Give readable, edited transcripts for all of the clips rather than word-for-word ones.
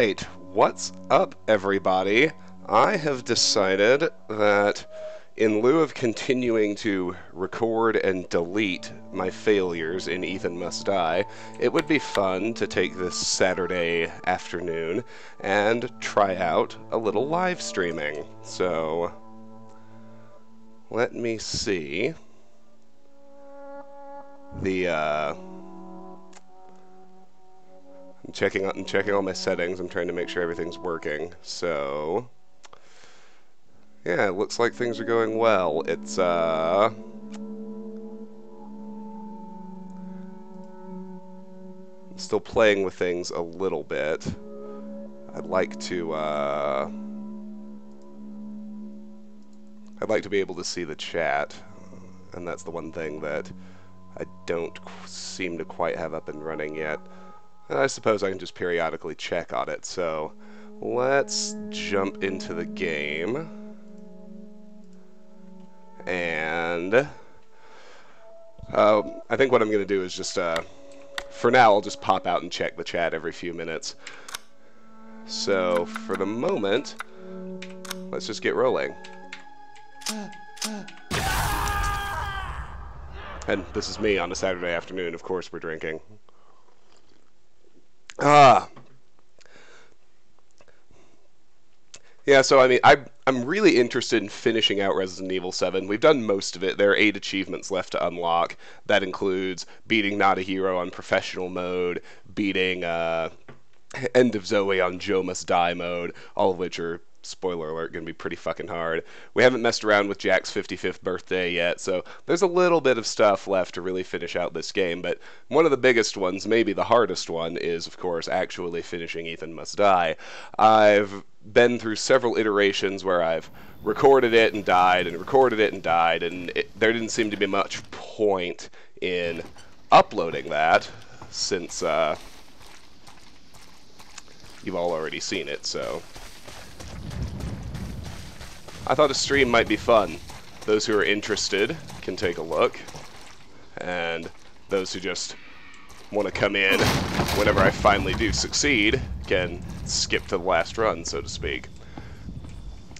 Alright, what's up everybody? I have decided that in lieu of continuing to record and delete my failures in Ethan Must Die, it would be fun to take this Saturday afternoon and try out a little live streaming. So, let me see. I'm checking all my settings. I'm trying to make sure everything's working. So, yeah, it looks like things are going well. It's I'm still playing with things a little bit. I'd like to be able to see the chat, and that's the one thing that I don't seem to quite have up and running yet. I suppose I can just periodically check on it, so let's jump into the game. And I think what I'm going to do is just, for now, I'll just pop out and check the chat every few minutes. So, for the moment, let's just get rolling. And this is me on a Saturday afternoon. Of course we're drinking. Yeah, so I mean, I'm really interested in finishing out Resident Evil 7. We've done most of it. There are 8 achievements left to unlock. That includes beating Not a Hero on Professional mode, beating End of Zoe on Joe Must Die mode, all of which are, spoiler alert, going to be pretty fucking hard. We haven't messed around with Jack's 55th birthday yet, so there's a little bit of stuff left to really finish out this game, but one of the biggest ones, maybe the hardest one, is, of course, actually finishing Ethan Must Die. I've been through several iterations where I've recorded it and died, and recorded it and died, and there didn't seem to be much point in uploading that, since you've all already seen it, so I thought a stream might be fun. Those who are interested can take a look, and those who just want to come in whenever I finally do succeed can skip to the last run, so to speak.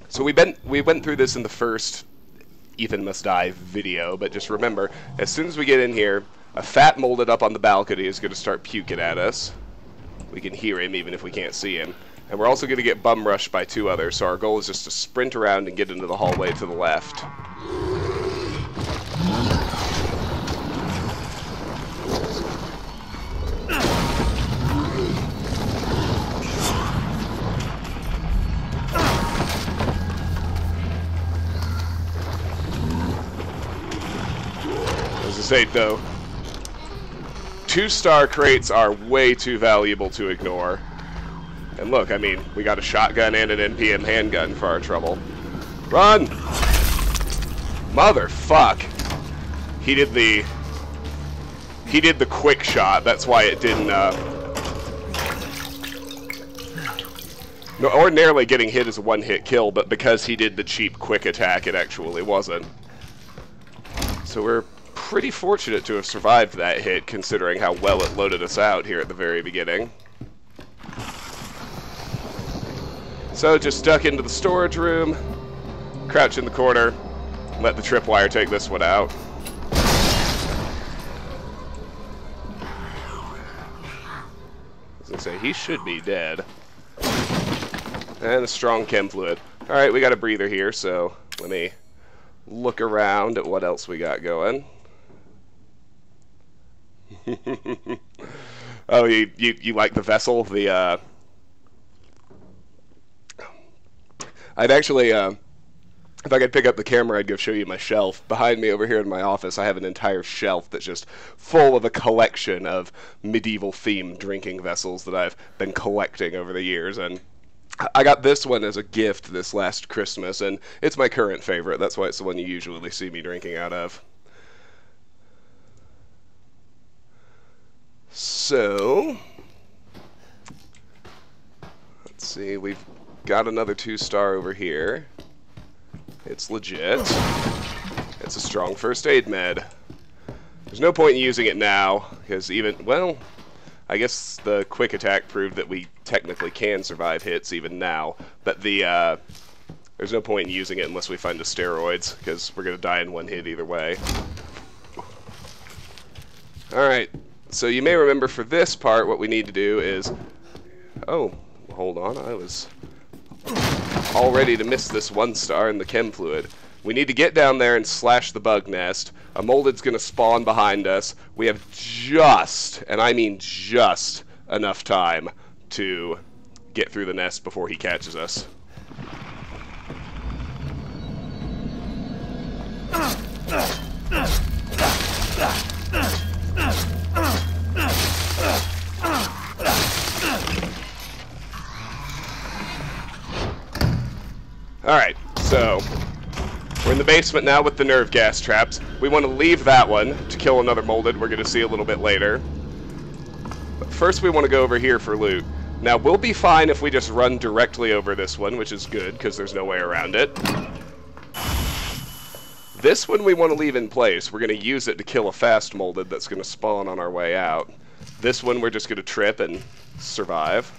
So we went through this in the first Ethan Must Die video, but just remember, as soon as we get in here, a fat molded up on the balcony is going to start puking at us. We can hear him even if we can't see him. And we're also going to get bum rushed by 2 others, so our goal is just to sprint around and get into the hallway to the left. As I say, though, 2-star crates are way too valuable to ignore. And look, I mean, we got a shotgun and an NPM handgun for our trouble. Run! Motherfuck! He did the quick shot. That's why it didn't, No, ordinarily getting hit is a one-hit kill, but because he did the cheap quick attack, it actually wasn't. So we're pretty fortunate to have survived that hit, considering how well it loaded us out here at the very beginning. So just duck into the storage room, crouch in the corner, let the tripwire take this one out. As I say, he should be dead. And a strong chem fluid. Alright, we got a breather here, so let me look around at what else we got going. Oh, you like the vessel? I'd actually, if I could pick up the camera, I'd go show you my shelf. Behind me over here in my office, I have an entire shelf that's just full of a collection of medieval-themed drinking vessels that I've been collecting over the years, and I got this one as a gift this last Christmas, and it's my current favorite. That's why it's the one you usually see me drinking out of. So, let's see, we've got another 2-star over here. It's legit. It's a strong first aid med. There's no point in using it now, because even, well, I guess the quick attack proved that we technically can survive hits even now, but the there's no point in using it unless we find the steroids, because we're going to die in one hit either way. Alright, so you may remember for this part what we need to do is... Oh, hold on, I was all ready to miss this 1 star in the chem fluid. We need to get down there and slash the bug nest. A molded's going to spawn behind us. We have just, and I mean just, enough time to get through the nest before he catches us. Alright, so we're in the basement now with the nerve gas traps. We want to leave that one to kill another molded we're going to see a little bit later. But first we want to go over here for loot. Now we'll be fine if we just run directly over this one, which is good because there's no way around it. This one we want to leave in place. We're going to use it to kill a fast molded that's going to spawn on our way out. This one we're just going to trip and survive.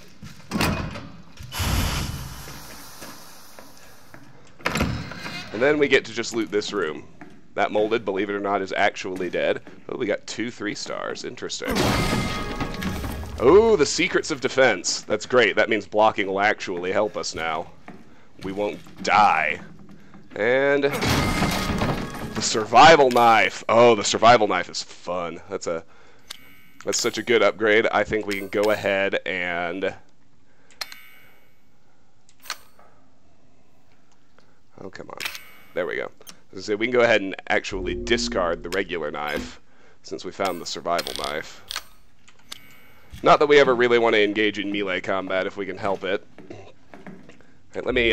And then we get to just loot this room. That molded, believe it or not, is actually dead. Oh, we got 2 3 stars. Interesting. Oh, the secrets of defense. That's great. That means blocking will actually help us now. We won't die. And the survival knife. Oh, the survival knife is fun. That's such a good upgrade. I think we can go ahead and... Oh, come on. There we go. So we can go ahead and actually discard the regular knife since we found the survival knife. Not that we ever really want to engage in melee combat if we can help it. Right, let me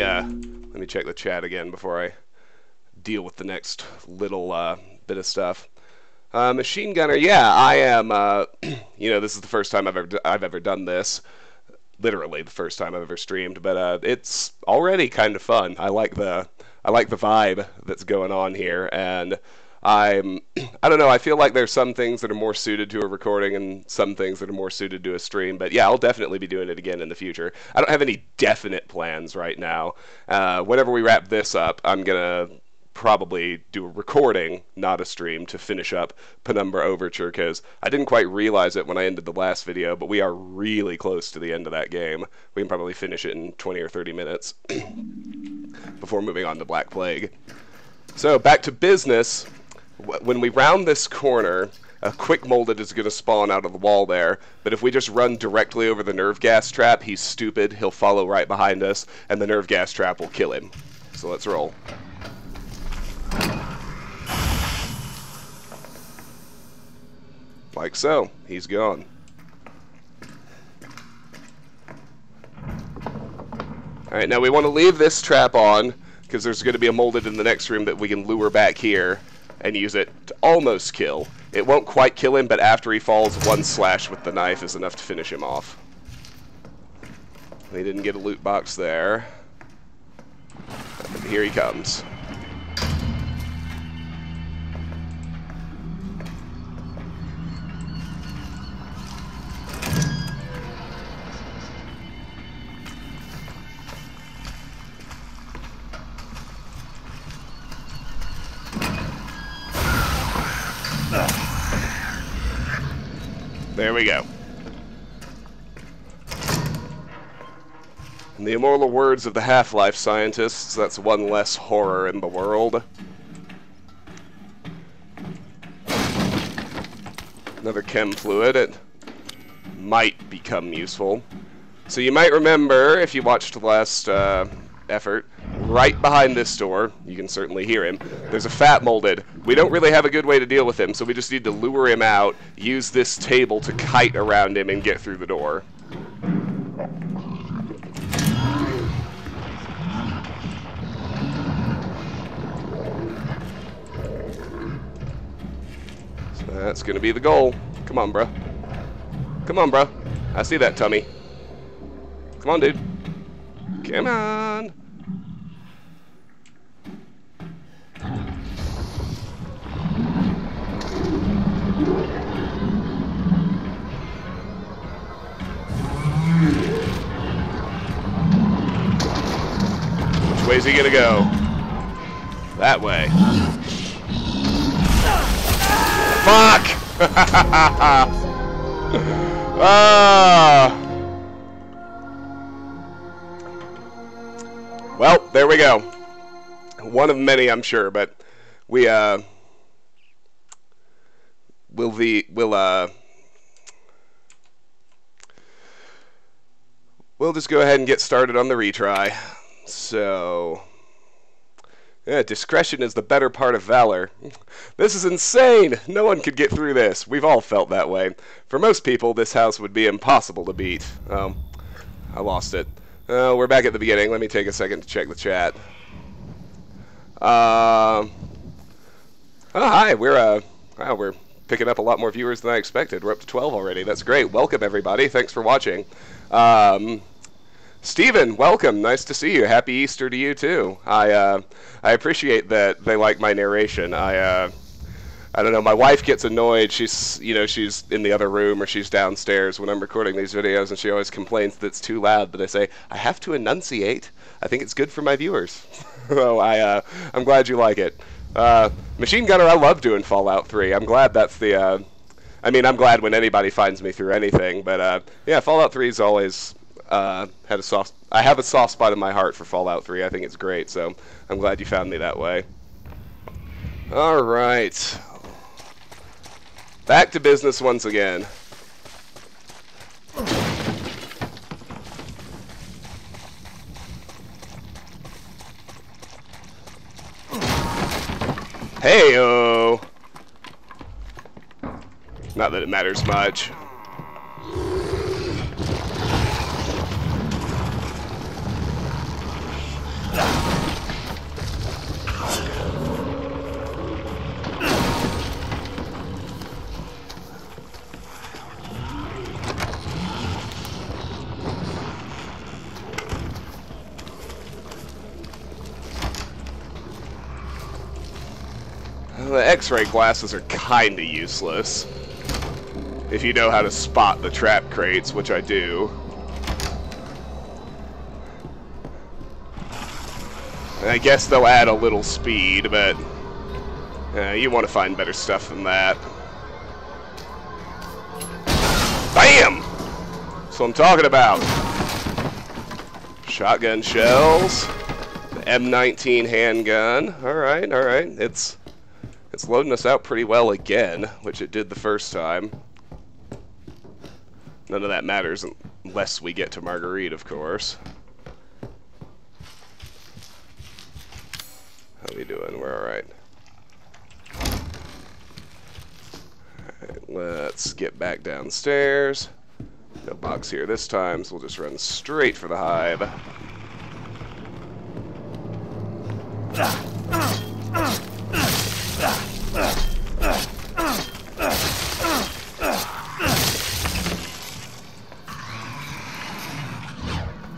check the chat again before I deal with the next little bit of stuff. Machine gunner, yeah, I am. You know, this is the first time I've ever done this. Literally the first time I've ever streamed, but it's already kind of fun. I like the vibe that's going on here, and I don't know, I feel like there's some things that are more suited to a recording and some things that are more suited to a stream, but yeah, I'll definitely be doing it again in the future. I don't have any definite plans right now. Whenever we wrap this up, I'm gonna probably do a recording, not a stream, to finish up Penumbra Overture, because I didn't quite realize it when I ended the last video, but we are really close to the end of that game. We can probably finish it in 20 or 30 minutes before moving on to Black Plague. So, back to business. When we round this corner, a quick molded is going to spawn out of the wall there, but if we just run directly over the nerve gas trap, he's stupid, he'll follow right behind us, and the nerve gas trap will kill him. So let's roll. Like so. He's gone. Alright, now we want to leave this trap on, because there's going to be a molded in the next room that we can lure back here and use it to almost kill. It won't quite kill him, but after he falls, 1 slash with the knife is enough to finish him off. We didn't get a loot box there. Here he comes. There we go. In the immortal words of the Half-Life scientists, that's 1 less horror in the world. Another chem fluid. It might become useful. So you might remember, if you watched the last effort, right behind this door, you can certainly hear him, there's a fat molded. We don't really have a good way to deal with him, so we just need to lure him out, use this table to kite around him, and get through the door. So that's gonna be the goal. Come on, bruh. Come on, bruh. I see that tummy. Come on, dude. Come on. way's he gonna go? That way. Fuck! Well, there we go. One of many, I'm sure, but we we'll just go ahead and get started on the retry. So, yeah, discretion is the better part of valor. This is insane! No one could get through this. We've all felt that way. For most people, this house would be impossible to beat. I lost it. We're back at the beginning. Let me take a second to check the chat. Oh, hi. We're picking up a lot more viewers than I expected. We're up to 12 already. That's great. Welcome, everybody. Thanks for watching. Steven, welcome. Nice to see you. Happy Easter to you, too. I appreciate that they like my narration. I don't know, my wife gets annoyed. She's in the other room or she's downstairs when I'm recording these videos, and she always complains that it's too loud, but I say, I have to enunciate. I think it's good for my viewers. So I'm glad you like it. Machine Gunner, I love doing Fallout 3. I'm glad that's the, I'm glad when anybody finds me through anything, but yeah, Fallout 3's always I have a soft spot in my heart for Fallout 3. I think it's great, so I'm glad you found me that way. Alright. Back to business once again. Hey-o! Not that it matters much. The X-ray glasses are kinda useless if you know how to spot the trap crates, which I do. And I guess they'll add a little speed, but you want to find better stuff than that. BAM! That's what I'm talking about. Shotgun shells, the M19 handgun. Alright, alright. It's loading us out pretty well again, which it did the first time. None of that matters unless we get to Marguerite, of course. How we doing? We're alright. Alright, let's get back downstairs. No box here this time, so we'll just run straight for the hive.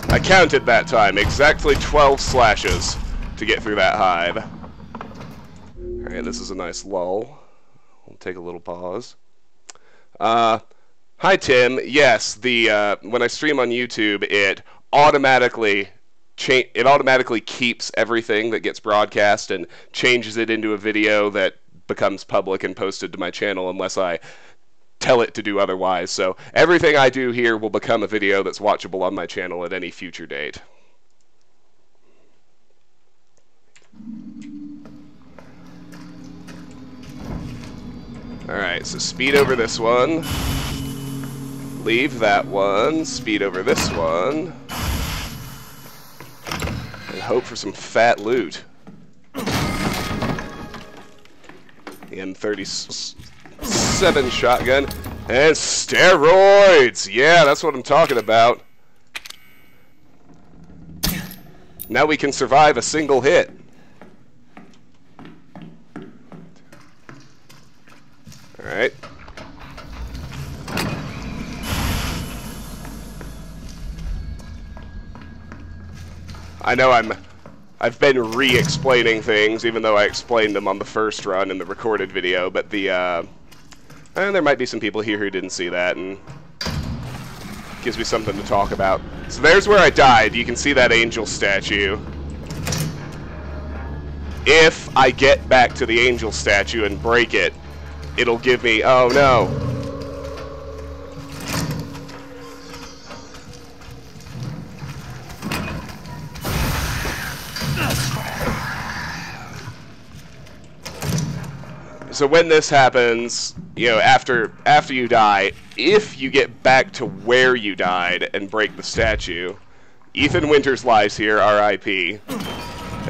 I counted that time, exactly 12 slashes to get through that hive. Alright, this is a nice lull. We'll take a little pause. Hi Tim, yes, when I stream on YouTube, it automatically keeps everything that gets broadcast and changes it into a video that becomes public and posted to my channel unless I tell it to do otherwise. So everything I do here will become a video that's watchable on my channel at any future date. Alright, so speed over this one. Leave that one. Speed over this one. And hope for some fat loot. The M37 shotgun. And steroids! Yeah, that's what I'm talking about. Now we can survive a single hit. Alright. I know I've been re-explaining things, even though I explained them on the first run in the recorded video, but there might be some people here who didn't see that, and gives me something to talk about. So there's where I died. You can see that angel statue. if I get back to the angel statue and break it, it'll give me... Oh, no. So when this happens, you know, after you die, if you get back to where you died and break the statue, Ethan Winters lies here, R.I.P.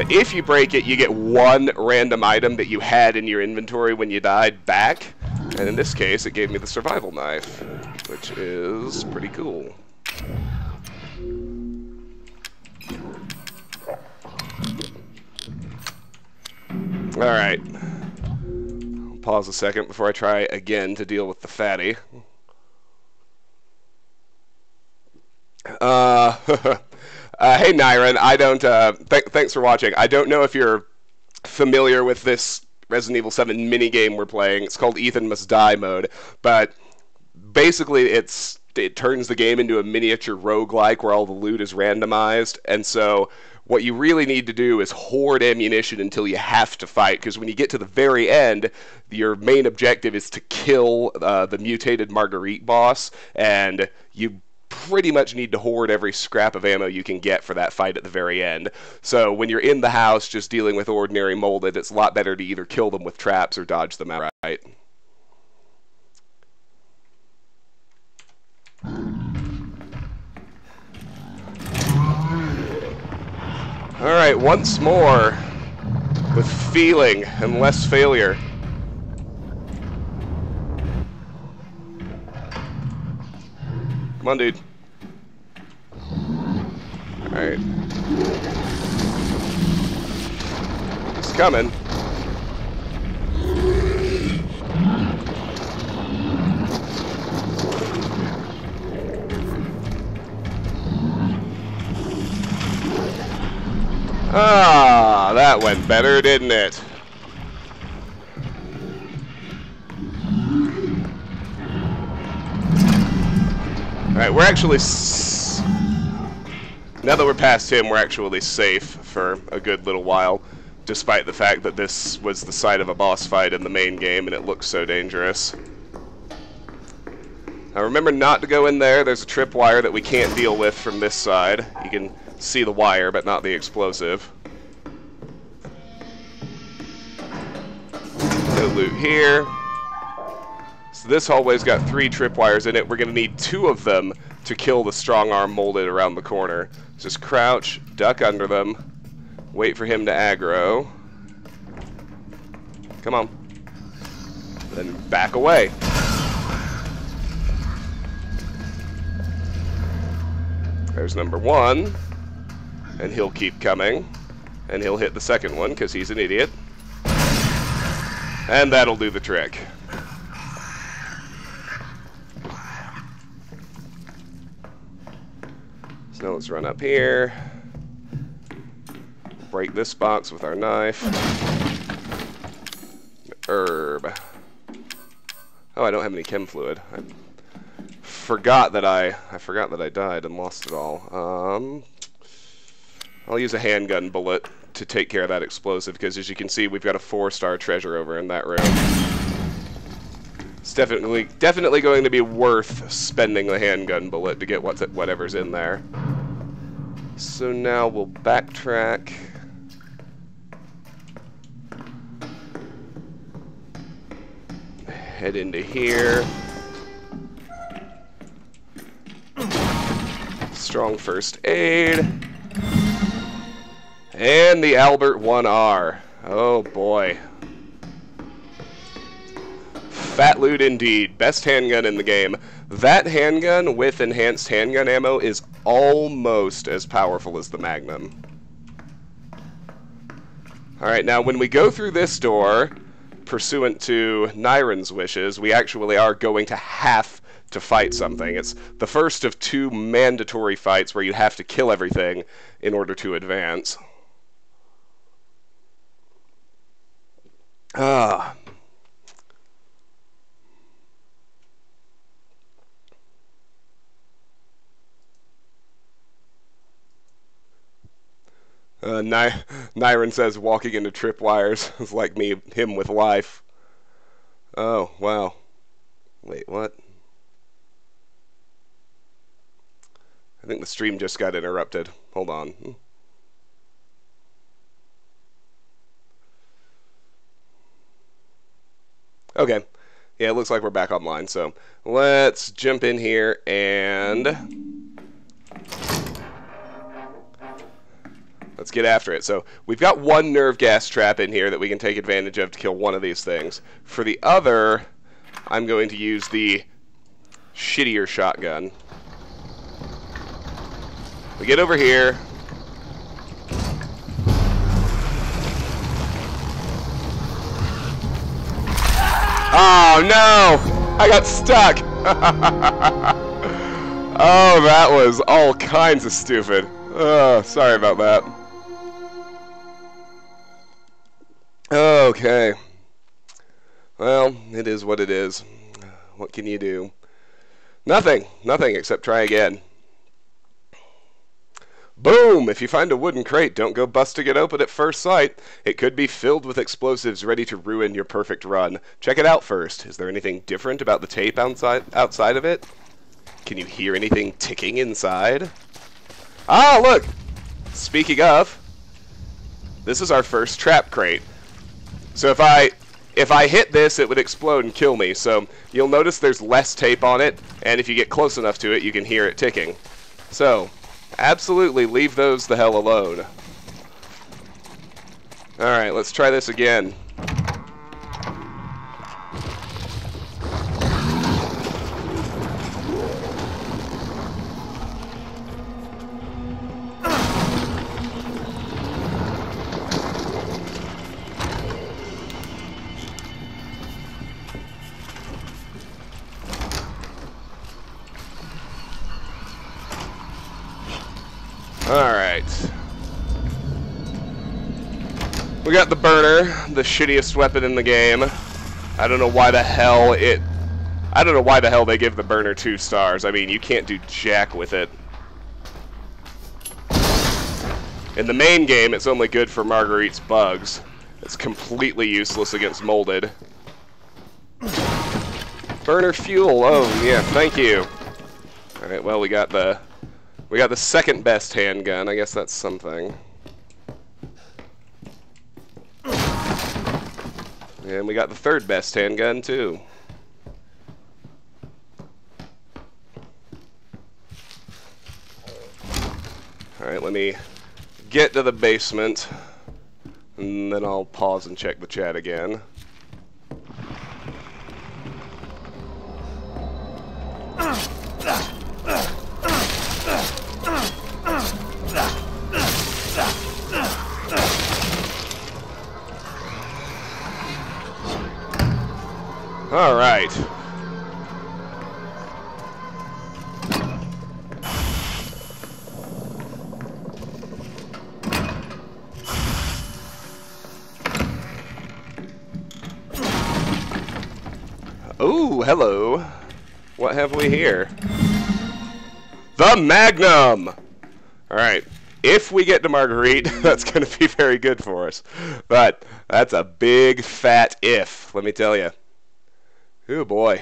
If you break it, you get one random item that you had in your inventory when you died back, and in this case, it gave me the survival knife, which is pretty cool. All right. Pause a second before I try again to deal with the fatty. Hey Nyron, I don't. Thanks for watching. I don't know if you're familiar with this Resident Evil 7 minigame we're playing. It's called Ethan Must Die mode, but basically it turns the game into a miniature roguelike where all the loot is randomized, and so what you really need to do is hoard ammunition until you have to fight, because when you get to the very end, your main objective is to kill the mutated Marguerite boss, and you pretty much need to hoard every scrap of ammo you can get for that fight at the very end. So when you're in the house just dealing with ordinary molded, it's a lot better to either kill them with traps or dodge them outright. Alright, once more, with feeling and less failure. Come on, dude. Alright. He's coming. Ah, that went better, didn't it? Alright, we're actually... now that we're past him, we're actually safe for a good little while, despite the fact that this was the site of a boss fight in the main game and it looks so dangerous. Now remember not to go in there. There's a tripwire that we can't deal with from this side. You can see the wire, but not the explosive. No loot here. So this hallway's got 3 tripwires in it. We're going to need 2 of them to kill the strong arm molded around the corner. Just crouch, duck under them, wait for him to aggro. Come on. Then back away. There's number 1. And he'll keep coming. And he'll hit the second one because he's an idiot. And that'll do the trick. So now let's run up here. Break this box with our knife. Herb. Oh, I don't have any chem fluid. I forgot that I died and lost it all. I'll use a handgun bullet to take care of that explosive, because as you can see, we've got a 4-star treasure over in that room. It's definitely going to be worth spending the handgun bullet to get whatever's in there. So now we'll backtrack. Head into here. Strong first aid. And the Albert 1R. Oh boy. Fat loot indeed. Best handgun in the game. That handgun with enhanced handgun ammo is almost as powerful as the Magnum. Alright, now when we go through this door, pursuant to Nyron's wishes, we actually are going to have to fight something. It's the first of 2 mandatory fights where you have to kill everything in order to advance. Nyron says walking into tripwires is like him with life. Oh, wow. Wait, what? I think the stream just got interrupted. Hold on. Okay. Yeah, it looks like we're back online, so let's jump in here and let's get after it. So we've got one nerve gas trap in here that we can take advantage of to kill one of these things. For the other, I'm going to use the shittier shotgun. We get over here. Oh no! I got stuck! Oh, that was all kinds of stupid. Oh, sorry about that. Okay. Well, it is what it is. What can you do? Nothing. Nothing except try again. Boom! If you find a wooden crate, don't go busting it open at first sight. It could be filled with explosives ready to ruin your perfect run. Check it out first. Is there anything different about the tape outside of it? Can you hear anything ticking inside? Ah, look! Speaking of, this is our first trap crate. So if I hit this, it would explode and kill me. So you'll notice there's less tape on it, and if you get close enough to it, you can hear it ticking. So absolutely leave those the hell alone. Alright, let's try this again. Alright. We got the burner, the shittiest weapon in the game. I don't know why the hell they give the burner 2 stars. I mean, you can't do jack with it. In the main game, it's only good for Marguerite's bugs. It's completely useless against molded. Burner fuel, oh yeah, thank you. Alright, well we got the second best handgun. I guess that's something. And we got the third best handgun too. Alright, let me get to the basement, and then I'll pause and check the chat again. All right. Oh, hello. What have we here? The Magnum! Alright, if we get to Marguerite, that's going to be very good for us. But that's a big fat if, let me tell you. Oh boy.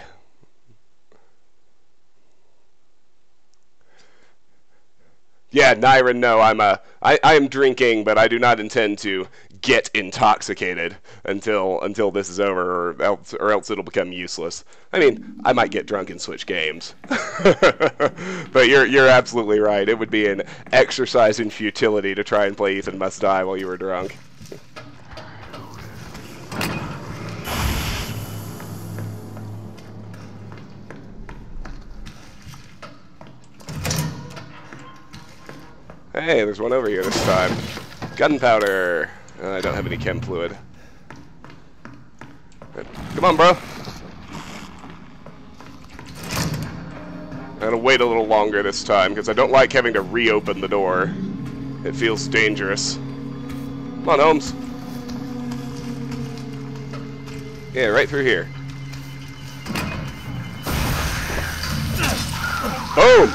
Yeah, Nyron, no, I am drinking, but I do not intend to get intoxicated until this is over, or else it'll become useless. I mean, I might get drunk and switch games. But you're absolutely right. It would be an exercise in futility to try and play Ethan Must Die while you were drunk. Hey, there's one over here this time. Gunpowder. I don't have any chem fluid. Come on, bro. I'm gonna wait a little longer this time, because I don't like having to reopen the door. It feels dangerous. Come on, Holmes. Yeah, right through here. Boom!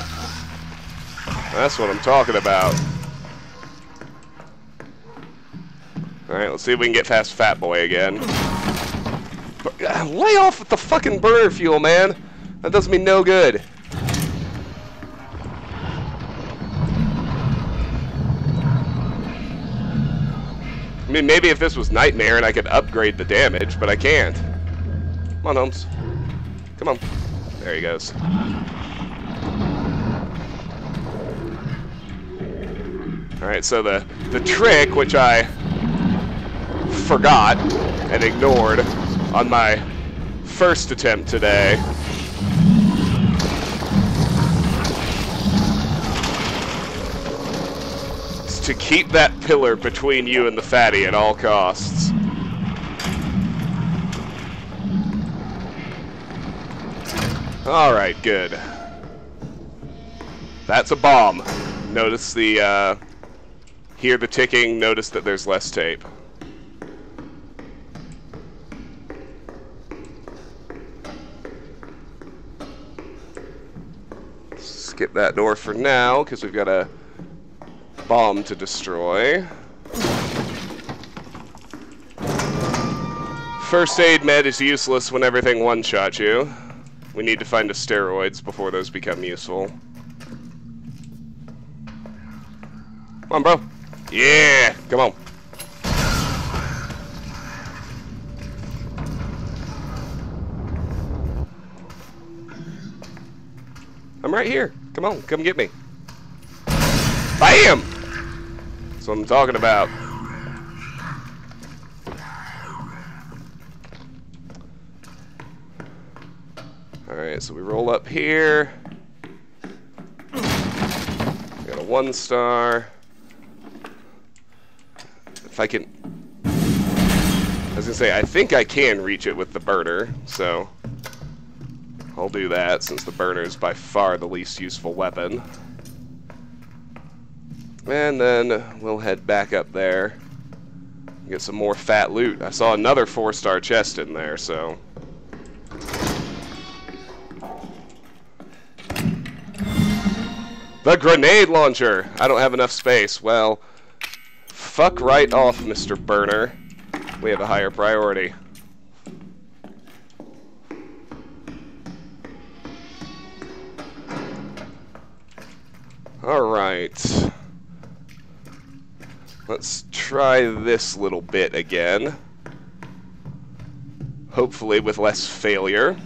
That's what I'm talking about. Alright, let's see if we can get past Fat Boy again. Lay off with the fucking burner fuel, man! That does me no good. I mean, maybe if this was Nightmare and I could upgrade the damage, but I can't. Come on, Holmes. Come on. There he goes. Alright, so the trick, which I forgot and ignored on my first attempt today, is to keep that pillar between you and the fatty at all costs. Alright, good. That's a bomb. Notice the, hear the ticking, notice that there's less tape. Skip that door for now, because we've got a bomb to destroy. First aid med is useless when everything one-shot you. We need to find the steroids before those become useful. Come on, bro. Yeah, come on. I'm right here. Come on, come get me. Bam! That's what I'm talking about. Alright, so we roll up here. We got a 1-star. If I can... I was gonna say, I think I can reach it with the burner, so... I'll do that, since the burner is by far the least useful weapon. And then we'll head back up there. Get some more fat loot. I saw another 4-star chest in there, so... The grenade launcher! I don't have enough space. Well, fuck right off, Mr. Burner. We have a higher priority. Alright. Let's try this little bit again. Hopefully with less failure.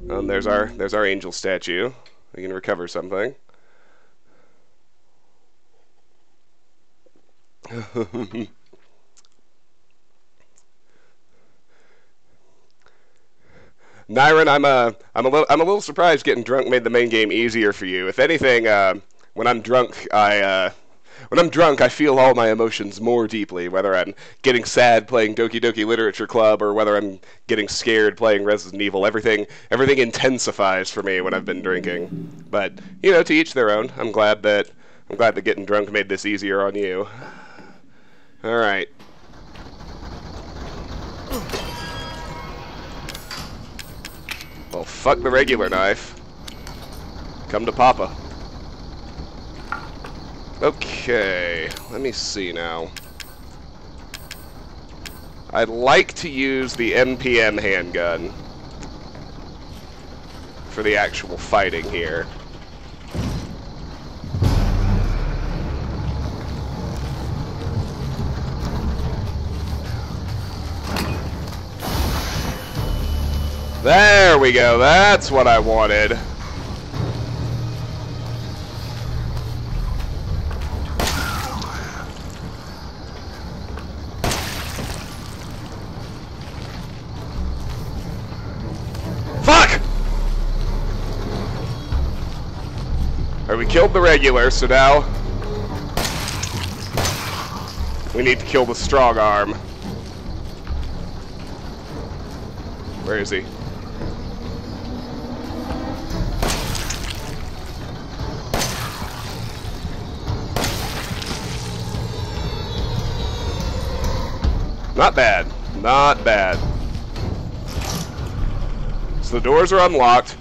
There's our angel statue. We can recover something. Nyron, I'm a little surprised getting drunk made the main game easier for you. If anything, when I'm drunk, I feel all my emotions more deeply, whether I'm getting sad playing Doki Doki Literature Club or whether I'm getting scared playing Resident Evil. Everything intensifies for me when I've been drinking. But, you know, to each their own. I'm glad that getting drunk made this easier on you. All right. Well, fuck the regular knife. Come to Papa. Okay, let me see now. I'd like to use the MPM handgun for the actual fighting here. There we go, that's what I wanted. Fuck! Alright, we killed the regular, so now we need to kill the strong arm. Where is he? Not bad. Not bad. So the doors are unlocked.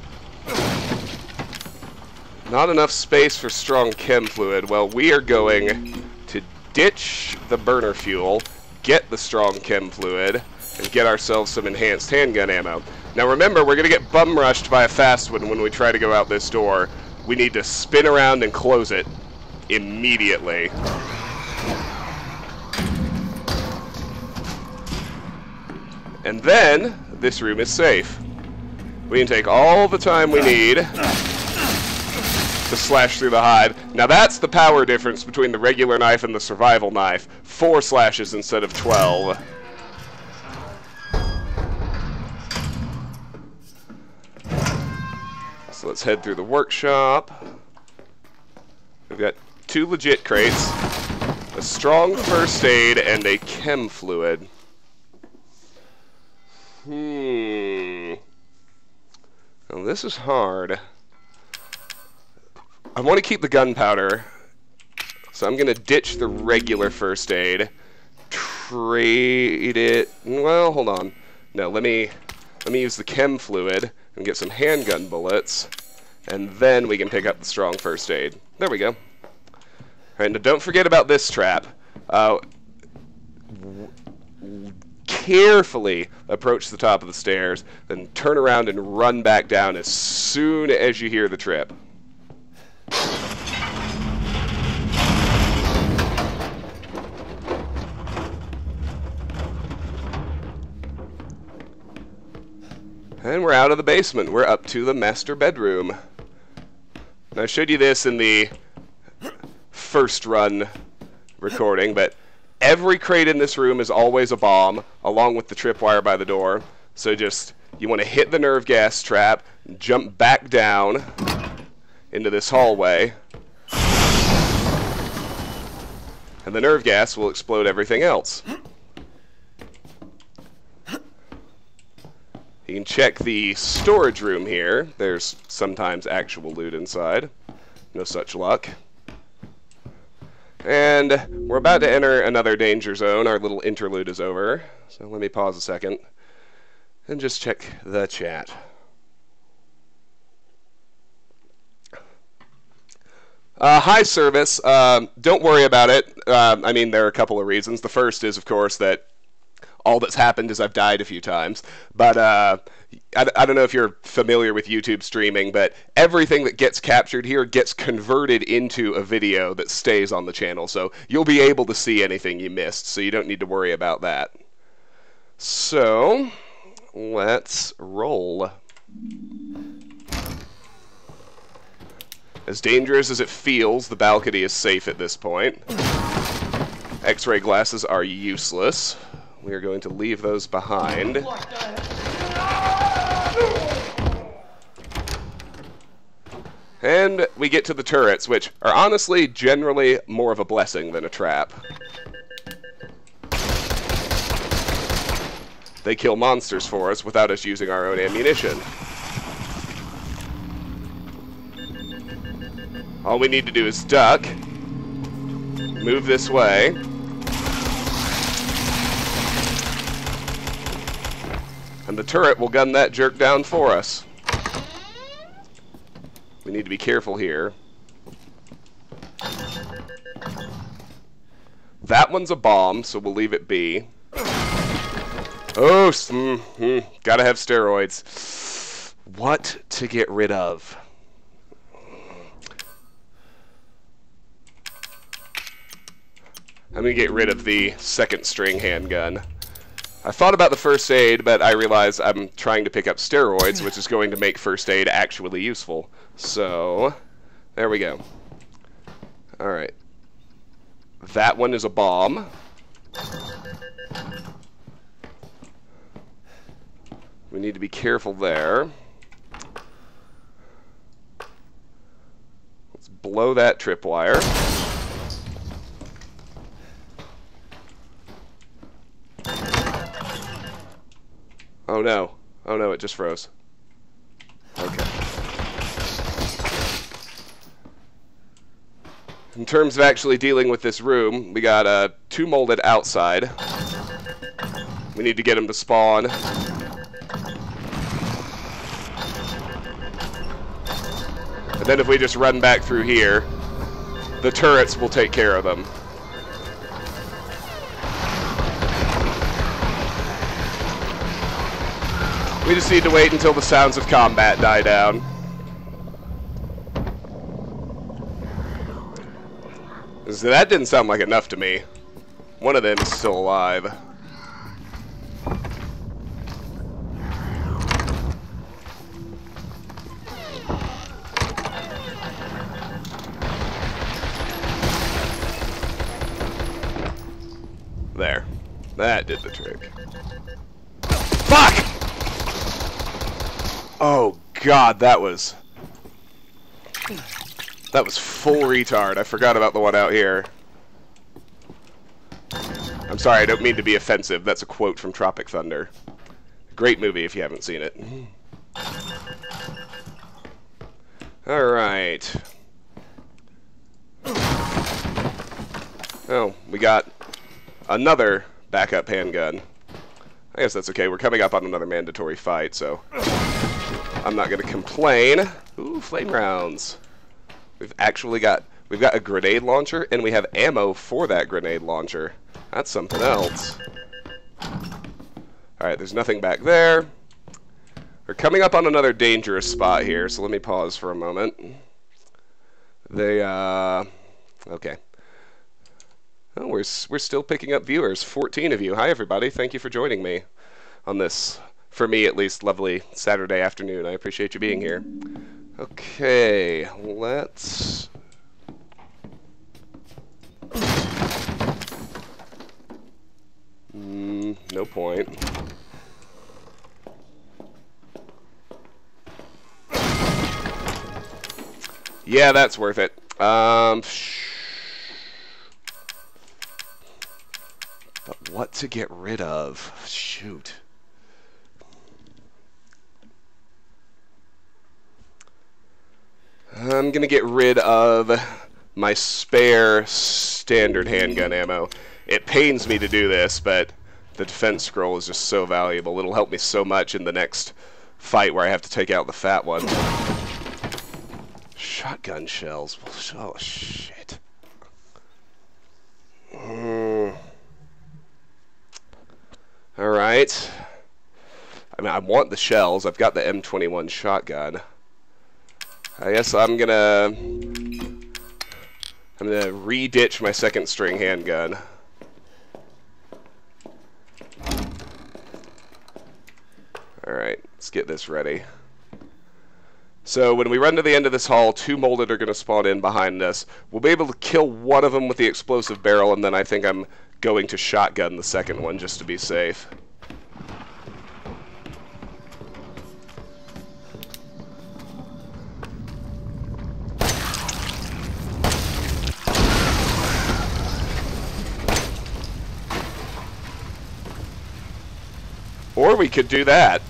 Not enough space for strong chem fluid. Well, we are going to ditch the burner fuel, get the strong chem fluid, and get ourselves some enhanced handgun ammo. Now remember, we're going to get bum rushed by a fast one when we try to go out this door. We need to spin around and close it immediately. And then, this room is safe. We can take all the time we need to slash through the hide. Now that's the power difference between the regular knife and the survival knife. 4 slashes instead of 12. So let's head through the workshop. We've got 2 legit crates, a strong first aid, and a chem fluid. Well, this is hard. I want to keep the gunpowder, so I'm going to ditch the regular first aid. Trade it. Well, hold on. No, let me use the chem fluid and get some handgun bullets, and then we can pick up the strong first aid. There we go. All right, now don't forget about this trap. Carefully approach the top of the stairs, then turn around and run back down as soon as you hear the trip. And we're out of the basement. We're up to the master bedroom. Now, I showed you this in the first run recording, but every crate in this room is always a bomb, along with the tripwire by the door. So just, you want to hit the nerve gas trap, jump back down into this hallway, and the nerve gas will explode everything else. You can check the storage room here. There's sometimes actual loot inside. No such luck. And we're about to enter another danger zone. Our little interlude is over. So let me pause a second and just check the chat. Hi, Service. Don't worry about it. I mean, there are a couple of reasons. The first is, of course, that all that's happened is I've died a few times. But I don't know if you're familiar with YouTube streaming, but everything that gets captured here gets converted into a video that stays on the channel. So you'll be able to see anything you missed, so you don't need to worry about that. So let's roll. As dangerous as it feels, the balcony is safe at this point. X-ray glasses are useless. We are going to leave those behind. And we get to the turrets, which are honestly generally more of a blessing than a trap. They kill monsters for us without us using our own ammunition. All we need to do is duck, move this way, and the turret will gun that jerk down for us. We need to be careful here. That one's a bomb, so we'll leave it be. Oh, gotta have steroids. What to get rid of? I'm gonna get rid of the second string handgun. I thought about the first aid, but I realized I'm trying to pick up steroids, which is going to make first aid actually useful. So, there we go. Alright. That one is a bomb. We need to be careful there. Let's blow that tripwire. Oh no. Oh no, it just froze. Okay. In terms of actually dealing with this room, we got 2 molded outside. We need to get them to spawn. And then if we just run back through here, the turrets will take care of them. We just need to wait until the sounds of combat die down. So that didn't sound like enough to me. One of them is still alive. There. That did the trick. Fuck! Oh god, that was full retard. I forgot about the one out here. I'm sorry, I don't mean to be offensive. That's a quote from Tropic Thunder. Great movie if you haven't seen it. Alright. Oh, we got another backup handgun. I guess that's okay. We're coming up on another mandatory fight, so I'm not going to complain. Ooh, flame rounds. We've got a grenade launcher, and we have ammo for that grenade launcher. That's something else. Alright, there's nothing back there. We're coming up on another dangerous spot here, so let me pause for a moment. Okay. Oh, we're still picking up viewers. 14 of you. Hi, everybody. Thank you for joining me on this, for me at least, lovely Saturday afternoon. I appreciate you being here. Okay, let's... no point. Yeah, that's worth it. But what to get rid of? Shoot. I'm gonna get rid of my spare standard handgun ammo. It pains me to do this, but the defense scroll is just so valuable. It'll help me so much in the next fight where I have to take out the fat one. Shotgun shells. Oh, shit. Alright. I mean, I want the shells. I've got the M21 shotgun. I guess I'm gonna re-ditch my second string handgun. Alright, let's get this ready. So when we run to the end of this hall, 2 molded are going to spawn in behind us. We'll be able to kill one of them with the explosive barrel, and then I think I'm going to shotgun the second one just to be safe. Or we could do that.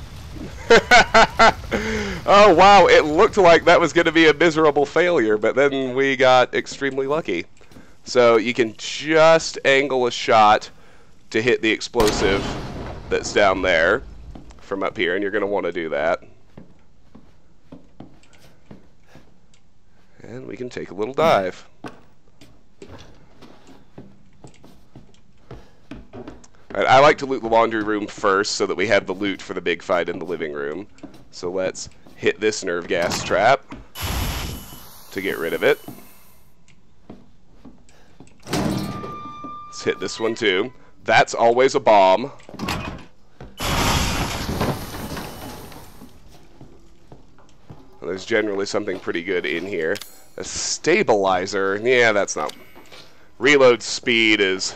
Oh wow, it looked like that was going to be a miserable failure, but then we got extremely lucky. So you can just angle a shot to hit the explosive that's down there from up here, and you're going to want to do that. And we can take a little dive. Alright, I like to loot the laundry room first so that we have the loot for the big fight in the living room. So let's hit this nerve gas trap to get rid of it. Let's hit this one too. That's always a bomb. Well, there's generally something pretty good in here. A stabilizer. Yeah, that's not... Reload speed is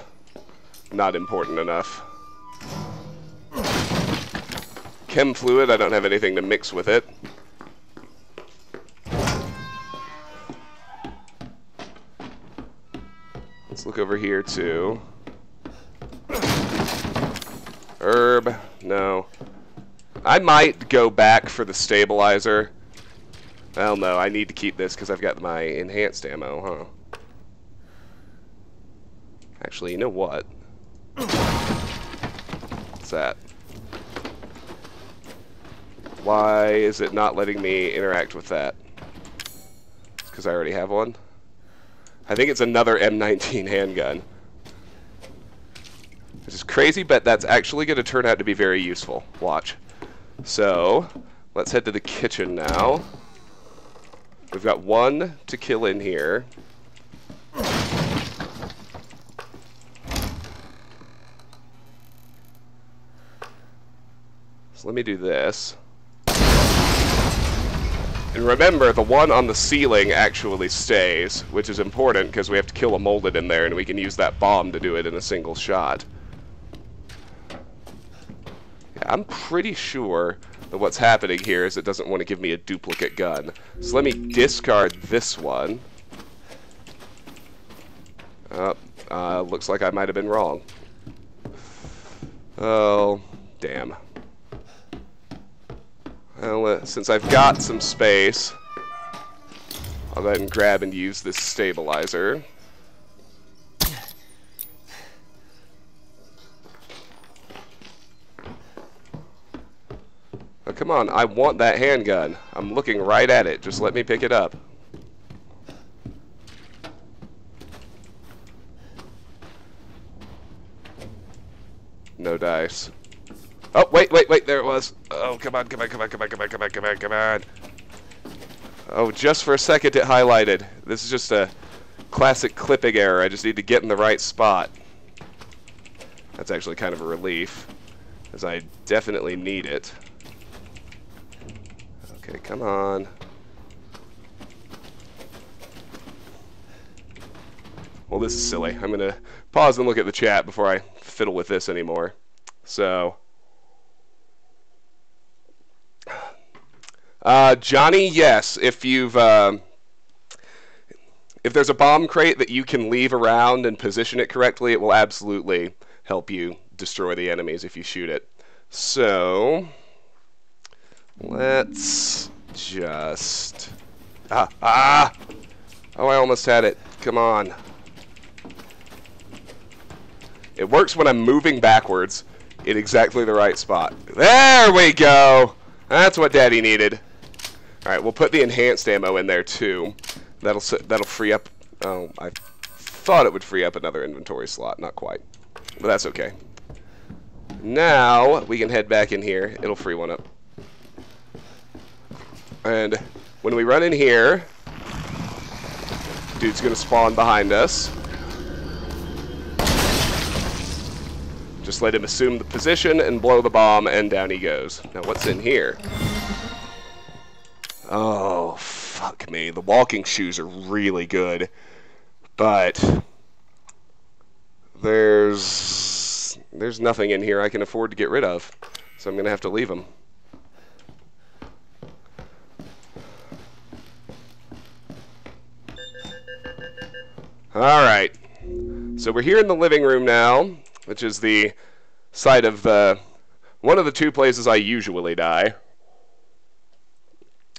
not important enough. Chem fluid, I don't have anything to mix with it. Let's look over here too. Herb, no. I might go back for the stabilizer. Well, no, I need to keep this because I've got my enhanced ammo, huh? Actually, you know what? What's that? Why is it not letting me interact with that? It's because I already have one? I think it's another M19 handgun. This is crazy, but that's actually going to turn out to be very useful. Watch. So, let's head to the kitchen now. We've got one to kill in here. So let me do this. And remember, the one on the ceiling actually stays, which is important because we have to kill a molded in there, and we can use that bomb to do it in a single shot. Yeah, I'm pretty sure that what's happening here is it doesn't want to give me a duplicate gun. So let me discard this one. Looks like I might have been wrong. Oh, damn. Well, since I've got some space, I'll go ahead and grab and use this stabilizer. Oh, come on, I want that handgun. I'm looking right at it. Just let me pick it up. No dice. Oh, wait, there it was. Oh, come on. Oh, just for a second it highlighted. This is just a classic clipping error. I just need to get in the right spot. That's actually kind of a relief, as I definitely need it. Okay, come on. Well, this is silly. I'm going to pause and look at the chat before I fiddle with this anymore. So... Johnny, yes. If you've if there's a bomb crate that you can leave around and position it correctly, it will absolutely help you destroy the enemies if you shoot it. So let's just oh, I almost had it. Come on. It works when I'm moving backwards in exactly the right spot. There we go. That's what Daddy needed. Alright, we'll put the enhanced ammo in there too. That'll free up... Oh, I thought it would free up another inventory slot. Not quite. But that's okay. Now, we can head back in here. It'll free one up. And when we run in here, dude's going to spawn behind us. Just let him assume the position and blow the bomb, and down he goes. Now, what's in here? Oh, fuck me. The walking shoes are really good. But there's nothing in here I can afford to get rid of. So I'm going to have to leave them. Alright. So we're here in the living room now, which is the site of one of the two places I usually die.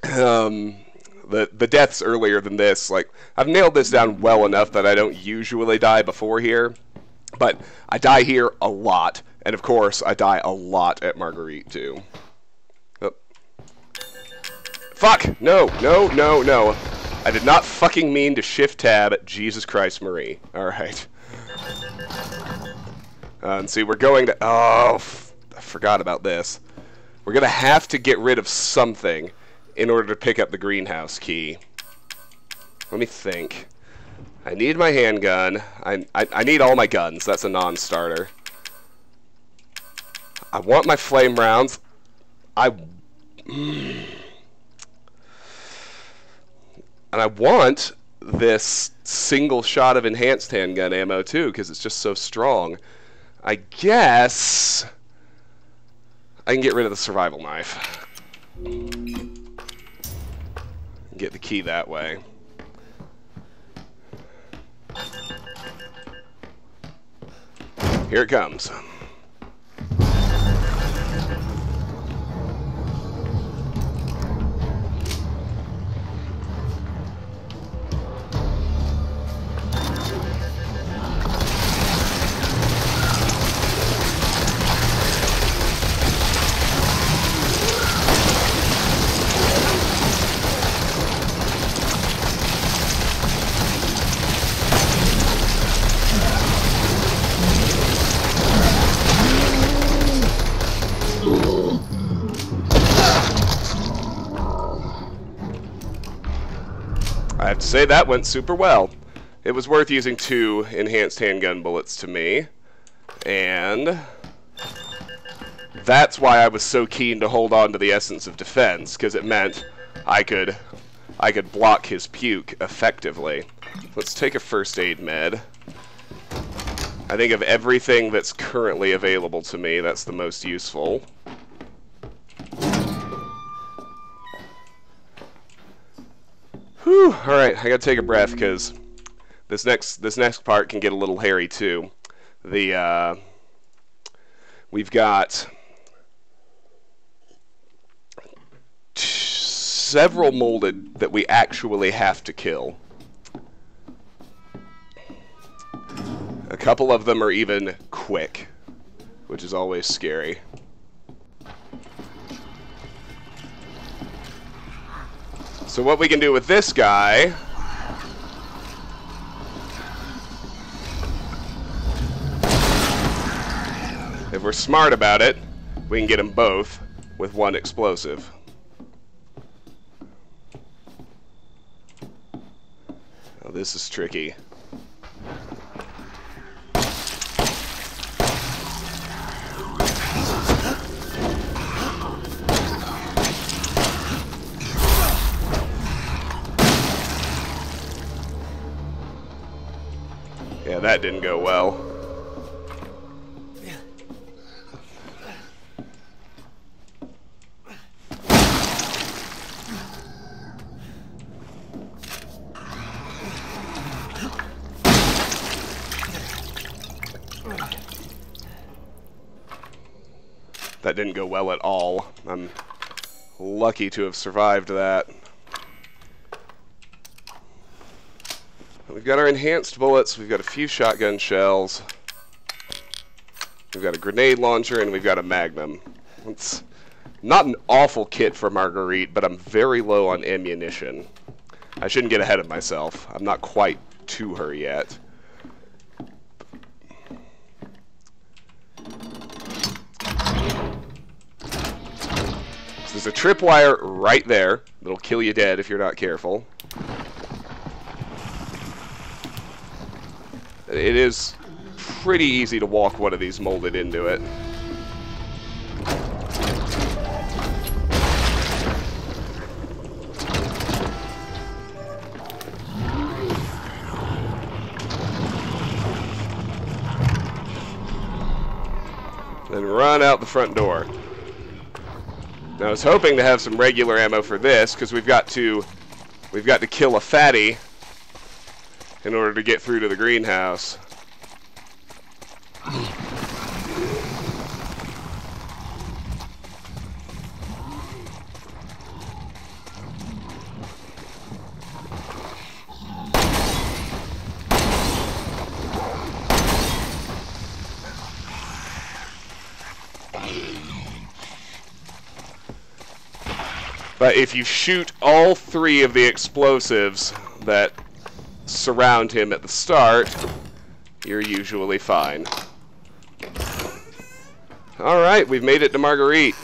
The deaths earlier than this, like, I've nailed this down well enough that I don't usually die before here, but I die here a lot, and of course I die a lot at Marguerite too. Oh. Fuck! No! I did not fucking mean to shift tab. Jesus Christ, Marie. Alright. And see, we're going to... Oh, I forgot about this. We're going to have to get rid of something in order to pick up the greenhouse key. Let me think. I need my handgun. I need all my guns. That's a non-starter. I want my flame rounds. And I want this single shot of enhanced handgun ammo too, because it's just so strong. I guess I can get rid of the survival knife. Get the key that way. Here it comes. to say that went super well. It was worth using 2 enhanced handgun bullets to me, and that's why I was so keen to hold on to the Essence of Defense, because it meant I could block his puke effectively. Let's take a first aid med. I think of everything that's currently available to me, that's the most useful. Whew, alright, I gotta take a breath because this next part can get a little hairy too. We've got several molded that we actually have to kill. A couple of them are even quick, which is always scary. So what we can do with this guy if we're smart about it, we can get them both with 1 explosive. Oh, this is tricky. Yeah, that didn't go well. That didn't go well at all. I'm lucky to have survived that. We've got our enhanced bullets, we've got a few shotgun shells, we've got a grenade launcher, and we've got a magnum. It's not an awful kit for Marguerite, but I'm very low on ammunition. I shouldn't get ahead of myself. I'm not quite to her yet. So there's a tripwire right there that'll kill you dead if you're not careful. It is pretty easy to walk one of these molded into it. Then run out the front door. Now I was hoping to have some regular ammo for this, because we've got to kill a fatty in order to get through to the greenhouse. But if you shoot all 3 of the explosives that surround him at the start, you're usually fine. Alright, we've made it to Marguerite.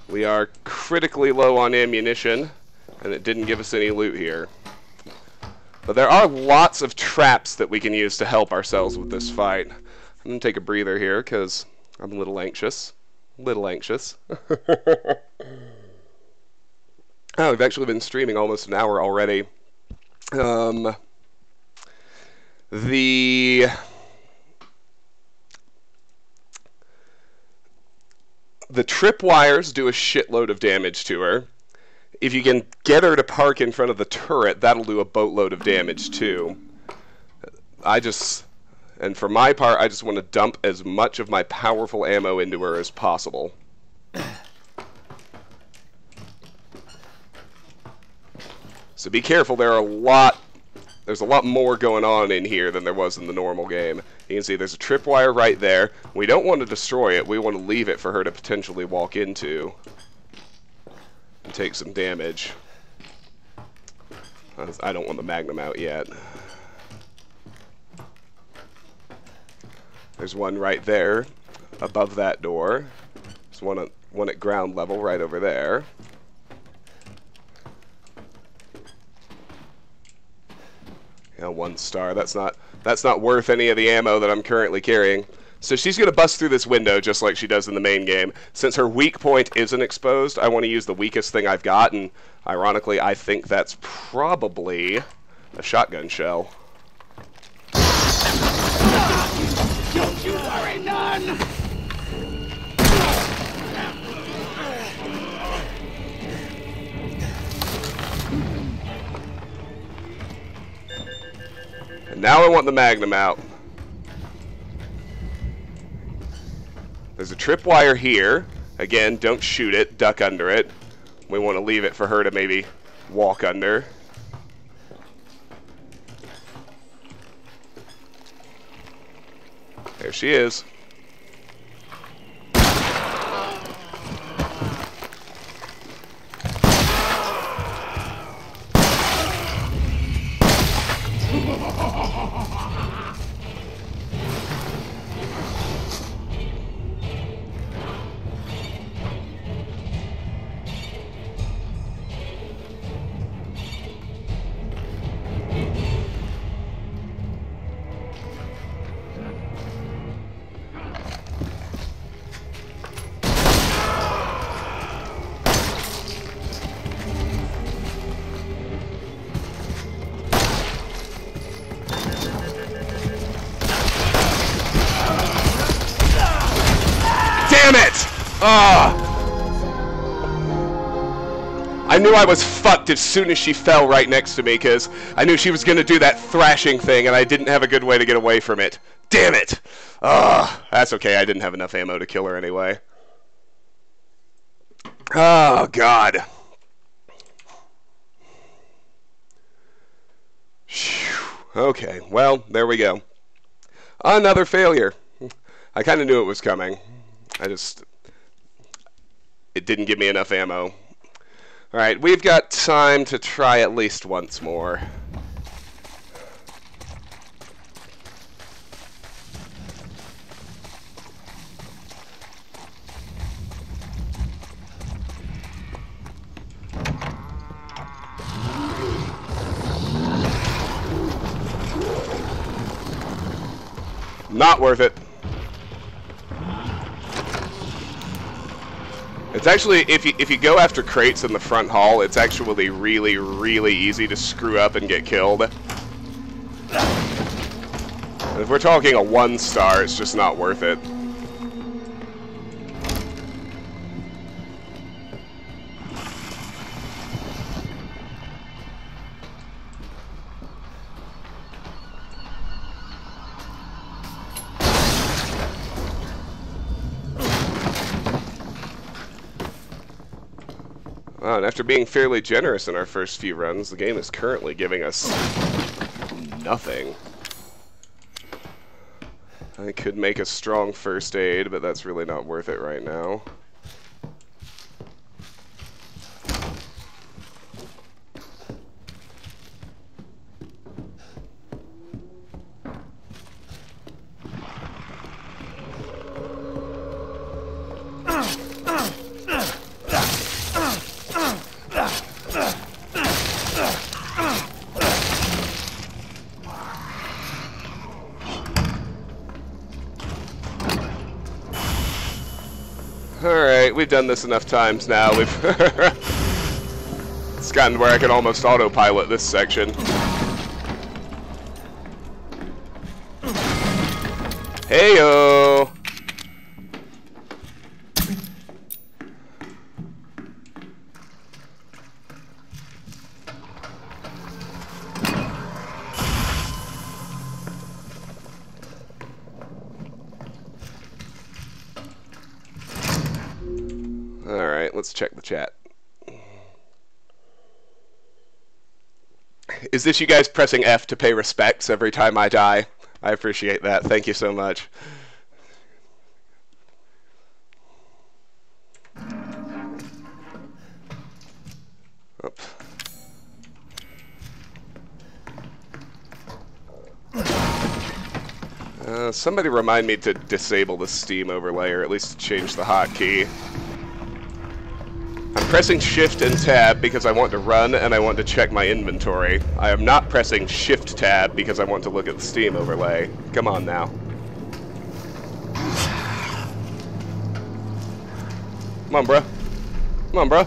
We are critically low on ammunition, and it didn't give us any loot here. But there are lots of traps that we can use to help ourselves with this fight. I'm going to take a breather here, because I'm a little anxious. Oh, we've actually been streaming almost an hour already. The tripwires do a shitload of damage to her. If you can get her to park in front of the turret, that'll do a boatload of damage too. And for my part, I just want to dump as much of my powerful ammo into her as possible. So be careful, there's a lot more going on in here than there was in the normal game. You can see there's a tripwire right there. We don't want to destroy it, we want to leave it for her to potentially walk into and take some damage. I don't want the Magnum out yet. There's one right there, above that door. There's one at ground level right over there. No, 1 star. That's not worth any of the ammo that I'm currently carrying. So she's going to bust through this window just like she does in the main game. Since her weak point isn't exposed, I want to use the weakest thing I've got, and ironically, I think that's probably a shotgun shell. Don't you worry none! And now I want the Magnum out. There's a tripwire here. Again, don't shoot it, duck under it. We want to leave it for her to maybe walk under. There she is. Damn it! I knew I was fucked as soon as she fell right next to me, because I knew she was going to do that thrashing thing, and I didn't have a good way to get away from it. Damn it! That's okay, I didn't have enough ammo to kill her anyway. Oh, God. Okay, well, there we go. Another failure. I kind of knew it was coming. It didn't give me enough ammo. Alright, we've got time to try at least once more. Not worth it. It's actually, if you go after crates in the front hall, it's actually really, really easy to screw up and get killed. If we're talking a 1 star, it's just not worth it. And after being fairly generous in our first few runs, the game is currently giving us nothing. I could make a strong first aid, but that's really not worth it right now. Alright, we've done this enough times now. It's gotten where I can almost autopilot this section. Heyo! Alright, let's check the chat. Is this you guys pressing F to pay respects every time I die? I appreciate that. Thank you so much. Oop. Somebody remind me to disable the Steam overlay, or at least change the hotkey. I'm pressing Shift and Tab because I want to run and I want to check my inventory. I am not pressing Shift Tab because I want to look at the Steam overlay. Come on now. Come on, bro. Come on, bro.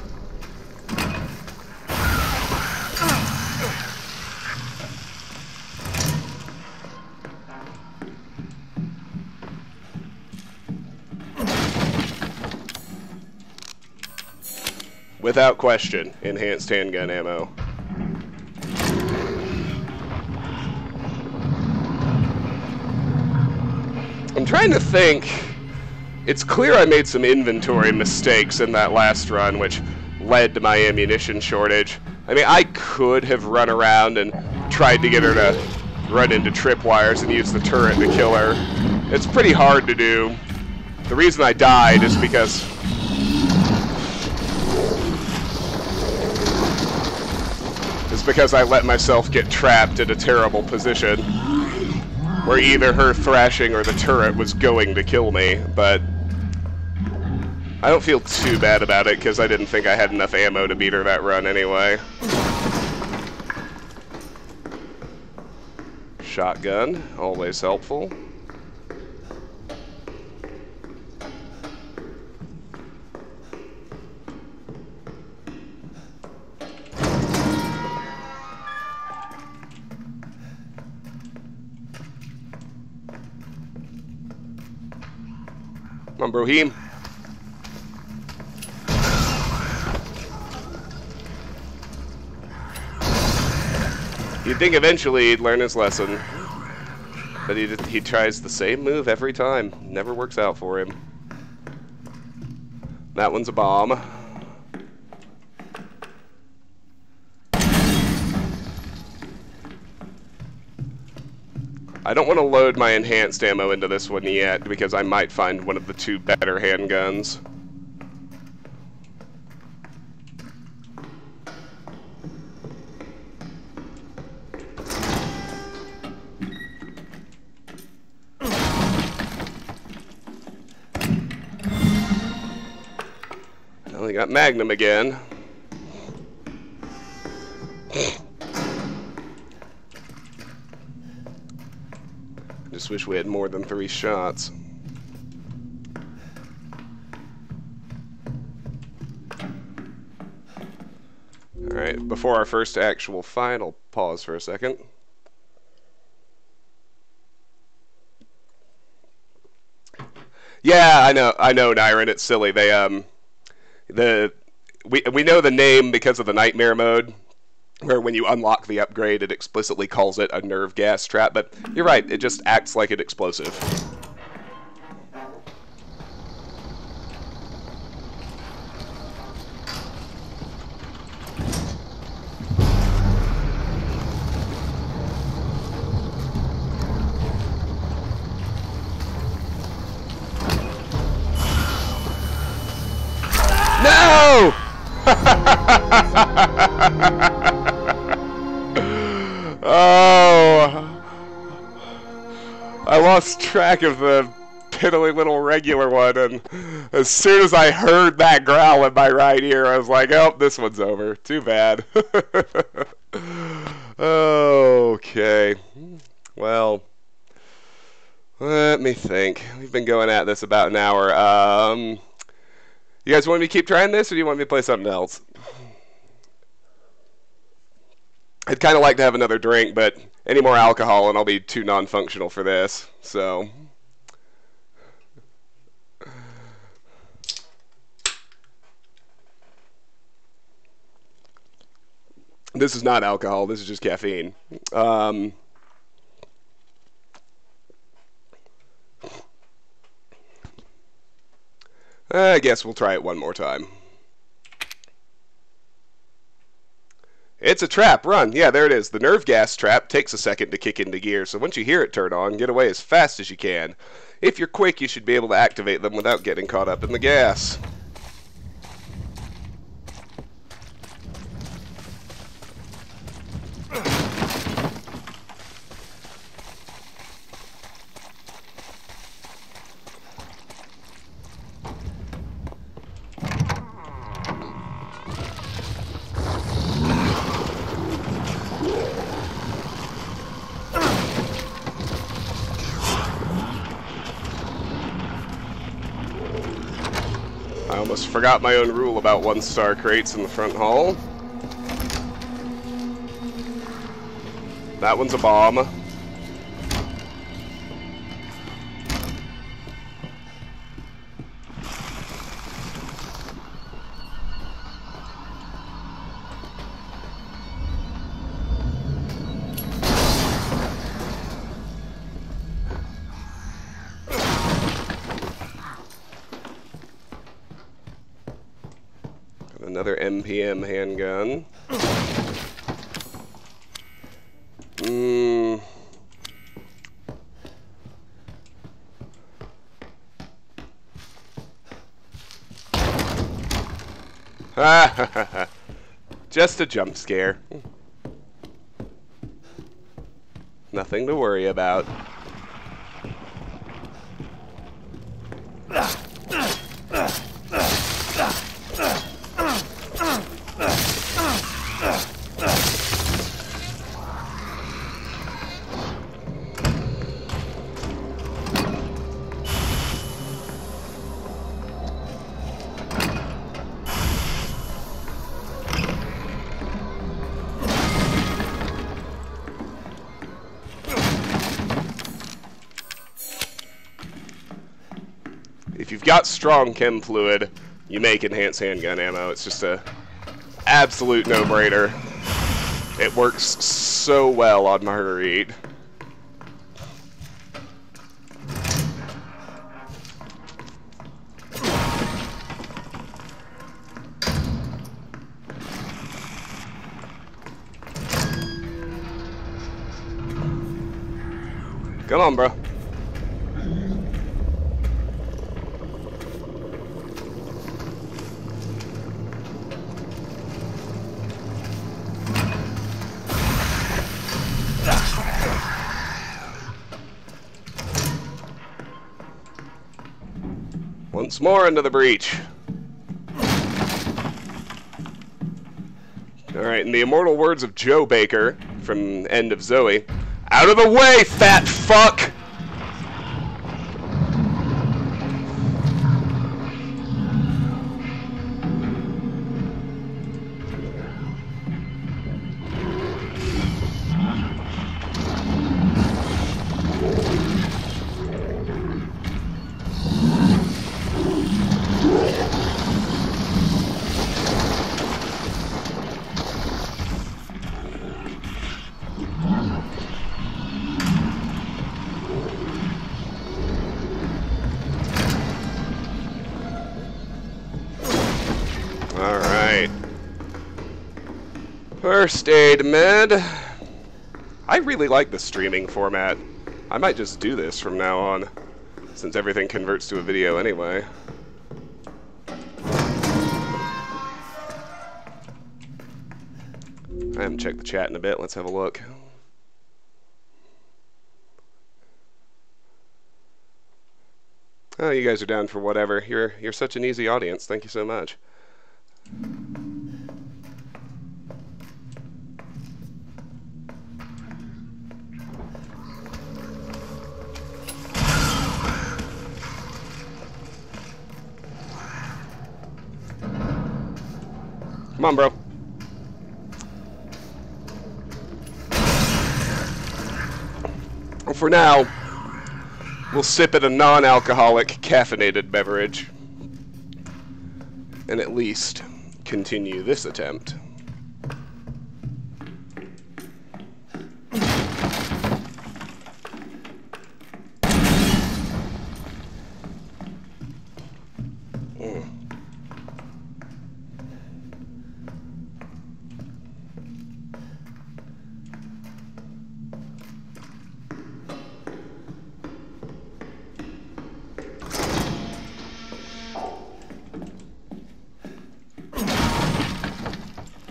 Without question, enhanced handgun ammo. I'm trying to think. It's clear I made some inventory mistakes in that last run, which led to my ammunition shortage. I mean, I could have run around and tried to get her to run into tripwires and use the turret to kill her. It's pretty hard to do. The reason I died is because I let myself get trapped in a terrible position where either her thrashing or the turret was going to kill me, but I don't feel too bad about it because I didn't think I had enough ammo to beat her that run anyway. Shotgun, always helpful. Come on, Brohim. You'd think eventually he'd learn his lesson, but he tries the same move every time. Never works out for him. That one's a bomb. I don't want to load my enhanced ammo into this one yet, because I might find one of the two better handguns. Well, we got Magnum again. Just wish we had more than 3 shots. Alright, before our first actual fight, I'll pause for a second. Yeah, I know, Nyron, it's silly. We know the name because of the Nightmare mode, where when you unlock the upgrade, it explicitly calls it a nerve gas trap, but you're right, it just acts like an explosive. No! Oh, I lost track of the piddly little regular one, and as soon as I heard that growl in my right ear, I was like, oh, this one's over. Too bad. Okay. Well, let me think. We've been going at this about an hour. You guys want me to keep trying this, or do you want me to play something else? I'd kind of like to have another drink, but any more alcohol and I'll be too non-functional for this, so. This is not alcohol, this is just caffeine. I guess we'll try it one more time. It's a trap, run. Yeah, there it is. The nerve gas trap takes a second to kick into gear, so once you hear it turn on, get away as fast as you can. If you're quick, you should be able to activate them without getting caught up in the gas. Almost forgot my own rule about 1-star crates in the front hall. That one's a bomb. Another MPM handgun. Just a jump scare. Nothing to worry about. If you've got strong chem fluid, you make enhanced handgun ammo. It's just a absolute no-brainer. It works so well on Marguerite. Come on, bro. Once more into the breach. Alright, in the immortal words of Joe Baker from End of Zoe, out of the way, fat fuck! Alright. First aid med. I really like the streaming format. I might just do this from now on, since everything converts to a video anyway. I haven't checked the chat in a bit. Let's have a look. Oh, you guys are down for whatever. You're such an easy audience. Thank you so much. Come on, bro. For now, we'll sip at a non-alcoholic, caffeinated beverage, and at least continue this attempt.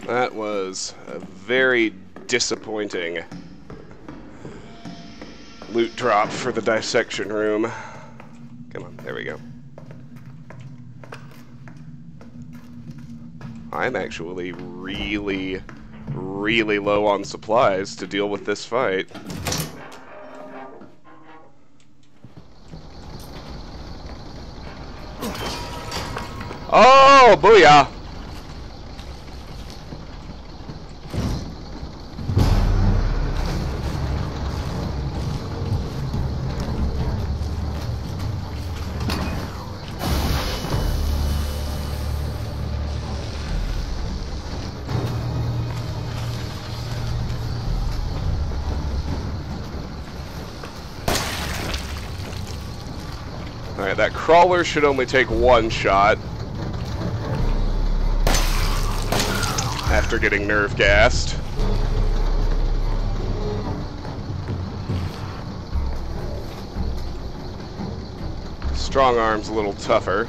That was a very disappointing loot drop for the dissection room. Come on, there we go. I'm actually really, really low on supplies to deal with this fight. Oh, booyah! Alright, that crawler should only take one shot after getting nerve gassed. Strong arm's a little tougher.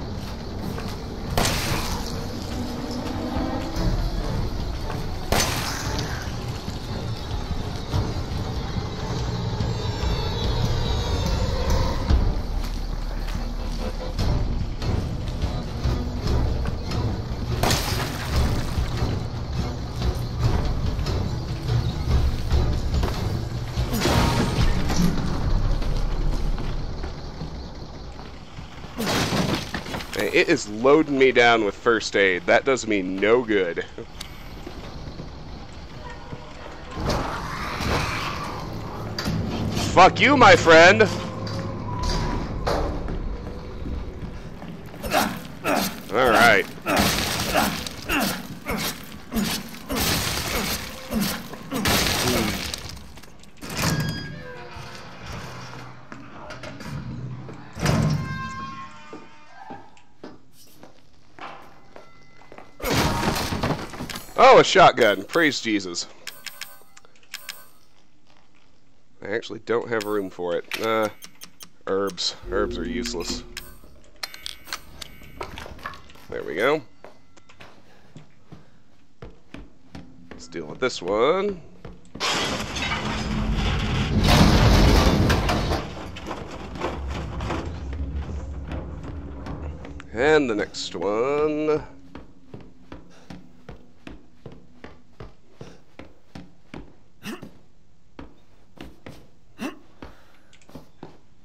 It is loading me down with first aid. That does me no good. Fuck you, my friend! Alright. Oh, a shotgun. Praise Jesus. I actually don't have room for it. Herbs. Herbs are useless. There we go. Let's deal with this one. And the next one.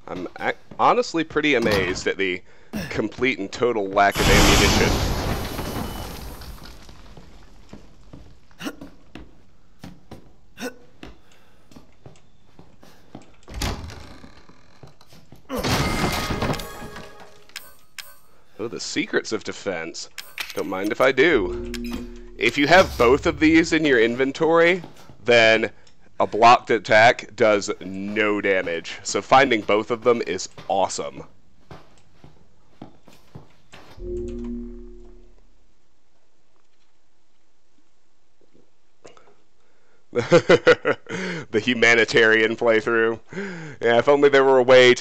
I'm honestly pretty amazed at the complete and total lack of ammunition. Oh, the secrets of defense. Don't mind if I do. If you have both of these in your inventory, then a blocked attack does no damage. So finding both of them is awesome. The humanitarian playthrough. Yeah, if only there were a way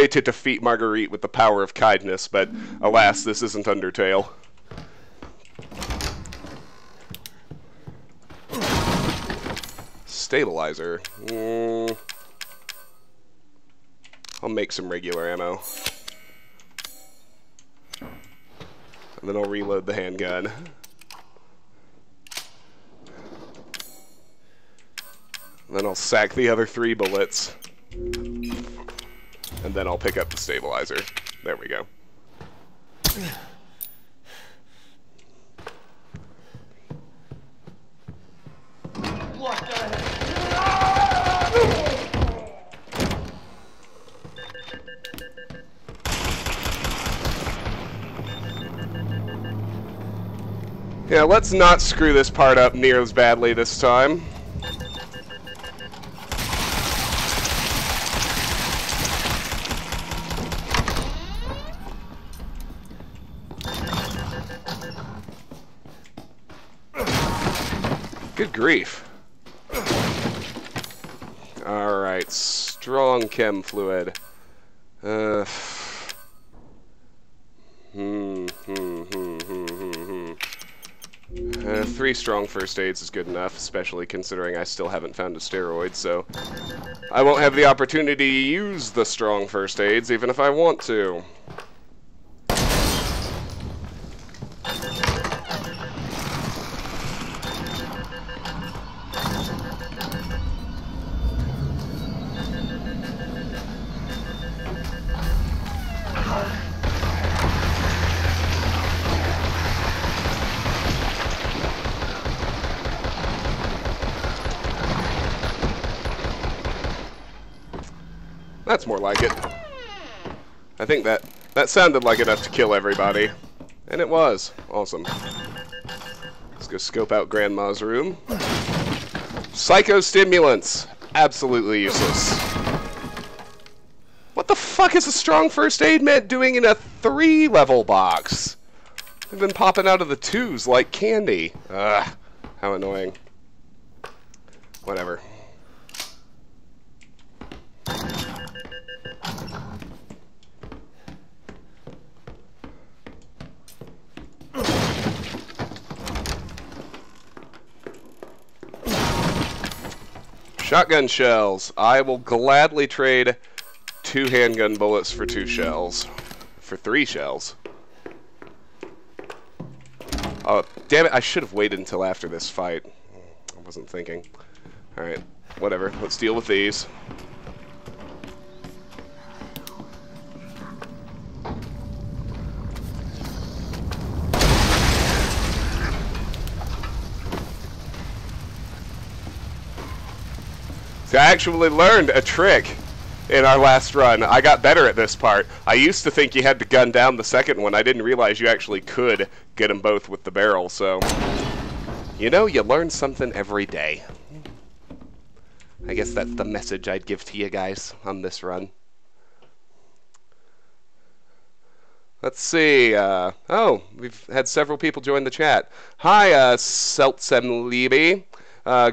to defeat Marguerite with the power of kindness, but alas, this isn't Undertale. Stabilizer. I'll make some regular ammo. And then I'll reload the handgun. And then I'll sack the other 3 bullets. And then I'll pick up the stabilizer. There we go. What the heck? Yeah, let's not screw this part up near as badly this time. Good grief. Alright, strong chem fluid. 3 strong first aids is good enough, especially considering I still haven't found a steroid, so I won't have the opportunity to use the strong first aids, even if I want to. That's more like it. I think that sounded like enough to kill everybody. And it was. Awesome. Let's go scope out Grandma's room. Psychostimulants. Absolutely useless. What the fuck is a strong first aid med doing in a 3-level box? They've been popping out of the 2s like candy. Ugh. How annoying. Whatever. Shotgun shells. I will gladly trade 2 handgun bullets for 2 shells. For 3 shells. Oh, damn it. I should have waited until after this fight. I wasn't thinking. Alright, whatever. Let's deal with these. I actually learned a trick in our last run. I got better at this part. I used to think you had to gun down the second one. I didn't realize you actually could get them both with the barrel, so... You know, you learn something every day. I guess that's the message I'd give to you guys on this run. Let's see. Oh, we've had several people join the chat. Hi, Seltsemliebe.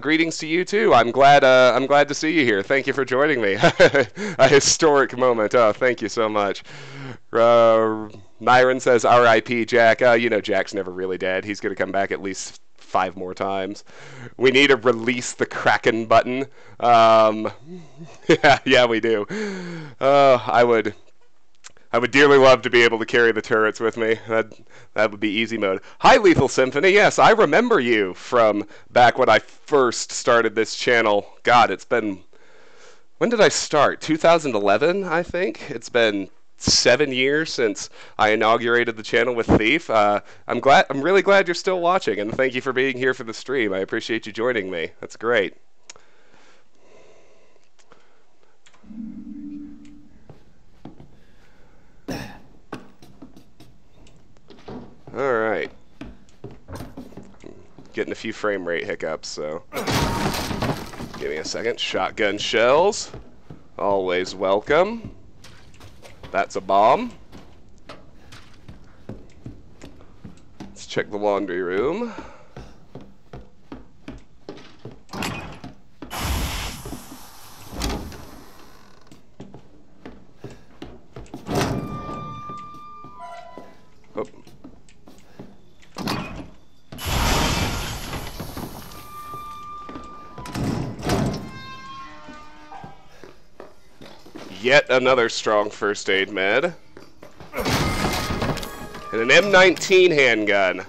Greetings to you too. I'm glad to see you here. Thank you for joining me. A historic moment. Oh, thank you so much. Myron says, "R.I.P. Jack." You know, Jack's never really dead. He's gonna come back at least 5 more times. We need to release the Kraken button. Yeah, we do. I would dearly love to be able to carry the turrets with me. That would be easy mode. Hi, Lethal Symphony. Yes, I remember you from back when I first started this channel. God, it's been... When did I start? 2011, I think? It's been 7 years since I inaugurated the channel with Thief. I'm really glad you're still watching, and thank you for being here for the stream. I appreciate you joining me. That's great. Alright. Getting a few frame rate hiccups, so... Give me a second. Shotgun shells. Always welcome. That's a bomb. Let's check the laundry room. Oh. Yet another strong first aid med. And an M19 handgun.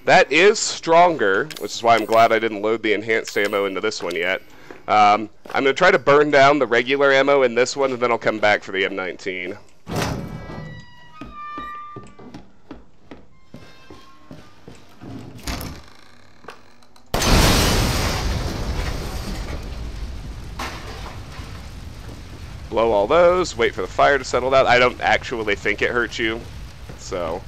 That is stronger, which is why I'm glad I didn't load the enhanced ammo into this one yet. I'm going to try to burn down the regular ammo in this one, and then I'll come back for the M19. Blow all those, wait for the fire to settle down. I don't actually think it hurts you, so.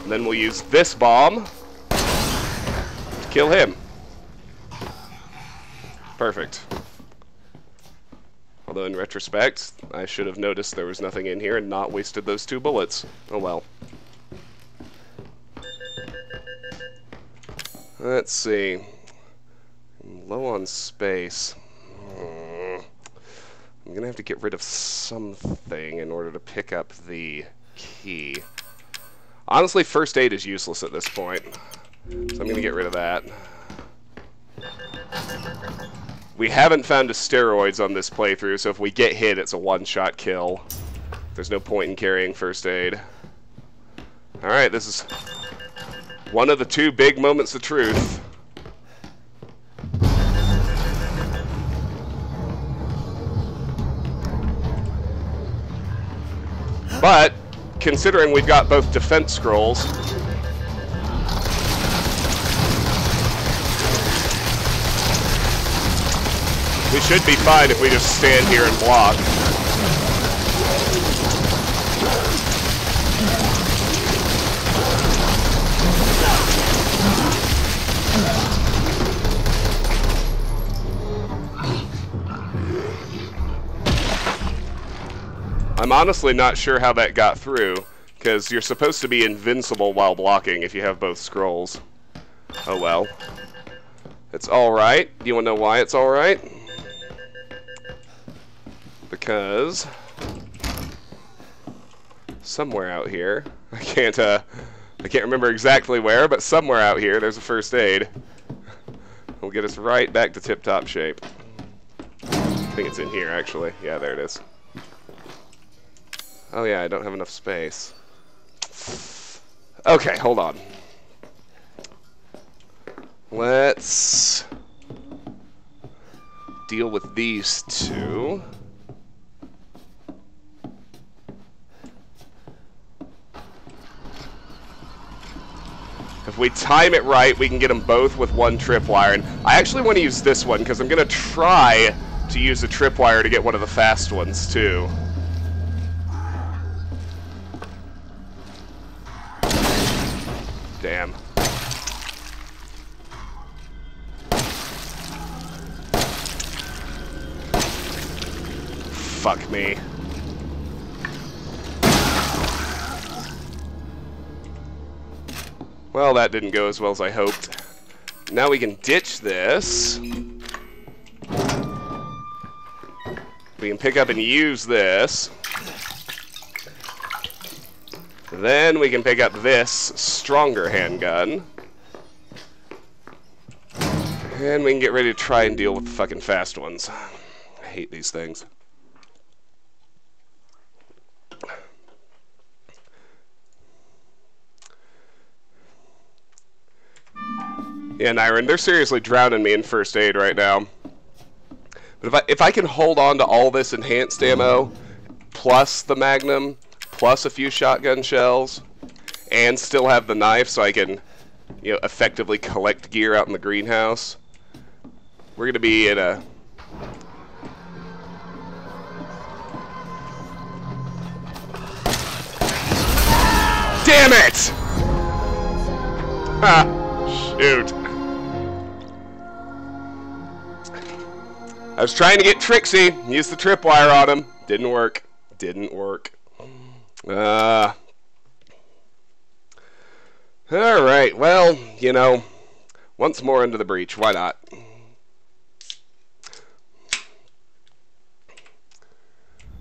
And then we'll use this bomb to kill him. Perfect. Although in retrospect, I should have noticed there was nothing in here and not wasted those 2 bullets. Oh well. Let's see. I'm low on space. I'm gonna have to get rid of something in order to pick up the key. Honestly, first aid is useless at this point, so I'm gonna get rid of that. We haven't found a steroids on this playthrough, so if we get hit, it's a one-shot kill. There's no point in carrying first aid. Alright, this is one of the 2 big moments of truth. But, considering we've got both defense scrolls, We should be fine if we just stand here and block. I'm honestly not sure how that got through, because you're supposed to be invincible while blocking if you have both scrolls. Oh well. It's alright. Do you want to know why it's alright? Because somewhere out here, I can't remember exactly where, but somewhere out here there's a first aid. It'll get us right back to tip-top shape. I think it's in here, actually. Yeah, there it is. Oh yeah, I don't have enough space. Okay, hold on. Let's deal with these two. If we time it right, we can get them both with one tripwire. And I actually want to use this one because I'm going to try to use the tripwire to get one of the fast ones too. Damn. Fuck me. Well, that didn't go as well as I hoped. Now we can ditch this. We can pick up and use this. Then we can pick up this stronger handgun. And we can get ready to try and deal with the fucking fast ones. I hate these things. Yeah, Nyron, they're seriously drowning me in first aid right now. But if I can hold on to all this enhanced ammo, plus the Magnum, plus a few shotgun shells, and still have the knife so I can, you know, effectively collect gear out in the greenhouse, we're going to be in a... Damn it! Ah, shoot. I was trying to get tricksy, use the tripwire on him. Didn't work. Didn't work. Alright, well, you know, once more into the breach, why not?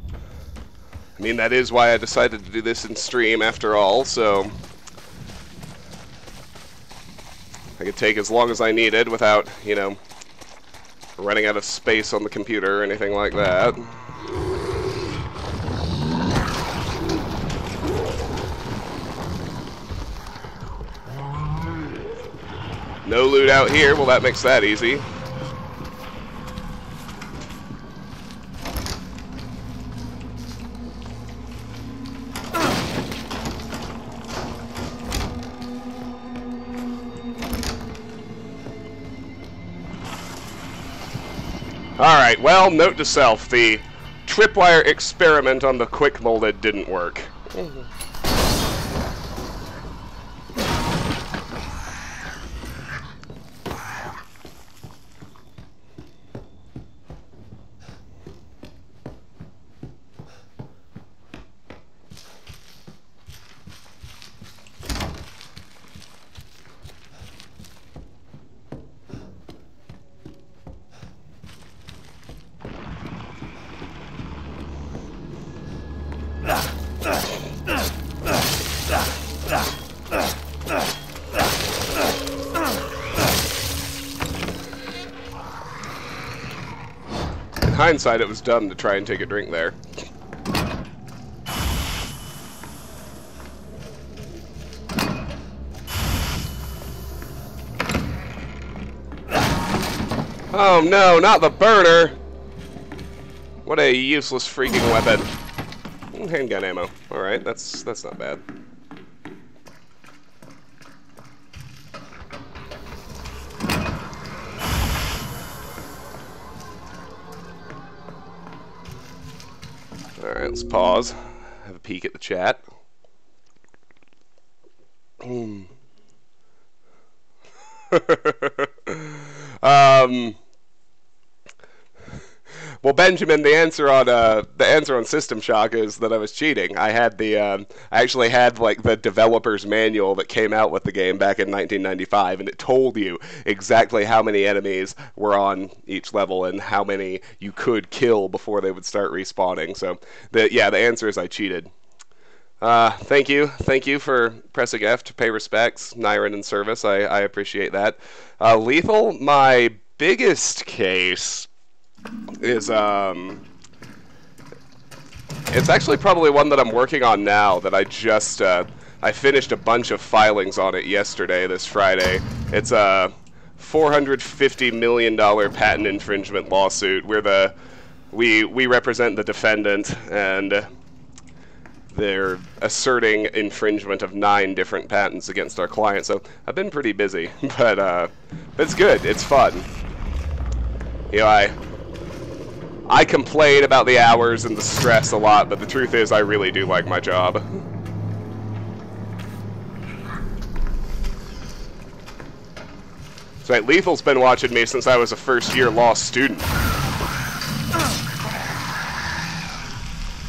I mean, that is why I decided to do this in stream after all, so I could take as long as I needed without, you know, running out of space on the computer or anything like that. No loot out here, well that makes that easy. Alright, well, note to self, the tripwire experiment on the quick molded didn't work. In hindsight, it was dumb to try and take a drink there. Oh no, not the burner! What a useless freaking weapon. Handgun ammo. Alright, that's not bad. Alright, let's pause. Have a peek at the chat. Well, Benjamin, the answer on System Shock is that I was cheating. I actually had like the developer's manual that came out with the game back in 1995, and it told you exactly how many enemies were on each level and how many you could kill before they would start respawning. So, the answer is I cheated. Thank you for pressing F to pay respects, Nyron in service. I appreciate that. Lethal, my biggest case is it's actually probably one that I'm working on now that I just I finished a bunch of filings on it yesterday, this Friday. It's a $450 million patent infringement lawsuit. We represent the defendant, and they're asserting infringement of 9 different patents against our client. So I've been pretty busy, but it's good. It's fun. You know, I complain about the hours and the stress a lot, but the truth is I really do like my job. So Lethal's been watching me since I was a first-year law student.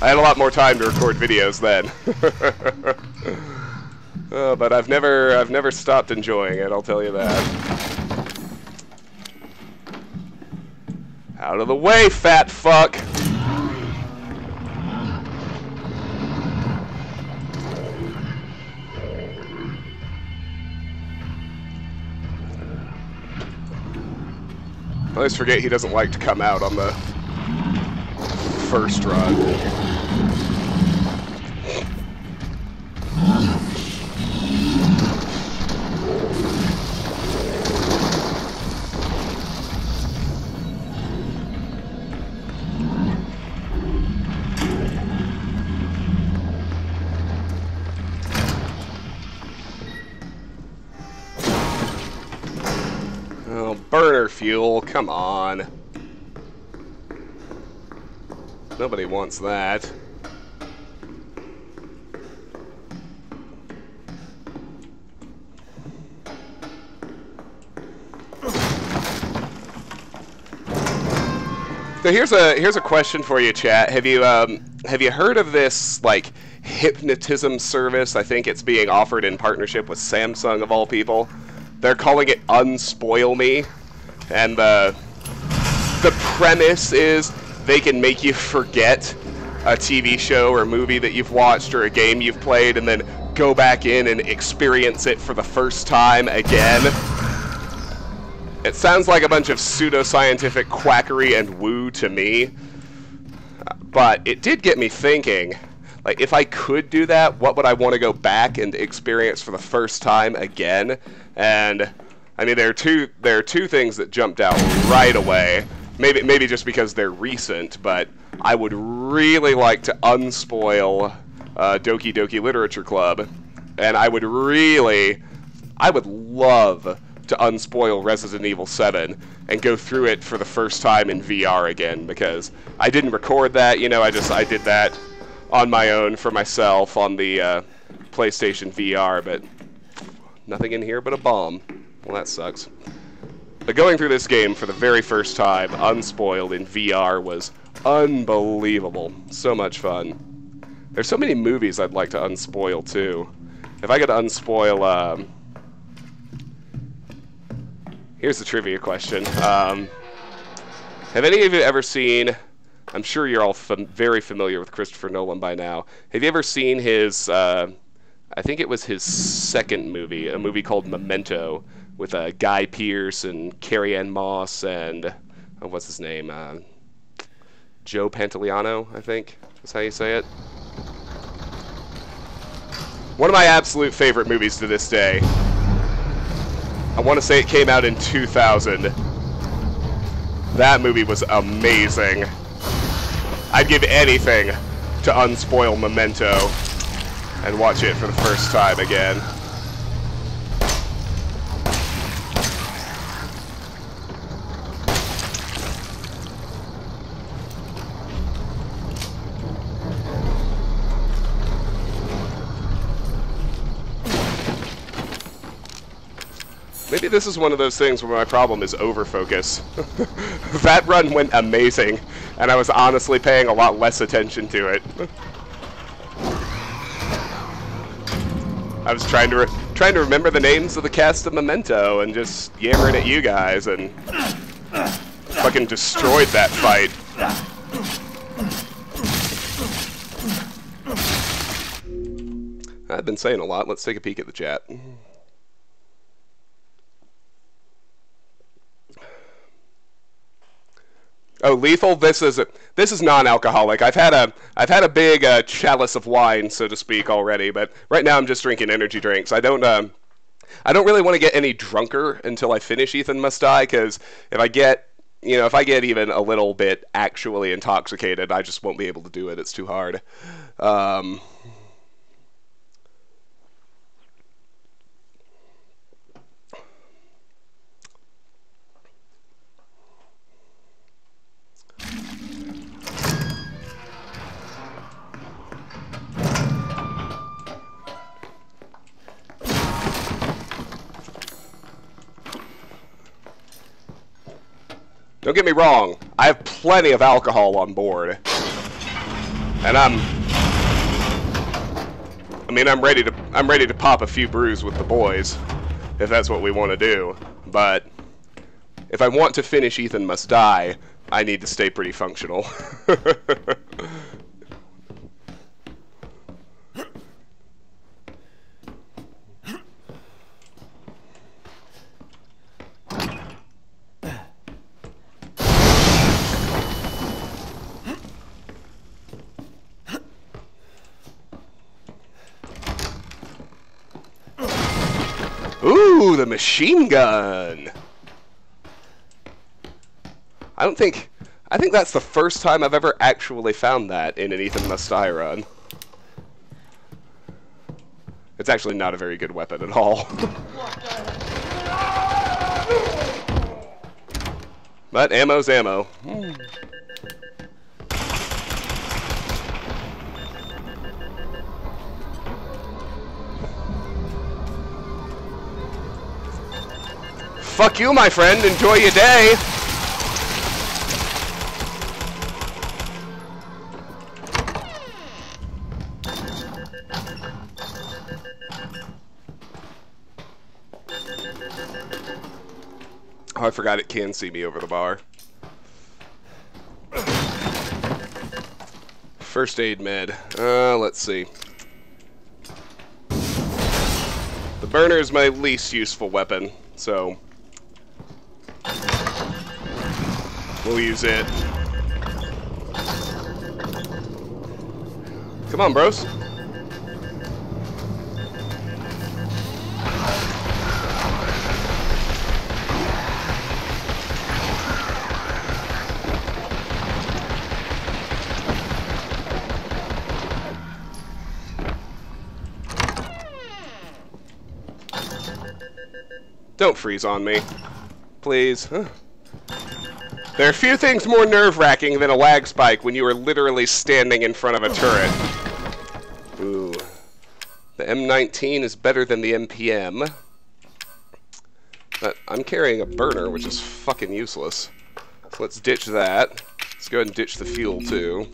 I had a lot more time to record videos then. But I've never stopped enjoying it, I'll tell you that. Out of the way, fat fuck! I always forget he doesn't like to come out on the first run. Burner fuel, come on. Nobody wants that. So here's a question for you, chat. Have you heard of this like hypnotism service? I think it's being offered in partnership with Samsung of all people. They're calling it Unspoil Me, and the premise is they can make you forget a TV show or movie that you've watched or a game you've played, and then go back in and experience it for the first time again. It sounds like a bunch of pseudoscientific quackery and woo to me, but it did get me thinking. Like, if I could do that, what would I want to go back and experience for the first time again? And I mean, there are two things that jumped out right away. Maybe just because they're recent, but I would really like to unspoil Doki Doki Literature Club, and I would love to unspoil Resident Evil 7 and go through it for the first time in VR again, because I didn't record that. You know, I did that on my own for myself on the PlayStation VR, but nothing in here but a bomb. Well, that sucks. But going through this game for the very first time, unspoiled in VR, was unbelievable. So much fun. There's so many movies I'd like to unspoil, too. If I could unspoil, here's the trivia question. Have any of you ever seen... I'm sure you're all very familiar with Christopher Nolan by now. Have you ever seen his, I think it was his second movie, a movie called Memento, with Guy Pearce and Carrie-Anne Moss and, what's his name? Joe Pantoliano, I think is how you say it. One of my absolute favorite movies to this day. I want to say it came out in 2000. That movie was amazing. I'd give anything to unspoil Memento and watch it for the first time again. Maybe this is one of those things where my problem is overfocus. That run went amazing, and I was honestly paying a lot less attention to it. I was trying to remember the names of the cast of Memento and just yammering at you guys and fucking destroyed that fight. I've been saying a lot. Let's take a peek at the chat. Oh, lethal. This is non-alcoholic. I've had a big chalice of wine, so to speak, already. But right now I'm just drinking energy drinks. I don't really want to get any drunker until I finish Ethan Must Die, because if I get even a little bit actually intoxicated, I just won't be able to do it. It's too hard. Don't get me wrong, I have plenty of alcohol on board. And I'm ready to pop a few brews with the boys, if that's what we want to do. But if I want to finish Ethan Must Die, I need to stay pretty functional. Ooh, the machine gun! I think that's the first time I've ever actually found that in an Ethan Must Die run. It's actually not a very good weapon at all. But ammo's ammo. Fuck you, my friend. Enjoy your day. Oh, I forgot it can see me over the bar. First aid med. Let's see. The burner is my least useful weapon, so we'll use it. Come on, bros. Don't freeze on me, please. There are few things more nerve-wracking than a lag spike when you are literally standing in front of a turret. Ooh. The M19 is better than the MPM. But I'm carrying a burner, which is fucking useless. So let's ditch that. Let's go ahead and ditch the fuel, too.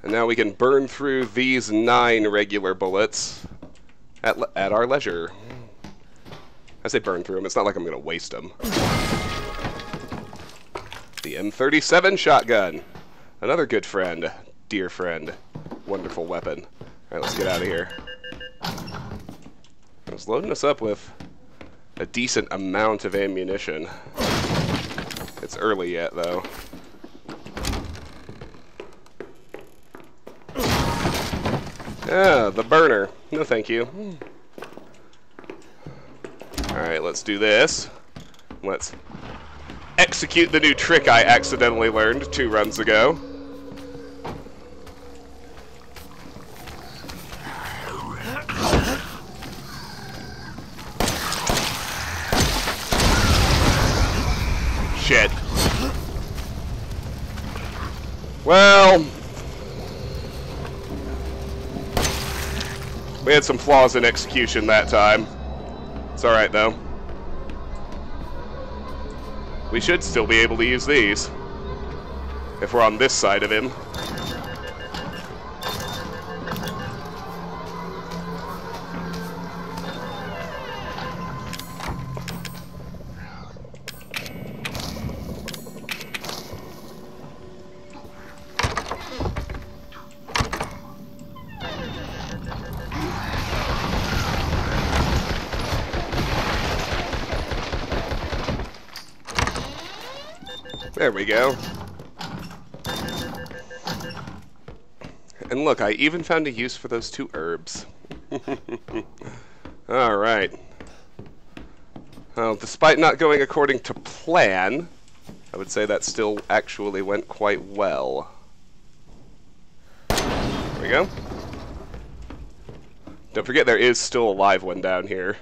And now we can burn through these 9 regular bullets at our leisure. I say burn through them, it's not like I'm going to waste them. The M37 shotgun. Another good friend. Dear friend. Wonderful weapon. Alright, let's get out of here. I was loading us up with a decent amount of ammunition. It's early yet, though. Ah, the burner. No thank you. Alright, let's do this. Let's execute the new trick I accidentally learned 2 runs ago. Shit. Well, we had some flaws in execution that time. It's alright, though. We should still be able to use these. If we're on this side of him. There we go. And look, I even found a use for those 2 herbs. Alright. Well, despite not going according to plan, I would say that still actually went quite well. There we go. Don't forget there is still a live one down here.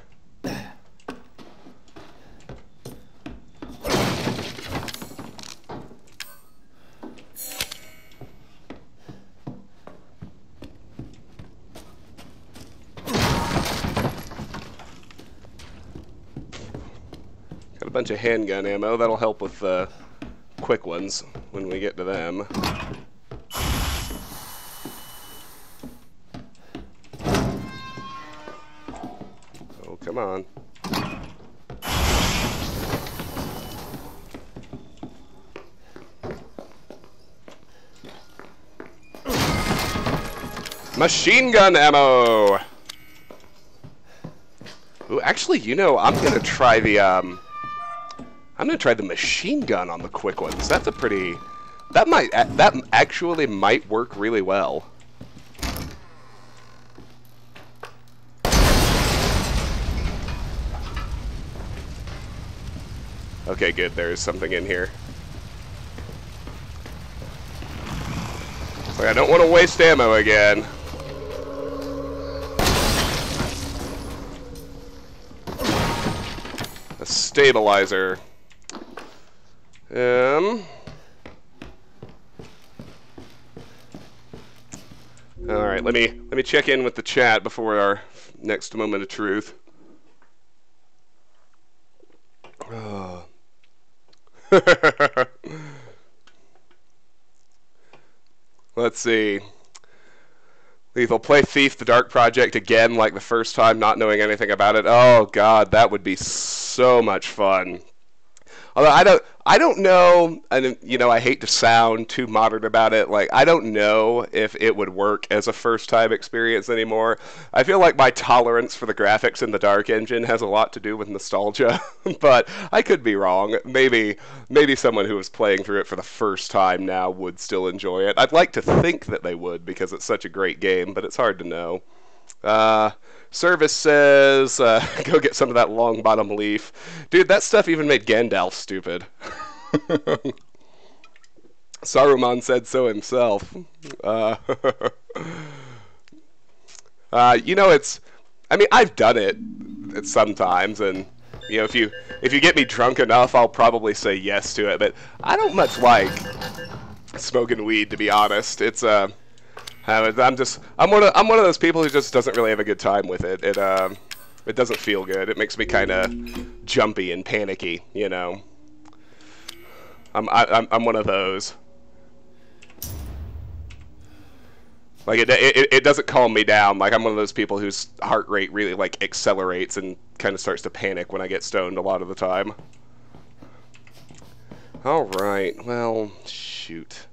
Got a bunch of handgun ammo. That'll help with the quick ones when we get to them. Oh, come on. Machine gun ammo! Ooh, actually, you know, I'm gonna try the machine gun on the quick ones. That's a pretty... that actually might work really well. Okay, good. There is something in here. It's like I don't want to waste ammo again. A stabilizer. Alright, let me check in with the chat before our next moment of truth. Oh. Let's see. Lethal, play Thief the Dark Project again like the first time, not knowing anything about it. Oh god, that would be so much fun. Although I don't know, and you know, I hate to sound too modern about it, like, I don't know if it would work as a first-time experience anymore. I feel like my tolerance for the graphics in the Dark engine has a lot to do with nostalgia, but I could be wrong. Maybe someone who was playing through it for the first time now would still enjoy it. I'd like to think that they would, because it's such a great game, but it's hard to know. Service says, go get some of that long bottom leaf. Dude, that stuff even made Gandalf stupid. Saruman said so himself. You know, I mean, I've done it sometimes, and, you know, if you get me drunk enough, I'll probably say yes to it, but I don't much like smoking weed, to be honest. It's, I'm one of those people who just doesn't really have a good time with it. It doesn't feel good. It makes me kind of jumpy and panicky, you know. I'm one of those. Like it doesn't calm me down. Like, I'm one of those people whose heart rate really like accelerates and kind of starts to panic when I get stoned a lot of the time. All right. Well, shoot.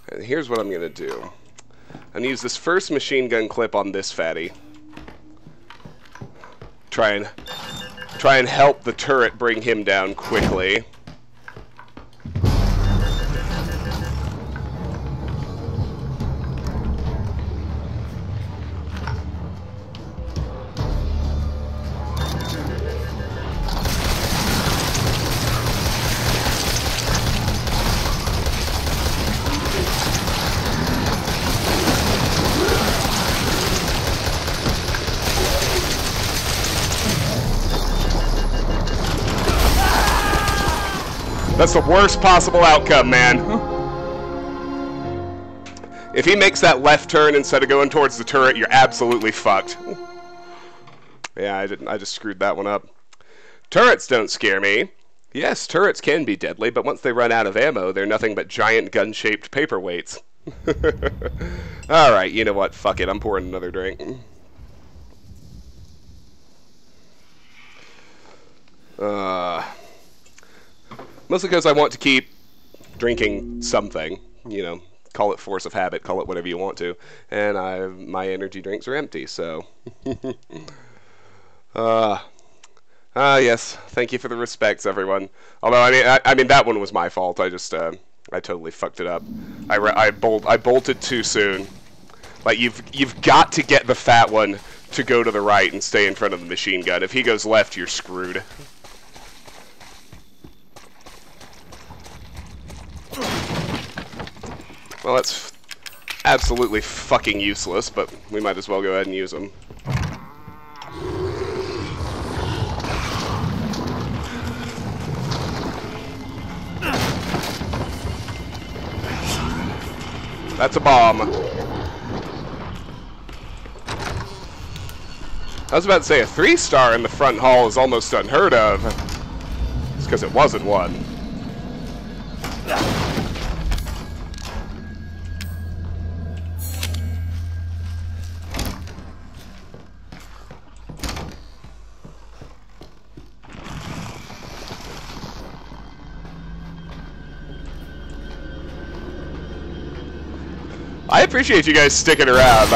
And here's what I'm gonna do. I'm gonna use this first machine gun clip on this fatty. Try and help the turret bring him down quickly. That's the worst possible outcome, man. If he makes that left turn instead of going towards the turret, you're absolutely fucked. Yeah, I just screwed that one up. Turrets don't scare me. Yes, turrets can be deadly, but once they run out of ammo, they're nothing but giant gun-shaped paperweights. Alright, you know what? Fuck it, I'm pouring another drink. Mostly because I want to keep drinking something, you know, call it force of habit, call it whatever you want to, and my energy drinks are empty, so. Yes, thank you for the respects, everyone. Although, I mean that one was my fault, I just, I totally fucked it up. I bolted too soon. Like, you've got to get the fat one to go to the right and stay in front of the machine gun. If he goes left, you're screwed. Well, that's absolutely fucking useless, but we might as well go ahead and use them. That's a bomb. I was about to say, a 3-star in the front hall is almost unheard of. It's because it wasn't one. I appreciate you guys sticking around.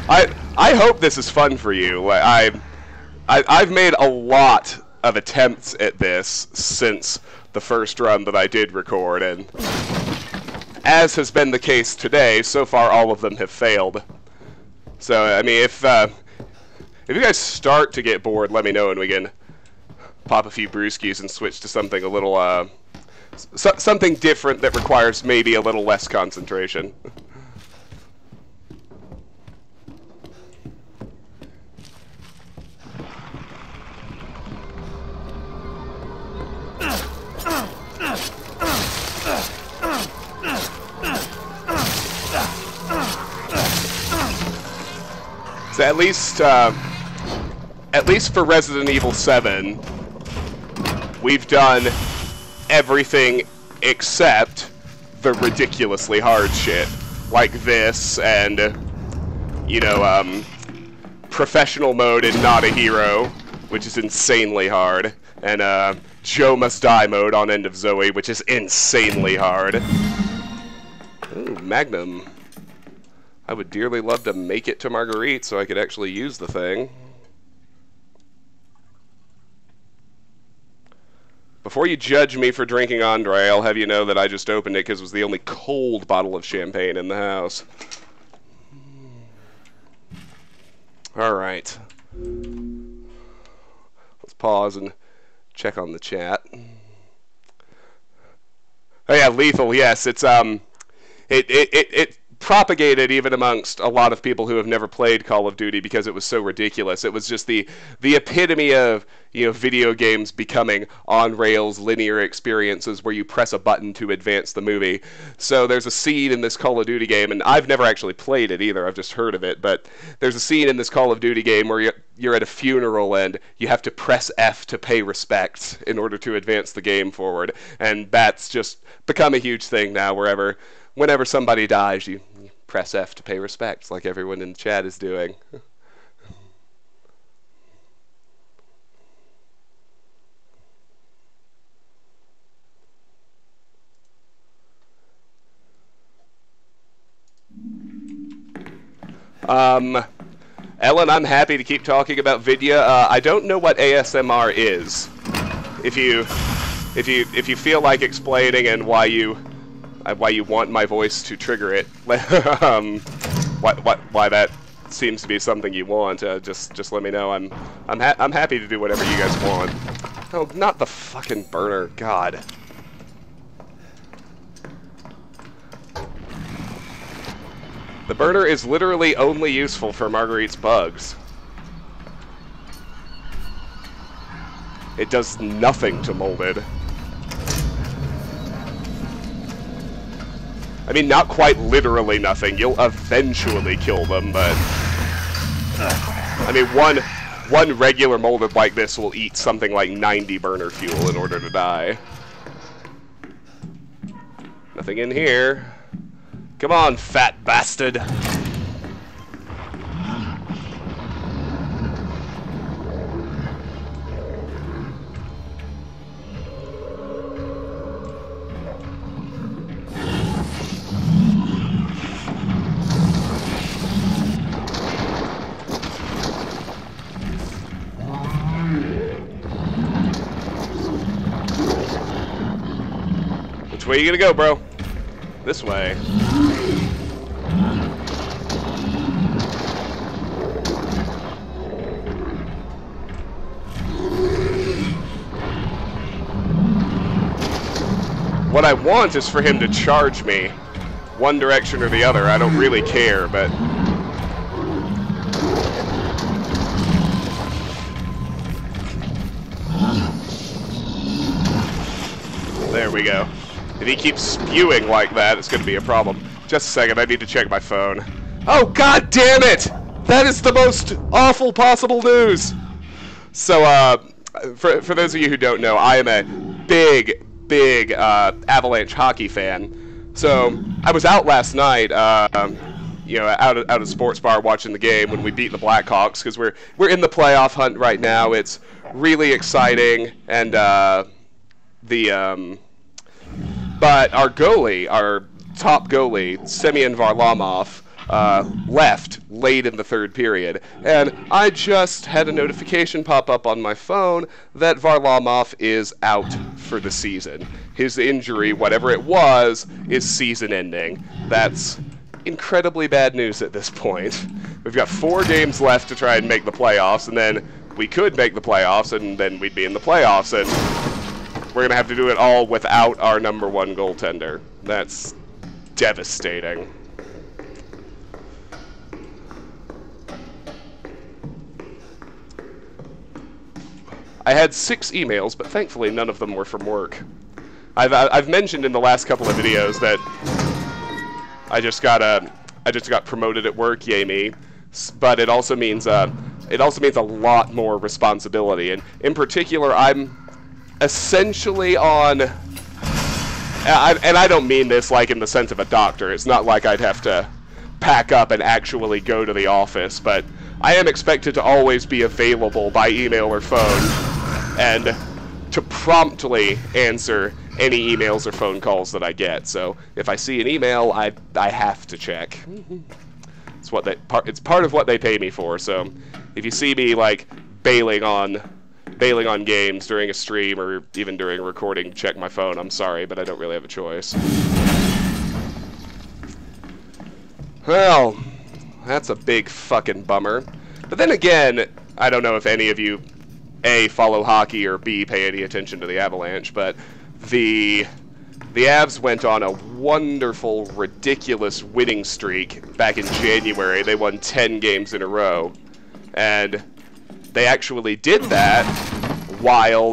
I hope this is fun for you. I've made a lot of attempts at this since the first run that I did record, and as has been the case today, so far all of them have failed. So I mean, if you guys start to get bored, let me know and we can pop a few brewskis and switch to something a little something different that requires maybe a little less concentration. So at least for Resident Evil 7, we've done everything except the ridiculously hard shit, like this, and, you know, professional mode in Not a Hero, which is insanely hard, and Joe Must Die mode on End of Zoe, which is insanely hard. Ooh, Magnum. I would dearly love to make it to Marguerite so I could actually use the thing. Before you judge me for drinking Andre, I'll have you know that I just opened it because it was the only cold bottle of champagne in the house. Alright. Let's pause and check on the chat. Oh yeah, Lethal, yes, it's, it propagated even amongst a lot of people who have never played Call of Duty because it was so ridiculous. It was just the epitome of, you know, video games becoming on-rails linear experiences where you press a button to advance the movie. So there's a scene in this Call of Duty game, and I've never actually played it either, I've just heard of it, but there's a scene in this Call of Duty game where you're at a funeral and you have to press F to pay respect in order to advance the game forward. And that's just become a huge thing now whenever somebody dies, you press F to pay respect, like everyone in the chat is doing. Ellen, I'm happy to keep talking about Vidya. I don't know what ASMR is. If you feel like explaining and why you want my voice to trigger it, why that seems to be something you want, just let me know. I'm happy to do whatever you guys want. Oh, not the fucking burner, God. The burner is literally only useful for Marguerite's bugs. It does nothing to Molded. I mean, not quite literally nothing. You'll eventually kill them, but... I mean, one regular molded like this will eat something like 90 burner fuel in order to die. Nothing in here. Come on, fat bastard. Which way you gonna go, bro? This way. What I want is for him to charge me one direction or the other. I don't really care, but... There we go. If he keeps spewing like that, it's going to be a problem. Just a second, I need to check my phone. Oh, god damn it! That is the most awful possible news! So, for those of you who don't know, I am a big Avalanche hockey fan. So, I was out last night, you know, out at a sports bar watching the game when we beat the Blackhawks, because we're in the playoff hunt right now. It's really exciting, and but our goalie, our top goalie, Semyon Varlamov, left late in the third period, and I just had a notification pop up on my phone that Varlamov is out for the season. His injury, whatever it was, is season-ending. That's incredibly bad news at this point. We've got 4 games left to try and make the playoffs, and then we could make the playoffs, and then we'd be in the playoffs, and we're going to have to do it all without our #1 goaltender. That's devastating. I had 6 emails, but thankfully none of them were from work. I've mentioned in the last couple of videos that I just got promoted at work, yay me. But it also means a lot more responsibility, and in particular, I'm essentially on, and I don't mean this like in the sense of a doctor. It's not like I'd have to pack up and actually go to the office, but I am expected to always be available by email or phone, and to promptly answer any emails or phone calls that I get. So if I see an email, I have to check. It's part of what they pay me for. So if you see me like bailing on games during a stream or even during a recording to check my phone, I'm sorry, but I don't really have a choice. Well, that's a big fucking bummer. But then again, I don't know if any of you A, follow hockey, or B, pay any attention to the Avalanche, but the Avs went on a wonderful, ridiculous winning streak back in January. They won 10 games in a row, and they actually did that while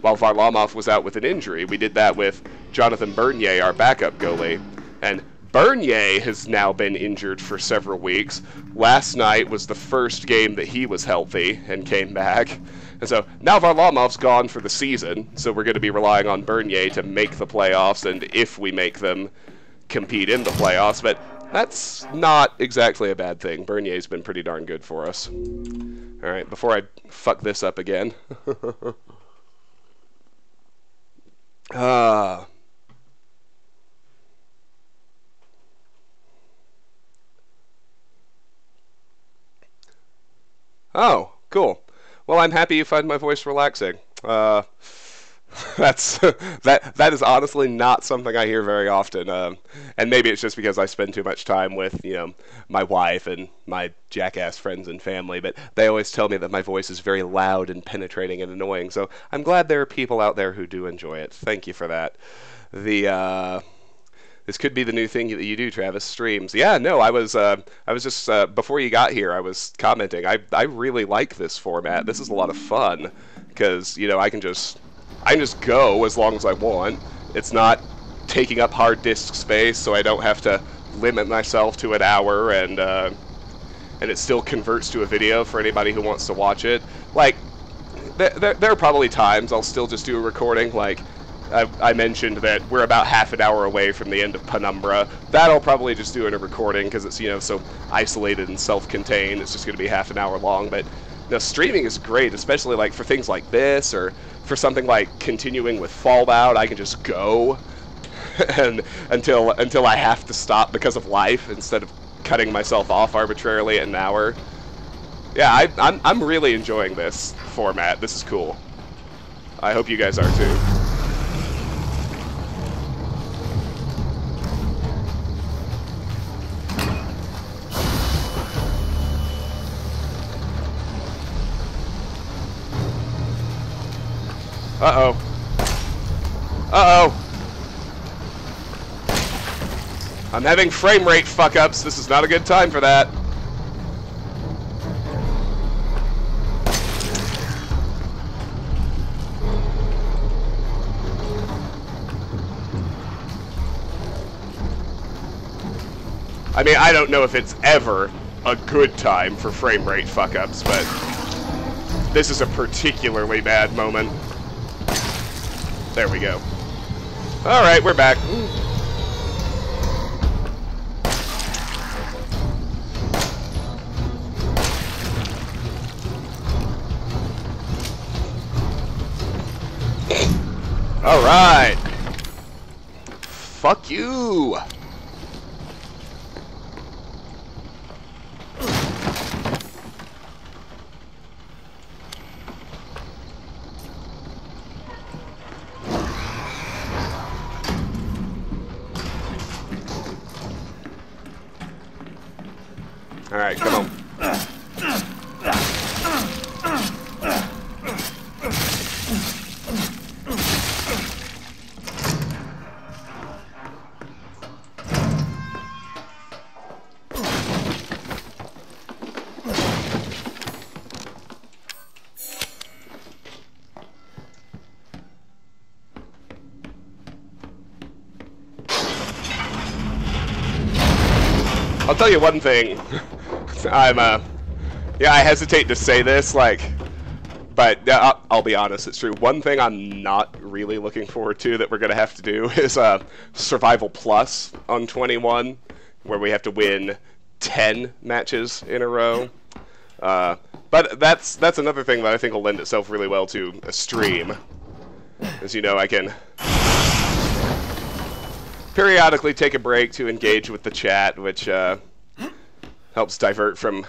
Varlamov was out with an injury. We did that with Jonathan Bernier, our backup goalie, and Bernier has now been injured for several weeks. Last night was the first game that he was healthy and came back. And so now Varlamov's gone for the season, so we're going to be relying on Bernier to make the playoffs, and if we make them, compete in the playoffs. But that's not exactly a bad thing. Bernier's been pretty darn good for us. All right, before I fuck this up again. Oh, cool. Well, I'm happy you find my voice relaxing. That is honestly not something I hear very often, and maybe it's just because I spend too much time with, you know, my wife and my jackass friends and family, but they always tell me that my voice is very loud and penetrating and annoying, so I'm glad there are people out there who do enjoy it. Thank you for that. This could be the new thing that you do, Travis, streams. Yeah, no, I was just, before you got here, I was commenting. I really like this format. This is a lot of fun, because, you know, I can just go as long as I want. It's not taking up hard disk space, so I don't have to limit myself to an hour, and and it still converts to a video for anybody who wants to watch it. Like, there are probably times I'll still just do a recording. Like, I mentioned that we're about half an hour away from the end of Penumbra. That I'll probably just do in a recording because it's, you know, so isolated and self-contained. It's just going to be half an hour long. But now streaming is great, especially like for things like this, or for something like continuing with Fallout. I can just go and until I have to stop because of life, instead of cutting myself off arbitrarily at an hour. Yeah, I'm really enjoying this format. This is cool. I hope you guys are too. Uh-oh. Uh-oh. I'm having frame rate fuck-ups. This is not a good time for that. I mean, I don't know if it's ever a good time for frame rate fuck-ups, but this is a particularly bad moment. There we go. Alright, we're back. Alright. Fuck you. Alright, come on. I'll tell you one thing. Yeah, I hesitate to say this, like, but I'll be honest, it's true. One thing I'm not really looking forward to that we're going to have to do is Survival Plus on 21, where we have to win 10 matches in a row. But that's another thing that I think will lend itself really well to a stream. As you know, I can periodically take a break to engage with the chat, which helps divert from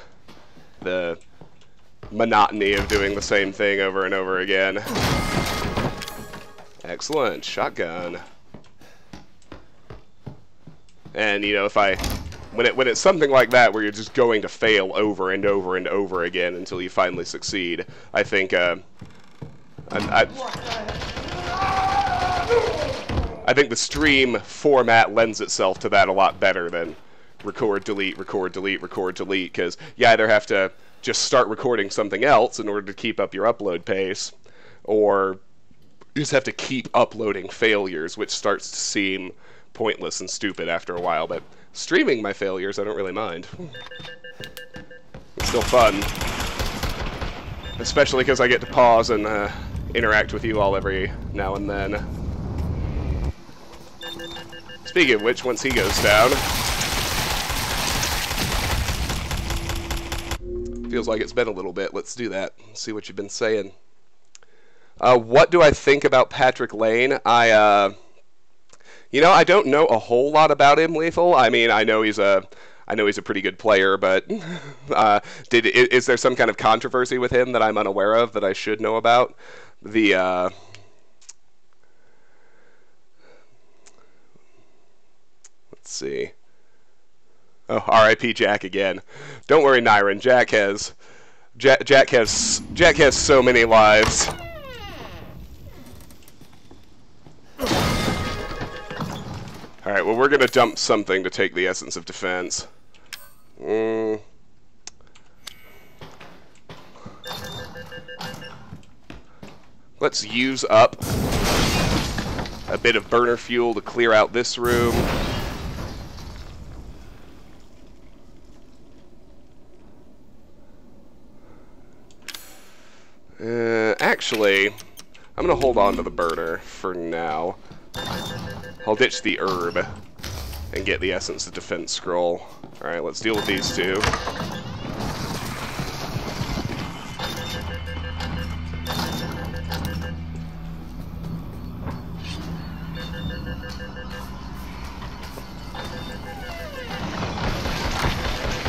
the monotony of doing the same thing over and over again. Excellent. Shotgun. And, you know, when it's something like that where you're just going to fail over and over and over again until you finally succeed, I think I think the stream format lends itself to that a lot better than record, delete, record, delete, record, delete, because you either have to just start recording something else in order to keep up your upload pace, or you just have to keep uploading failures, which starts to seem pointless and stupid after a while. But streaming my failures, I don't really mind. It's still fun. Especially because I get to pause and interact with you all every now and then. Speaking of which, once he goes down... Feels like it's been a little bit. Let's do that. See what you've been saying. What do I think about Patrick Lane? You know, I don't know a whole lot about him, Lethal. I mean, I know he's a pretty good player, but is there some kind of controversy with him that I'm unaware of that I should know about? Let's see. Oh, R.I.P. Jack again. Don't worry, Nyron. Jack has so many lives. All right. Well, we're gonna dump something to take the essence of defense. Let's use up a bit of burner fuel to clear out this room. actually, I'm going to hold on to the burner for now. I'll ditch the herb and get the Essence of Defense scroll. Alright, let's deal with these two.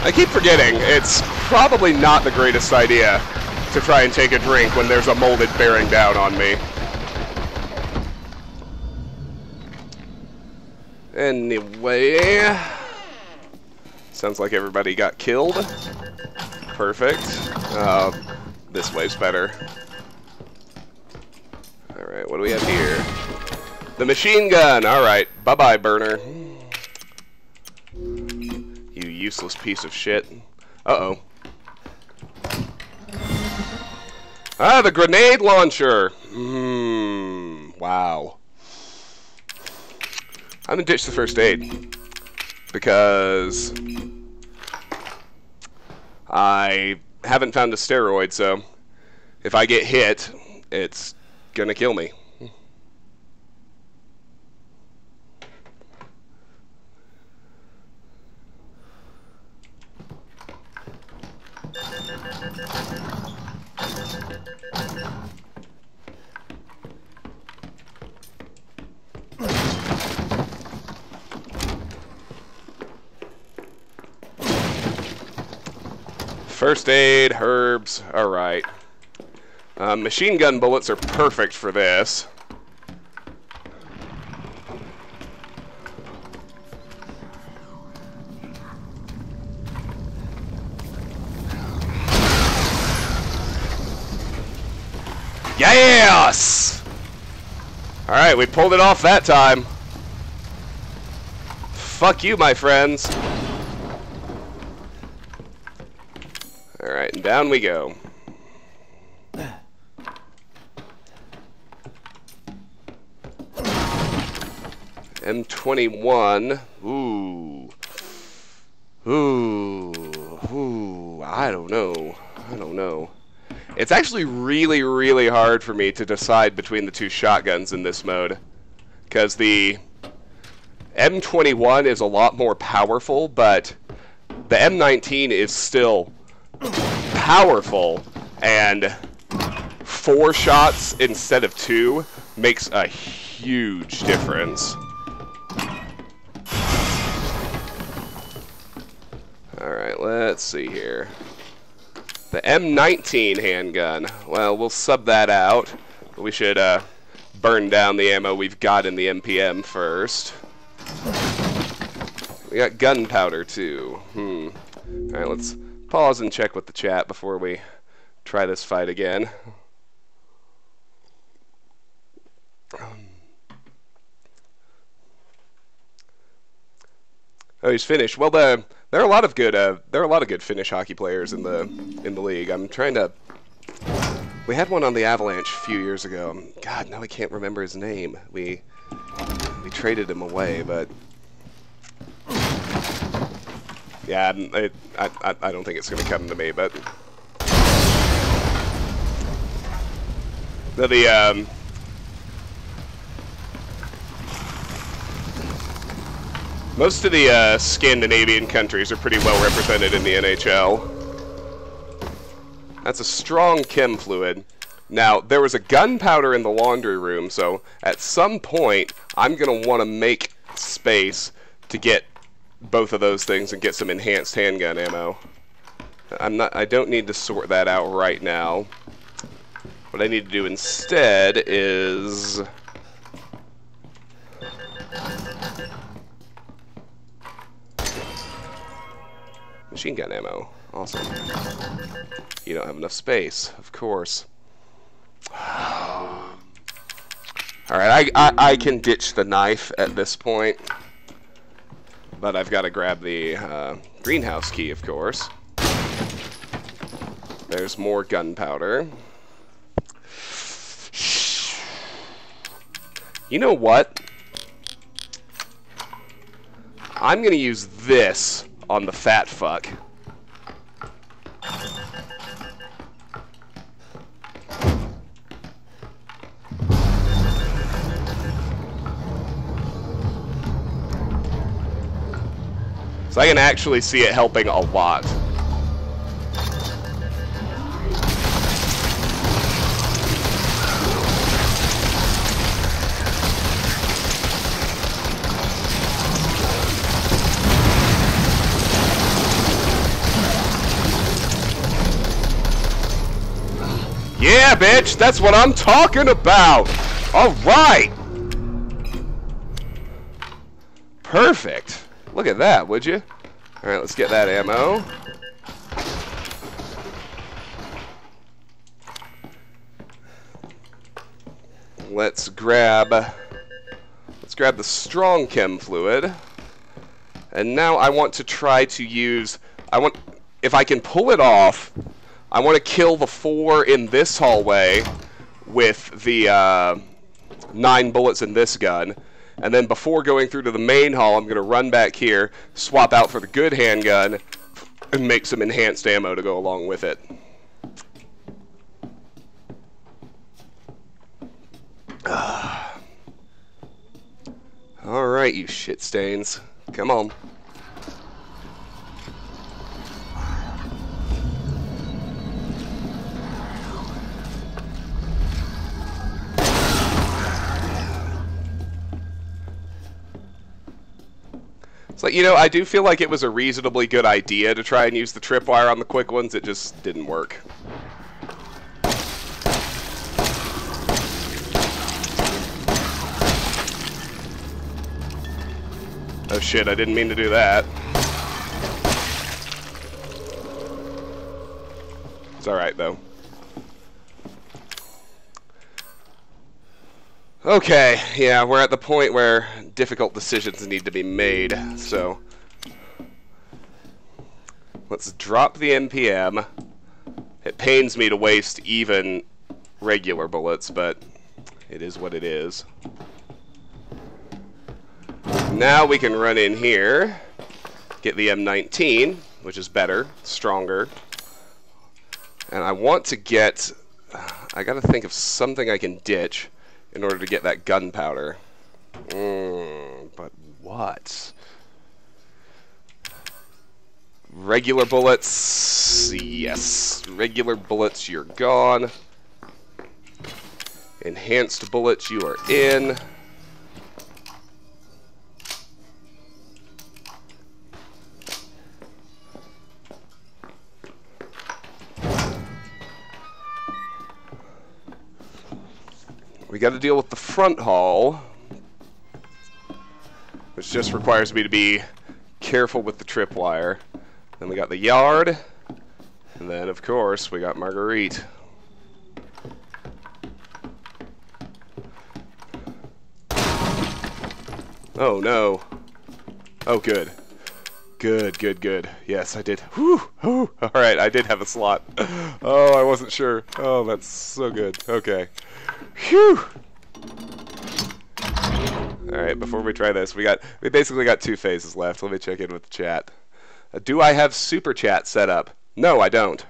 I keep forgetting, it's probably not the greatest idea to try and take a drink when there's a molded bearing down on me. Anyway, sounds like everybody got killed. Perfect. This way's better. Alright, what do we have here? The machine gun! Alright, bye-bye, burner. You useless piece of shit. Uh-oh. Ah, the grenade launcher! Wow. I'm gonna ditch the first aid. Because I haven't found a steroid, so if I get hit, it's gonna kill me. First aid, herbs, alright. Machine gun bullets are perfect for this. Yes! Alright, we pulled it off that time. Fuck you, my friends. Alright, and down we go. M21. Ooh. I don't know. It's actually really, really hard for me to decide between the two shotguns in this mode. Because the M21 is a lot more powerful, but the M19 is still powerful, and 4 shots instead of 2 makes a huge difference. Alright, let's see here. The M19 handgun. Well, we'll sub that out. But we should burn down the ammo we've got in the MPM first. We got gunpowder too. Alright, let's pause and check with the chat before we try this fight again. Oh, he's Finnish. Well, there are a lot of good Finnish hockey players in the league. I'm trying to. We had one on the Avalanche a few years ago. God, now I can't remember his name. We traded him away, but yeah, I don't think it's going to come to me. But most of the Scandinavian countries are pretty well represented in the NHL. That's a strong chem fluid. Now, there was a gunpowder in the laundry room, so at some point, I'm going to want to make space to get both of those things and get some enhanced handgun ammo. I don't need to sort that out right now. What I need to do instead is machine gun ammo. Awesome. You don't have enough space, of course. Alright, I can ditch the knife at this point. But I've got to grab the greenhouse key, of course. There's more gunpowder. You know what? I'm going to use this on the fat fuck. So I can actually see it helping a lot. Yeah, bitch, that's what I'm talking about. All right. Perfect. Look at that, would you? All right, let's get that ammo. Let's grab the strong chem fluid. And now I want to try to use, if I can pull it off, I want to kill the 4 in this hallway with the 9 bullets in this gun. And then before going through to the main hall, I'm going to run back here, swap out for the good handgun, and make some enhanced ammo to go along with it. Alright, you shit stains. Come on. It's like, you know, I do feel like it was a reasonably good idea to try and use the tripwire on the quick ones. It just didn't work. Oh shit, I didn't mean to do that. It's alright though. Okay, yeah, we're at the point where difficult decisions need to be made, so let's drop the NPM. It pains me to waste even regular bullets, but it is what it is. Now we can run in here, get the M19, which is better, stronger, and I want to get, I gotta think of something I can ditch in order to get that gunpowder. But what? Regular bullets, yes. Regular bullets, you're gone. Enhanced bullets, you are in. We got to deal with the front hall, which just requires me to be careful with the tripwire. Then we got the yard, and then of course we got Marguerite. Oh no. Oh good. Good, good, good. Yes, I did. Whew, whew. Alright, I did have a slot. Oh, I wasn't sure. Oh, that's so good. Okay. Phew! Alright, before we try this, we basically got 2 phases left. Let me check in with the chat. Do I have super chat set up? No, I don't.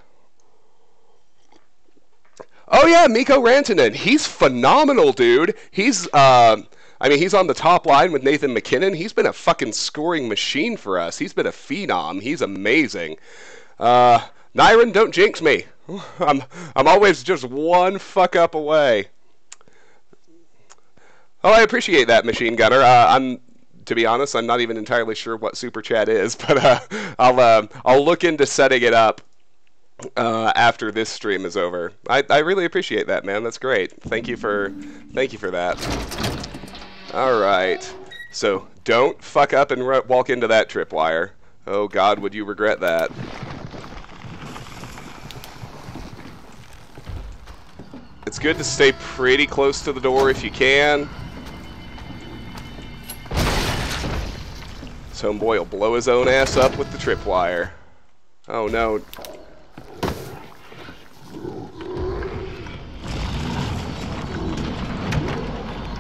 Oh yeah, Mikko Rantanen. He's phenomenal, dude. He's I mean, he's on the top line with Nathan McKinnon. He's been a fucking scoring machine for us. He's been a phenom. He's amazing. Nyron, don't jinx me. I'm always just one fuck up away. Oh, I appreciate that, Machine Gunner. To be honest, I'm not even entirely sure what Super Chat is, but I'll look into setting it up after this stream is over. I really appreciate that, man. That's great. Thank you for that. All right. So don't fuck up and walk into that tripwire. Oh God, would you regret that? It's good to stay pretty close to the door if you can. This homeboy will blow his own ass up with the tripwire. Oh no.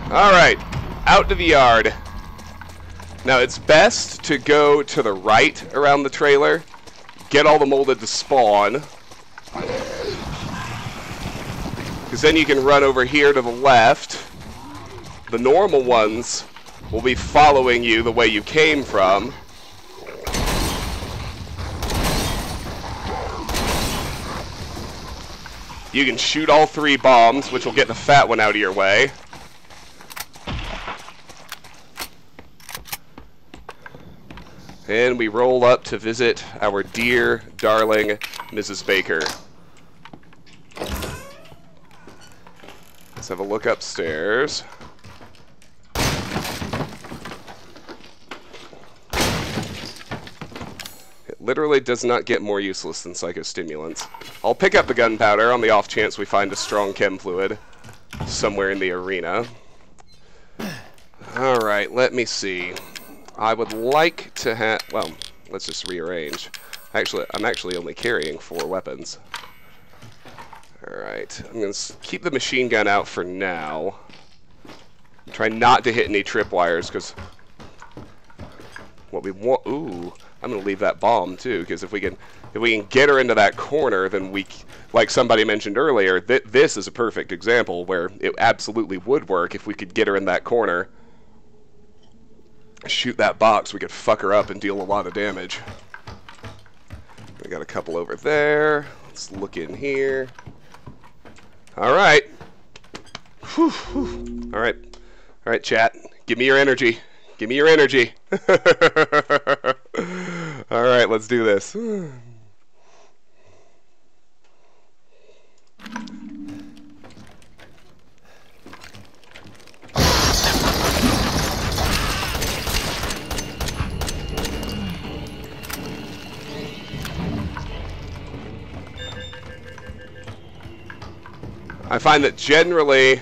Alright, out to the yard. Now it's best to go to the right around the trailer, get all the molded to spawn, because then you can run over here to the left. The normal ones will be following you the way you came from. You can shoot all 3 bombs, which will get the fat one out of your way. And we roll up to visit our dear, darling Mrs. Baker. Let's have a look upstairs. It literally does not get more useless than psychostimulants. I'll pick up the gunpowder on the off chance we find a strong chem fluid somewhere in the arena. Alright, let me see. I would like to have... Well, let's just rearrange. I'm actually only carrying 4 weapons. Alright, I'm going to keep the machine gun out for now. Try not to hit any tripwires, because what we want... Ooh, I'm going to leave that bomb, too, because if we can get her into that corner, then we... Like somebody mentioned earlier, this is a perfect example where it absolutely would work if we could get her in that corner. Shoot that box, we could fuck her up and deal a lot of damage. We got a couple over there. Let's look in here. Alright. Alright, chat. Give me your energy. Give me your energy. Alright, let's do this. I find that generally,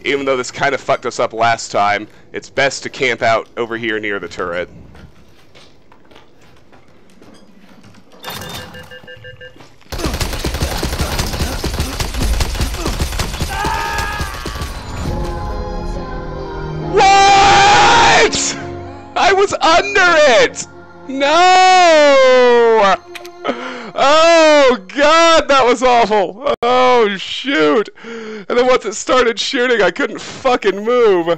even though this kind of fucked us up last time, it's best to camp out over here near the turret. What? I was under it! No! Oh god, that was awful! Oh shoot! And then once it started shooting, I couldn't fucking move.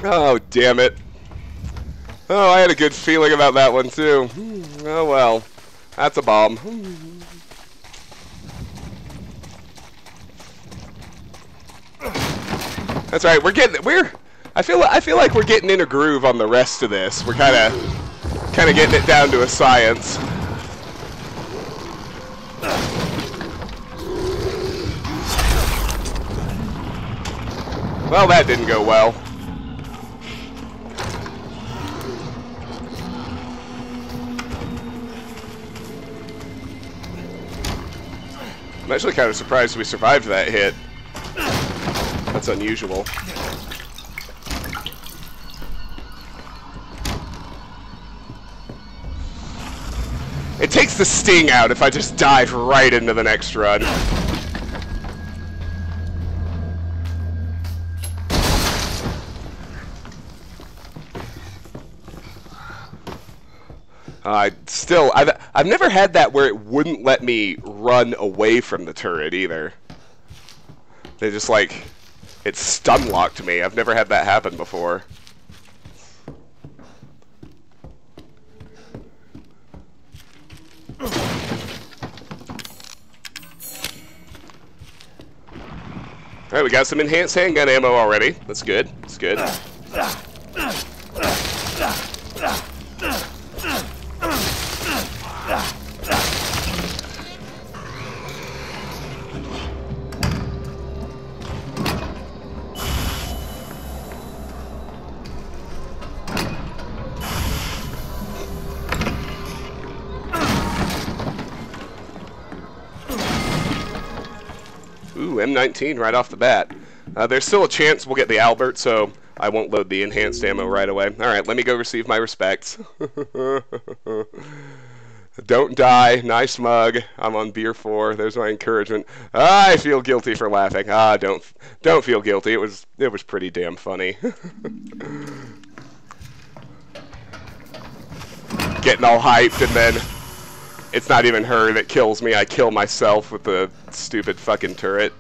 Oh damn it! Oh, I had a good feeling about that one too. Oh well, that's a bomb. That's right. I feel like we're getting in a groove on the rest of this. We're kind of getting it down to a science. Well, that didn't go well. I'm actually kind of surprised we survived that hit. That's unusual. It takes the sting out if I just dive right into the next run. I've never had that where it wouldn't let me run away from the turret either. They just like, it stun locked me. I've never had that happen before. Alright, we got some enhanced handgun ammo already. That's good. That's good. Ooh, M19 right off the bat. There's still a chance we'll get the Albert, so I won't load the enhanced ammo right away. Alright, let me go receive my respects. Don't die. Nice mug. I'm on beer 4. There's my encouragement. I feel guilty for laughing. Don't feel guilty. It was pretty damn funny. Getting all hyped and then it's not even her that kills me. I kill myself with the stupid fucking turret.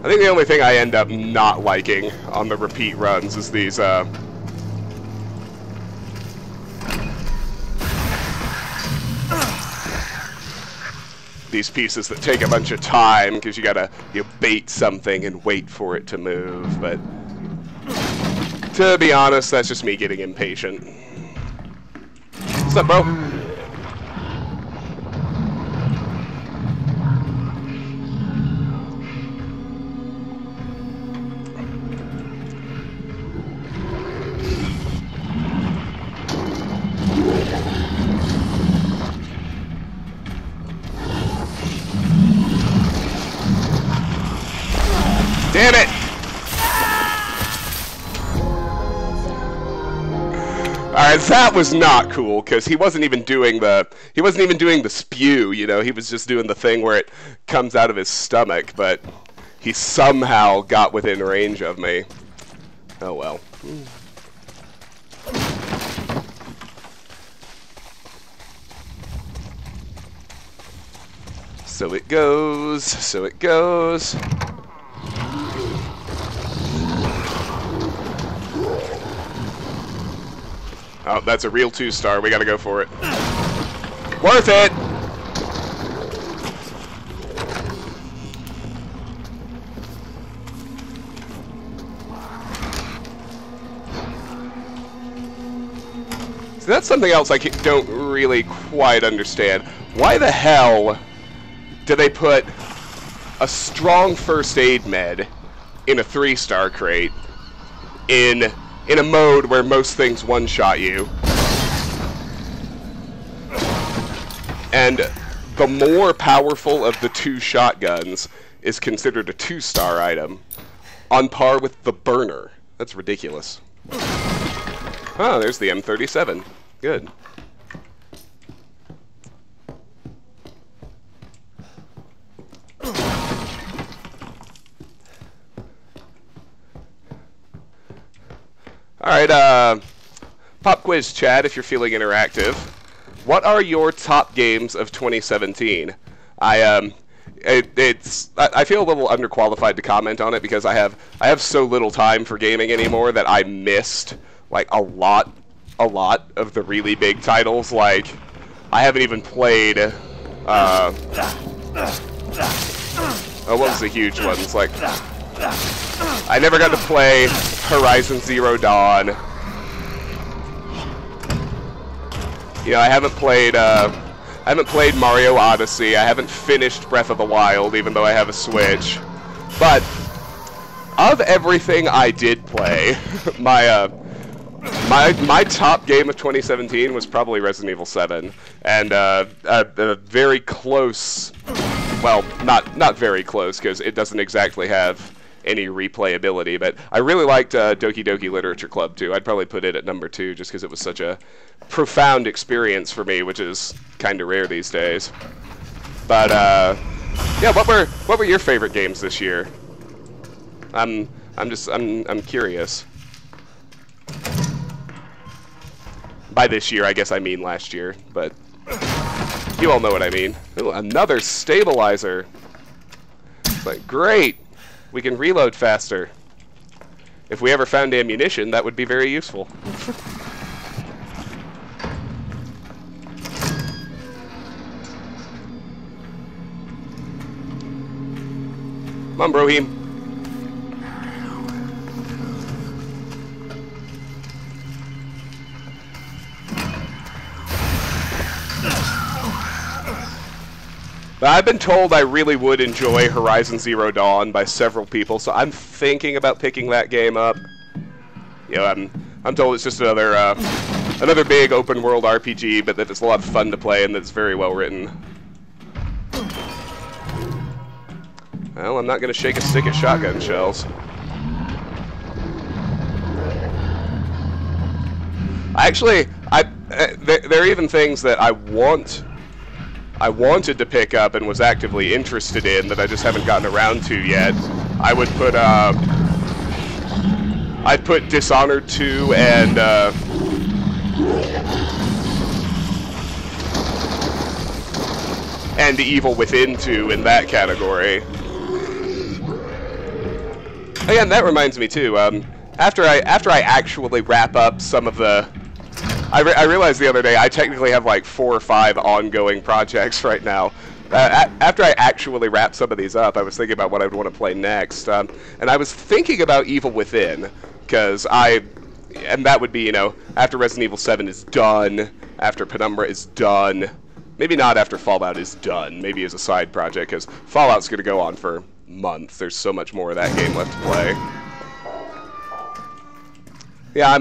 I think the only thing I end up not liking on the repeat runs is these, these pieces that take a bunch of time, because you gotta bait something and wait for it to move, but to be honest, that's just me getting impatient. What's up, bro? Damn it! Alright, that was not cool, because he wasn't even doing the spew, you know, he was just doing the thing where it comes out of his stomach, but he somehow got within range of me. Oh well. So it goes, so it goes. Oh, that's a real 2-star. We gotta go for it. Worth it! So that's something else I don't really quite understand. Why the hell do they put a strong first aid med in a 3-star crate in a mode where most things one-shot you? And the more powerful of the 2 shotguns is considered a 2-star item, on par with the burner. That's ridiculous. Oh, there's the M37. Good. Alright, pop quiz chat if you're feeling interactive. What are your top games of 2017? I feel a little underqualified to comment on it because I have so little time for gaming anymore that I missed like a lot of the really big titles. Like, I haven't even played oh, what was the huge ones? Like, I never got to play Horizon Zero Dawn. You know, I haven't played Mario Odyssey. I haven't finished Breath of the Wild, even though I have a Switch. But of everything I did play, my top game of 2017 was probably Resident Evil 7, and a very close, well, not very close, because it doesn't exactly have any replayability, but I really liked Doki Doki Literature Club too. I'd probably put it at number 2 just because it was such a profound experience for me, which is kind of rare these days. But yeah, what were your favorite games this year? I'm curious. By this year, I guess I mean last year, but you all know what I mean. Ooh, another stabilizer. But great. We can reload faster. If we ever found ammunition, that would be very useful. Come on, Brohim. But I've been told I really would enjoy Horizon Zero Dawn by several people, so I'm thinking about picking that game up. You know, I'm told it's just another big open world RPG, but that it's a lot of fun to play and that's very well written. Well, I'm not going to shake a stick at shotgun shells. Actually, there are even things that I wanted to pick up and was actively interested in that I just haven't gotten around to yet. I'd put Dishonored 2 and Evil Within 2 in that category. Oh yeah, and that reminds me too. After I actually wrap up some of the, I realized the other day I technically have like 4 or 5 ongoing projects right now. After I actually wrap some of these up, I was thinking about what I would want to play next, and I was thinking about Evil Within, because and that would be, you know, after Resident Evil 7 is done, after Penumbra is done, maybe not after Fallout is done, maybe as a side project, because Fallout's going to go on for months. There's so much more of that game left to play. Yeah,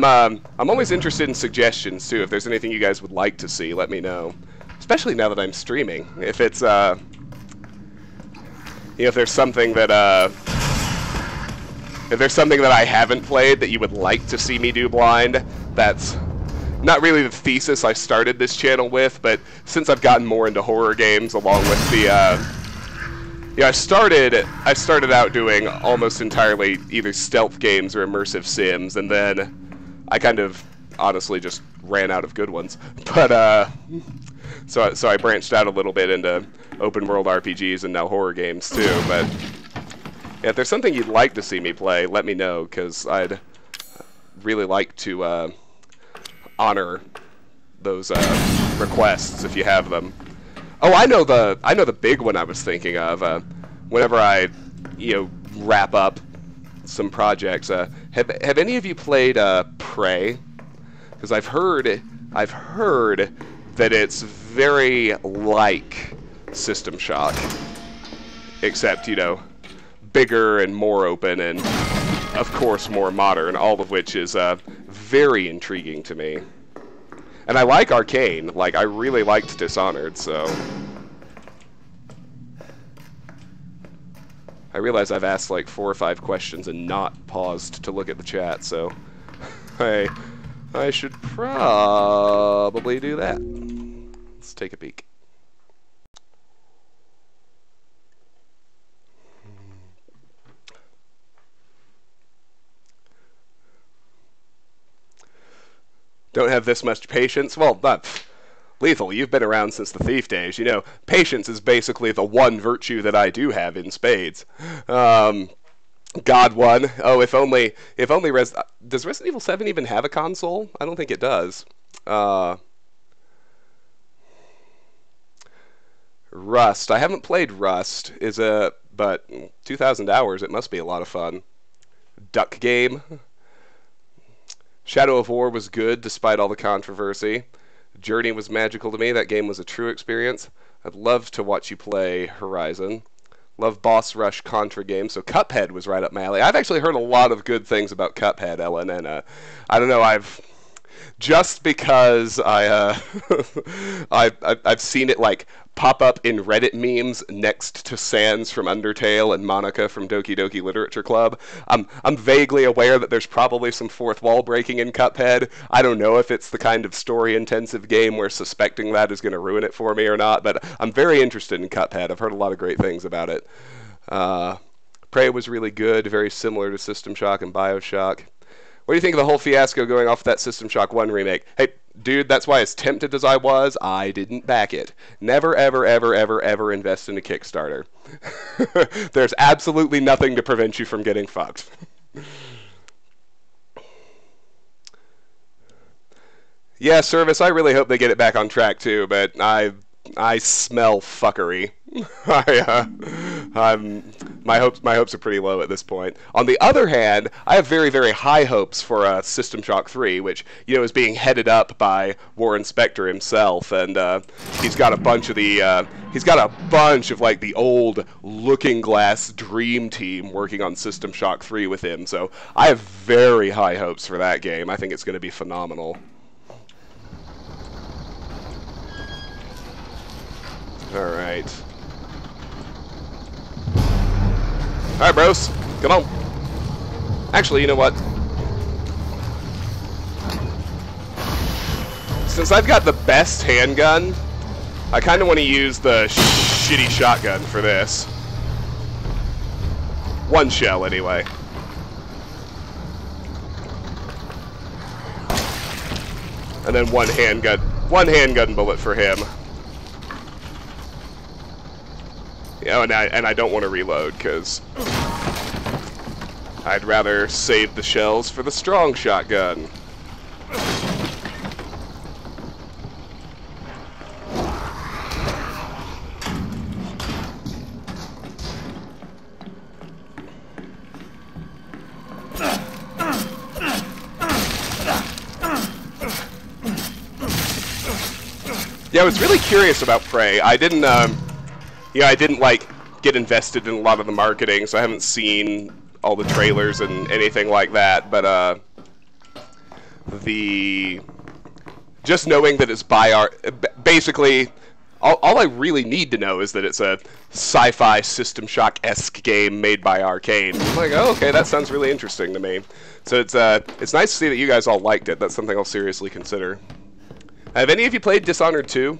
I'm always interested in suggestions too. If there's anything you guys would like to see, let me know. Especially now that I'm streaming. If it's you know, if there's something that I haven't played that you would like to see me do blind, that's not really the thesis I started this channel with, but since I've gotten more into horror games along with the yeah, I started out doing almost entirely either stealth games or immersive sims, and then I kind of honestly just ran out of good ones. But so I branched out a little bit into open world RPGs and now horror games too. But yeah, if there's something you'd like to see me play, let me know, because I'd really like to honor those requests if you have them. Oh, I know the big one I was thinking of. Whenever I, you know, wrap up some projects, have any of you played Prey? Because I've heard that it's very like System Shock, except, you know, bigger and more open and, of course, more modern, all of which is very intriguing to me. And I like Arcane. Like, I really liked Dishonored, so I realize I've asked like 4 or 5 questions and not paused to look at the chat, so I should probably do that. Let's take a peek. Don't have this much patience? Well, Lethal, you've been around since the Thief days. You know, patience is basically the one virtue that I do have in spades. God one. Oh, if only does Resident Evil 7 even have a console? I don't think it does. Rust. I haven't played Rust. But 2,000 hours, it must be a lot of fun. Duck Game. Shadow of War was good despite all the controversy. Journey was magical to me. That game was a true experience. I'd love to watch you play Horizon. Love Boss Rush Contra games. So Cuphead was right up my alley. I've actually heard a lot of good things about Cuphead, Ellen, and I don't know, just because I've seen it like pop up in Reddit memes next to Sans from Undertale and Monica from Doki Doki Literature Club. I'm vaguely aware that there's probably some fourth wall breaking in Cuphead. I don't know if it's the kind of story-intensive game where suspecting that is going to ruin it for me or not, but I'm very interested in Cuphead. I've heard a lot of great things about it. Prey was really good, very similar to System Shock and BioShock. What do you think of the whole fiasco going off that System Shock 1 remake? Hey, dude, that's why as tempted as I was, I didn't back it. Never, ever, ever, ever, ever invest in a Kickstarter. There's absolutely nothing to prevent you from getting fucked. Yeah, Service, I really hope they get it back on track too, but I smell fuckery. My hopes are pretty low at this point. On the other hand, I have very, very high hopes for System Shock 3, which, you know, is being headed up by Warren Spector himself, and he's got a bunch of like the old Looking Glass dream team working on System Shock 3 with him. So I have very high hopes for that game. I think it's going to be phenomenal. Alright. Alright, bros. Come on. Actually, you know what? Since I've got the best handgun, I kind of want to use the shitty shotgun for this. One shell, anyway. And then one handgun bullet for him. Oh, and I don't want to reload, because I'd rather save the shells for the strong shotgun. Yeah, I was really curious about Prey. I didn't, I didn't like get invested in a lot of the marketing, so I haven't seen all the trailers and anything like that. But just knowing that it's basically, all I really need to know is that it's a sci-fi System Shock-esque game made by Arcane. I'm like, oh, okay, that sounds really interesting to me. So it's nice to see that you guys all liked it. That's something I'll seriously consider. Have any of you played Dishonored 2?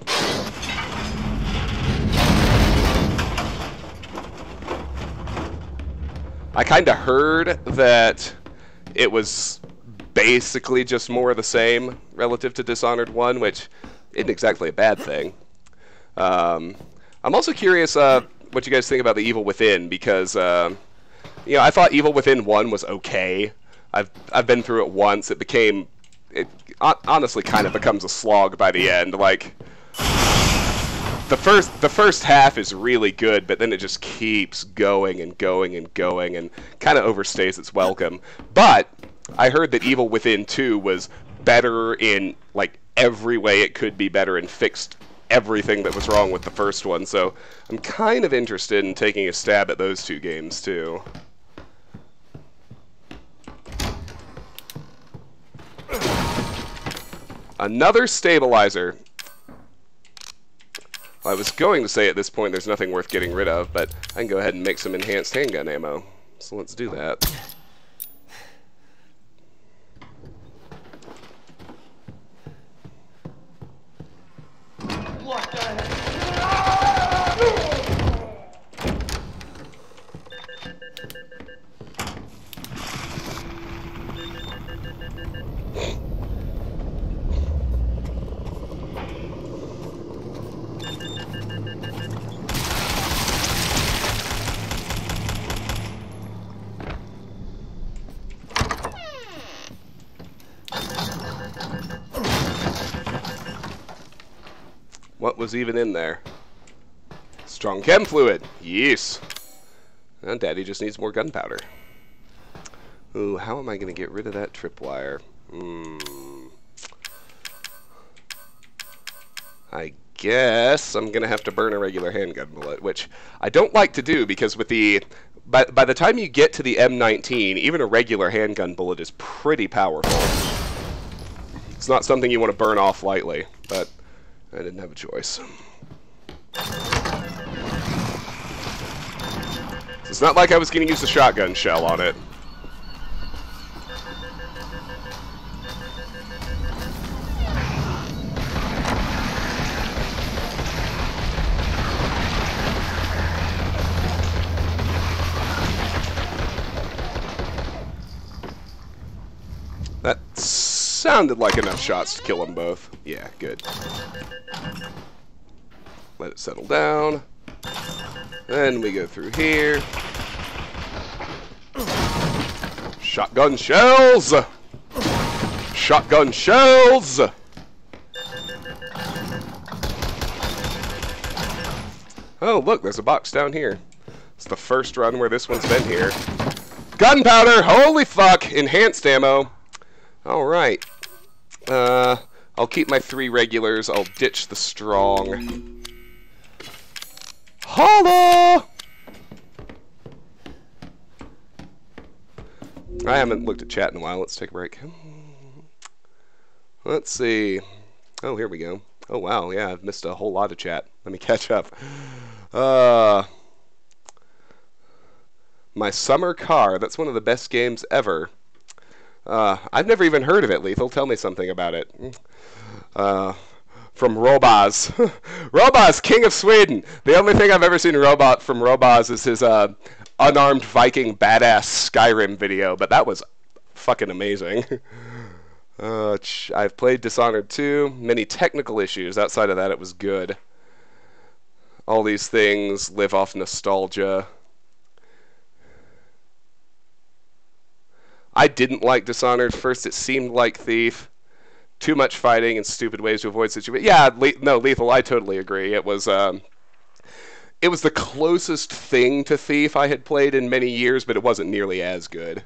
I kind of heard that it was basically just more of the same relative to Dishonored 1, which isn't exactly a bad thing. I'm also curious what you guys think about The Evil Within, because I thought Evil Within 1 was okay. I've been through it once. It honestly kind of becomes a slog by the end. Like, the first half is really good, but then it just keeps going and going and going and kind of overstays its welcome. But I heard that Evil Within 2 was better in like every way it could be better and fixed everything that was wrong with the first one. So I'm kind of interested in taking a stab at those two games too. Another stabilizer. Well, I was going to say at this point there's nothing worth getting rid of, but I can go ahead and make some enhanced handgun ammo. So let's do that. Look ahead. What was even in there? Strong chem fluid. Yes. And Daddy just needs more gunpowder. Ooh, how am I going to get rid of that tripwire? I guess I'm going to have to burn a regular handgun bullet, which I don't like to do because with the... By the time you get to the M19, even a regular handgun bullet is pretty powerful. It's not something you want to burn off lightly, but I didn't have a choice. It's not like I was going to use the shotgun shell on it. That sounded like enough shots to kill them both. Yeah, good. Let it settle down. Then we go through here. Shotgun shells! Shotgun shells! Oh, look, there's a box down here. It's the first run where this one's been here. Gunpowder! Holy fuck! Enhanced ammo. Alright. I'll keep my 3 regulars. I'll ditch the strong. Holla! I haven't looked at chat in a while. Let's take a break. Let's see. Oh, here we go. Oh, wow. Yeah, I've missed a whole lot of chat. Let me catch up. My Summer Car. That's one of the best games ever. I've never even heard of it, Lethal. Tell me something about it. From Robaz. Robaz, King of Sweden. The only thing I've ever seen from Robaz is his unarmed Viking badass Skyrim video, but that was fucking amazing. I've played Dishonored 2. Many technical issues. Outside of that, it was good. All these things live off nostalgia. I didn't like Dishonored. First, it seemed like Thief. Too much fighting and stupid ways to avoid situations. Yeah, no, Lethal, I totally agree. It was the closest thing to Thief I had played in many years, but it wasn't nearly as good.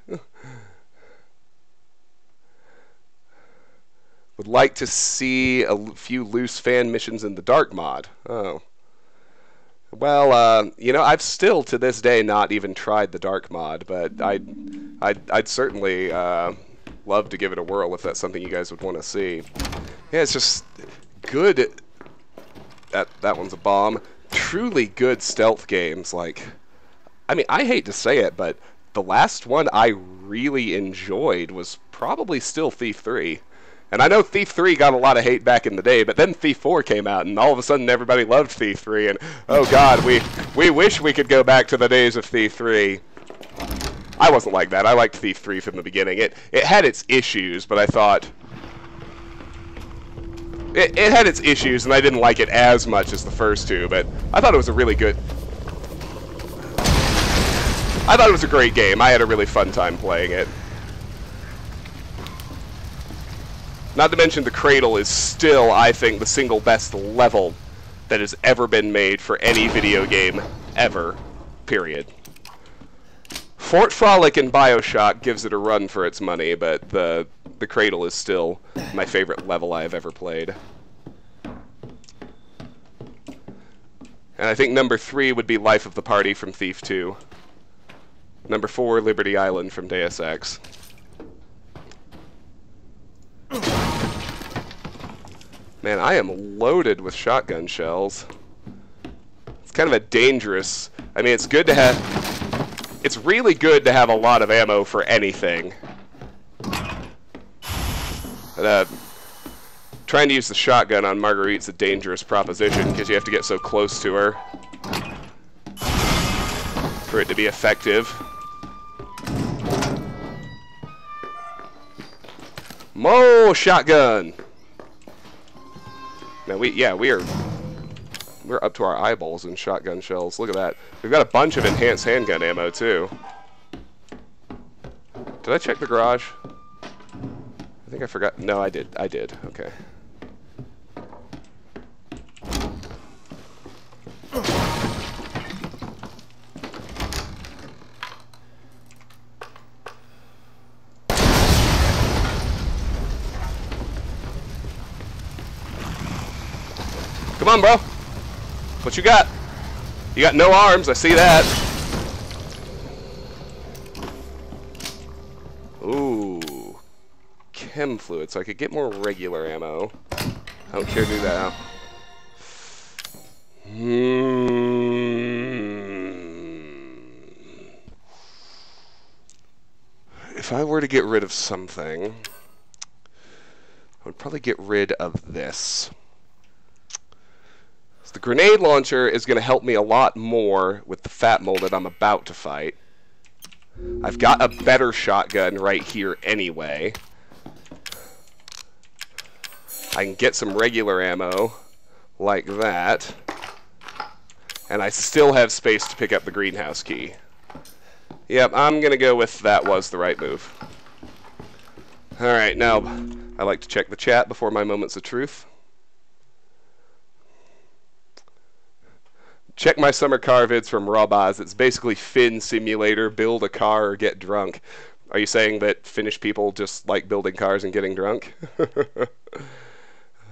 Would like to see a few loose fan missions in the Dark mod. Oh. Well, you know, I've still to this day not even tried the Dark mod, but I'd certainly love to give it a whirl if that's something you guys would want to see. Yeah, it's just good. That one's a bomb. Truly good stealth games. Like, I mean, I hate to say it, but the last one I really enjoyed was probably still Thief 3. And I know Thief 3 got a lot of hate back in the day, but then Thief 4 came out, and all of a sudden everybody loved Thief 3, and oh god, we wish we could go back to the days of Thief 3. I wasn't like that. I liked Thief 3 from the beginning. It had its issues, but I thought... It had its issues, and I didn't like it as much as the first two, but I thought it was a really good... I thought it was a great game. I had a really fun time playing it. Not to mention the Cradle is still, I think, the single best level that has ever been made for any video game ever. Period. Fort Frolic and BioShock gives it a run for its money, but the Cradle is still my favorite level I have ever played. And I think number 3 would be Life of the Party from Thief 2. Number 4, Liberty Island from Deus Ex. Man, I am loaded with shotgun shells. It's kind of a dangerous... I mean, it's good to have... It's really good to have a lot of ammo for anything. But, trying to use the shotgun on Marguerite's a dangerous proposition, because you have to get so close to her for it to be effective. Mo shotgun! Now we're up to our eyeballs in shotgun shells. Look at that. We've got a bunch of enhanced handgun ammo too. Did I check the garage? I think I forgot. No, I did. Okay. Come on, bro. What you got? You got no arms, I see that. Ooh. Chem fluid, so I could get more regular ammo. I don't care to do that. If I were to get rid of something, I would probably get rid of this. The grenade launcher is going to help me a lot more with the Fat Mole that I'm about to fight. I've got a better shotgun right here anyway. I can get some regular ammo like that. And I still have space to pick up the greenhouse key. Yep, I'm going to go with that was the right move. Alright, now I like to check the chat before my moments of truth. Check my summer car vids from Robaz. It's basically Finn Simulator, build a car or get drunk. Are you saying that Finnish people just like building cars and getting drunk?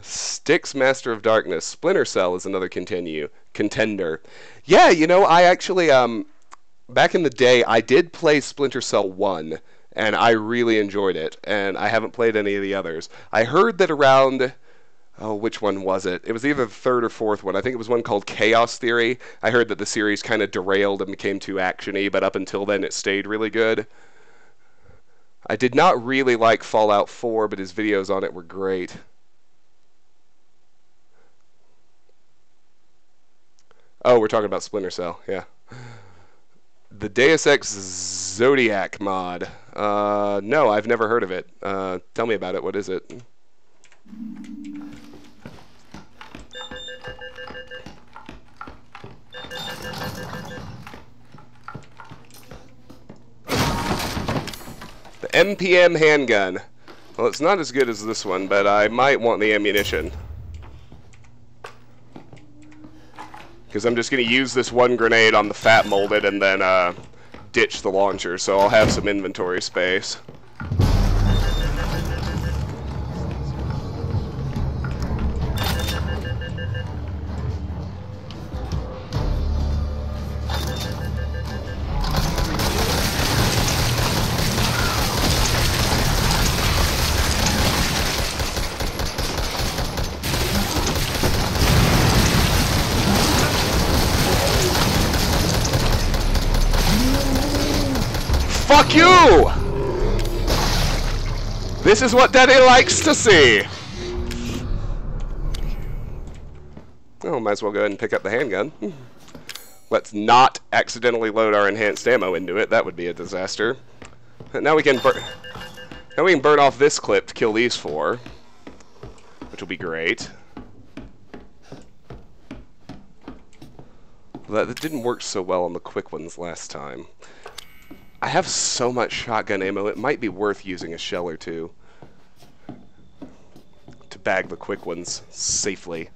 Styx, Master of Darkness. Splinter Cell is another contender. Yeah, you know, I actually, back in the day, I did play Splinter Cell 1, and I really enjoyed it, and I haven't played any of the others. I heard that around... Oh, which one was it? It was either the third or fourth one. I think it was one called Chaos Theory. I heard that the series kind of derailed and became too action-y, but up until then it stayed really good. I did not really like Fallout 4, but his videos on it were great. Oh, we're talking about Splinter Cell, yeah. The Deus Ex Zodiac mod. No, I've never heard of it. Tell me about it. What is it? The MPM handgun. Well, it's not as good as this one, but I might want the ammunition. Because I'm just going to use this one grenade on the fat molded and then ditch the launcher, so I'll have some inventory space. Fuck you! This is what Daddy likes to see! Oh, might as well go ahead and pick up the handgun. Let's not accidentally load our enhanced ammo into it. That would be a disaster. Now we can burn off this clip to kill these 4, which will be great. That didn't work so well on the quick ones last time. I have so much shotgun ammo, it might be worth using a shell or two to bag the quick ones safely.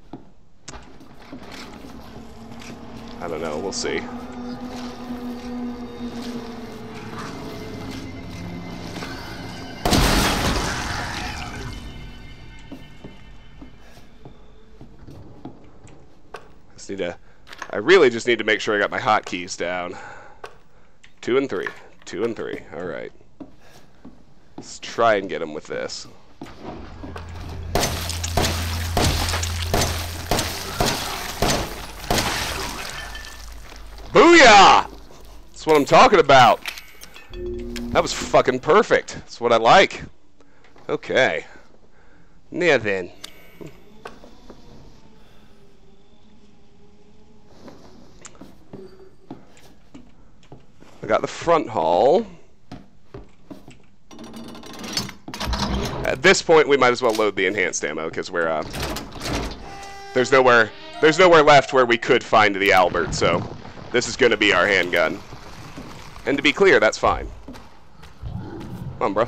I don't know, we'll see. I really just need to make sure I got my hotkeys down. 2 and 3. 2 and 3. Alright. Let's try and get him with this. Booyah! That's what I'm talking about. That was fucking perfect. That's what I like. Okay. Now then. I got the front hall. At this point, we might as well load the enhanced ammo because we're there's nowhere left where we could find the Albert. So this is going to be our handgun. And to be clear, that's fine. Come on, bro.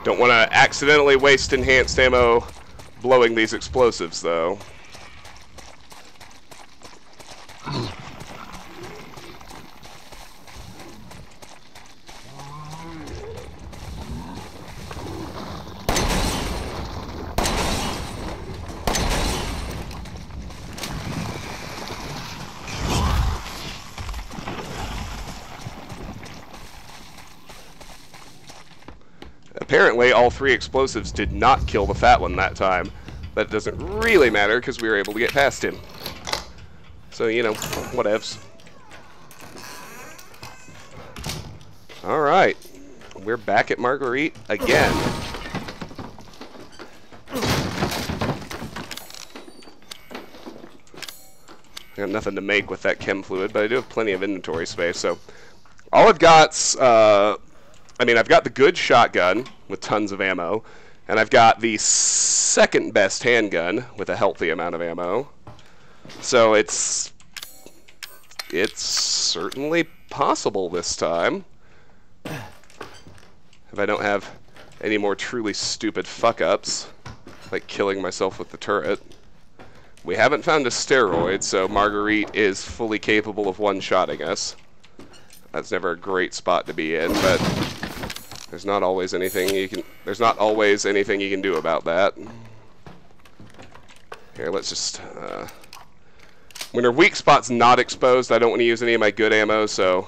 Don't want to accidentally waste enhanced ammo blowing these explosives, though. Apparently, all 3 explosives did not kill the fat one that time. That doesn't really matter because we were able to get past him. So, you know, whatevs. Alright. We're back at Marguerite again. I got nothing to make with that chem fluid, but I do have plenty of inventory space, so all I've got's I've got the good shotgun with tons of ammo, and I've got the second best handgun with a healthy amount of ammo. So it's certainly possible this time. If I don't have any more truly stupid fuck-ups, like killing myself with the turret. We haven't found a steroid, so Marguerite is fully capable of one-shotting us. That's never a great spot to be in, but there's not always anything you can do about that. Here, let's just when her weak spot's not exposed, I don't want to use any of my good ammo, so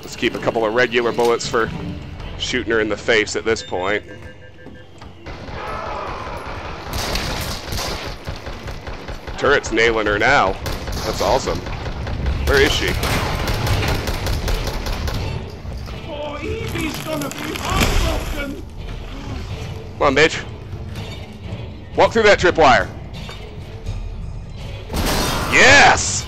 let's keep a couple of regular bullets for shooting her in the face at this point. Turret's nailing her now. That's awesome. Where is she? Oh, Evie's gonna be heartbroken. Come on, bitch. Walk through that tripwire. Yes!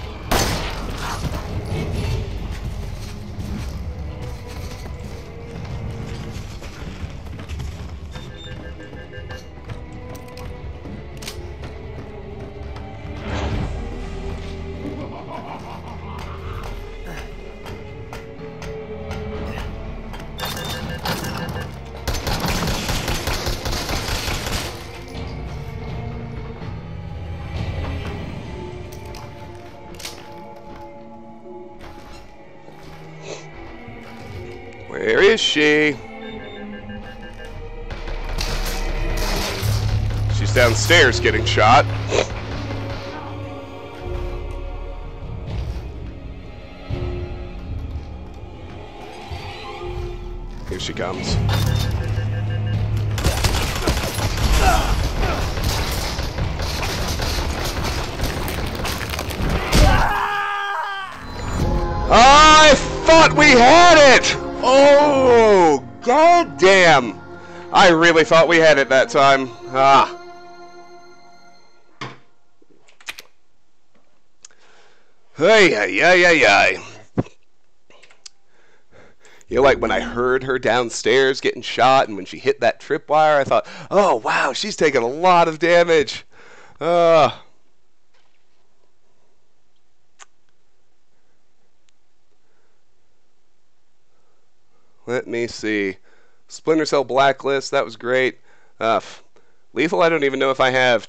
Where is she? She's downstairs getting shot. Here she comes. I thought we had it! Oh, goddamn! I really thought we had it that time. Ah. Hey, ay, ay, ay, ay. You know, like when I heard her downstairs getting shot and when she hit that tripwire, I thought, oh, wow, she's taking a lot of damage. Let me see. Splinter Cell Blacklist, that was great. Lethal, I don't even know if I have...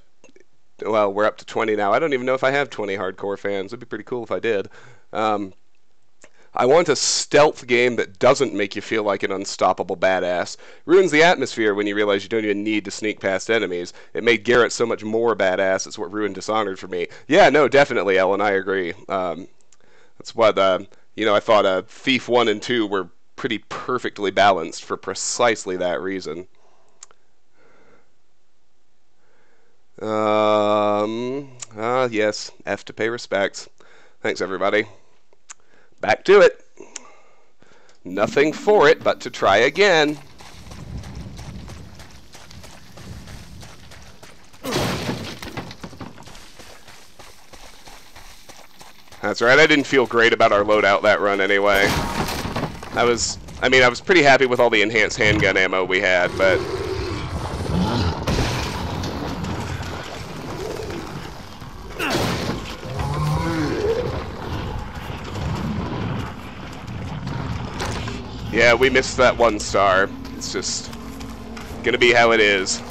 Well, we're up to 20 now. I don't even know if I have 20 hardcore fans. It'd be pretty cool if I did. I want a stealth game that doesn't make you feel like an unstoppable badass. Ruins the atmosphere when you realize you don't even need to sneak past enemies. It made Garrett so much more badass. It's what ruined Dishonored for me. Yeah, no, definitely, Ellen, I agree. That's what, you know, I thought Thief 1 and 2 were pretty perfectly balanced for precisely that reason. Yes, F to pay respects. Thanks, everybody. Back to it. Nothing for it but to try again. That's right, I didn't feel great about our loadout that run anyway. I was pretty happy with all the enhanced handgun ammo we had, but... Yeah, we missed that 1 star. It's just gonna be how it is.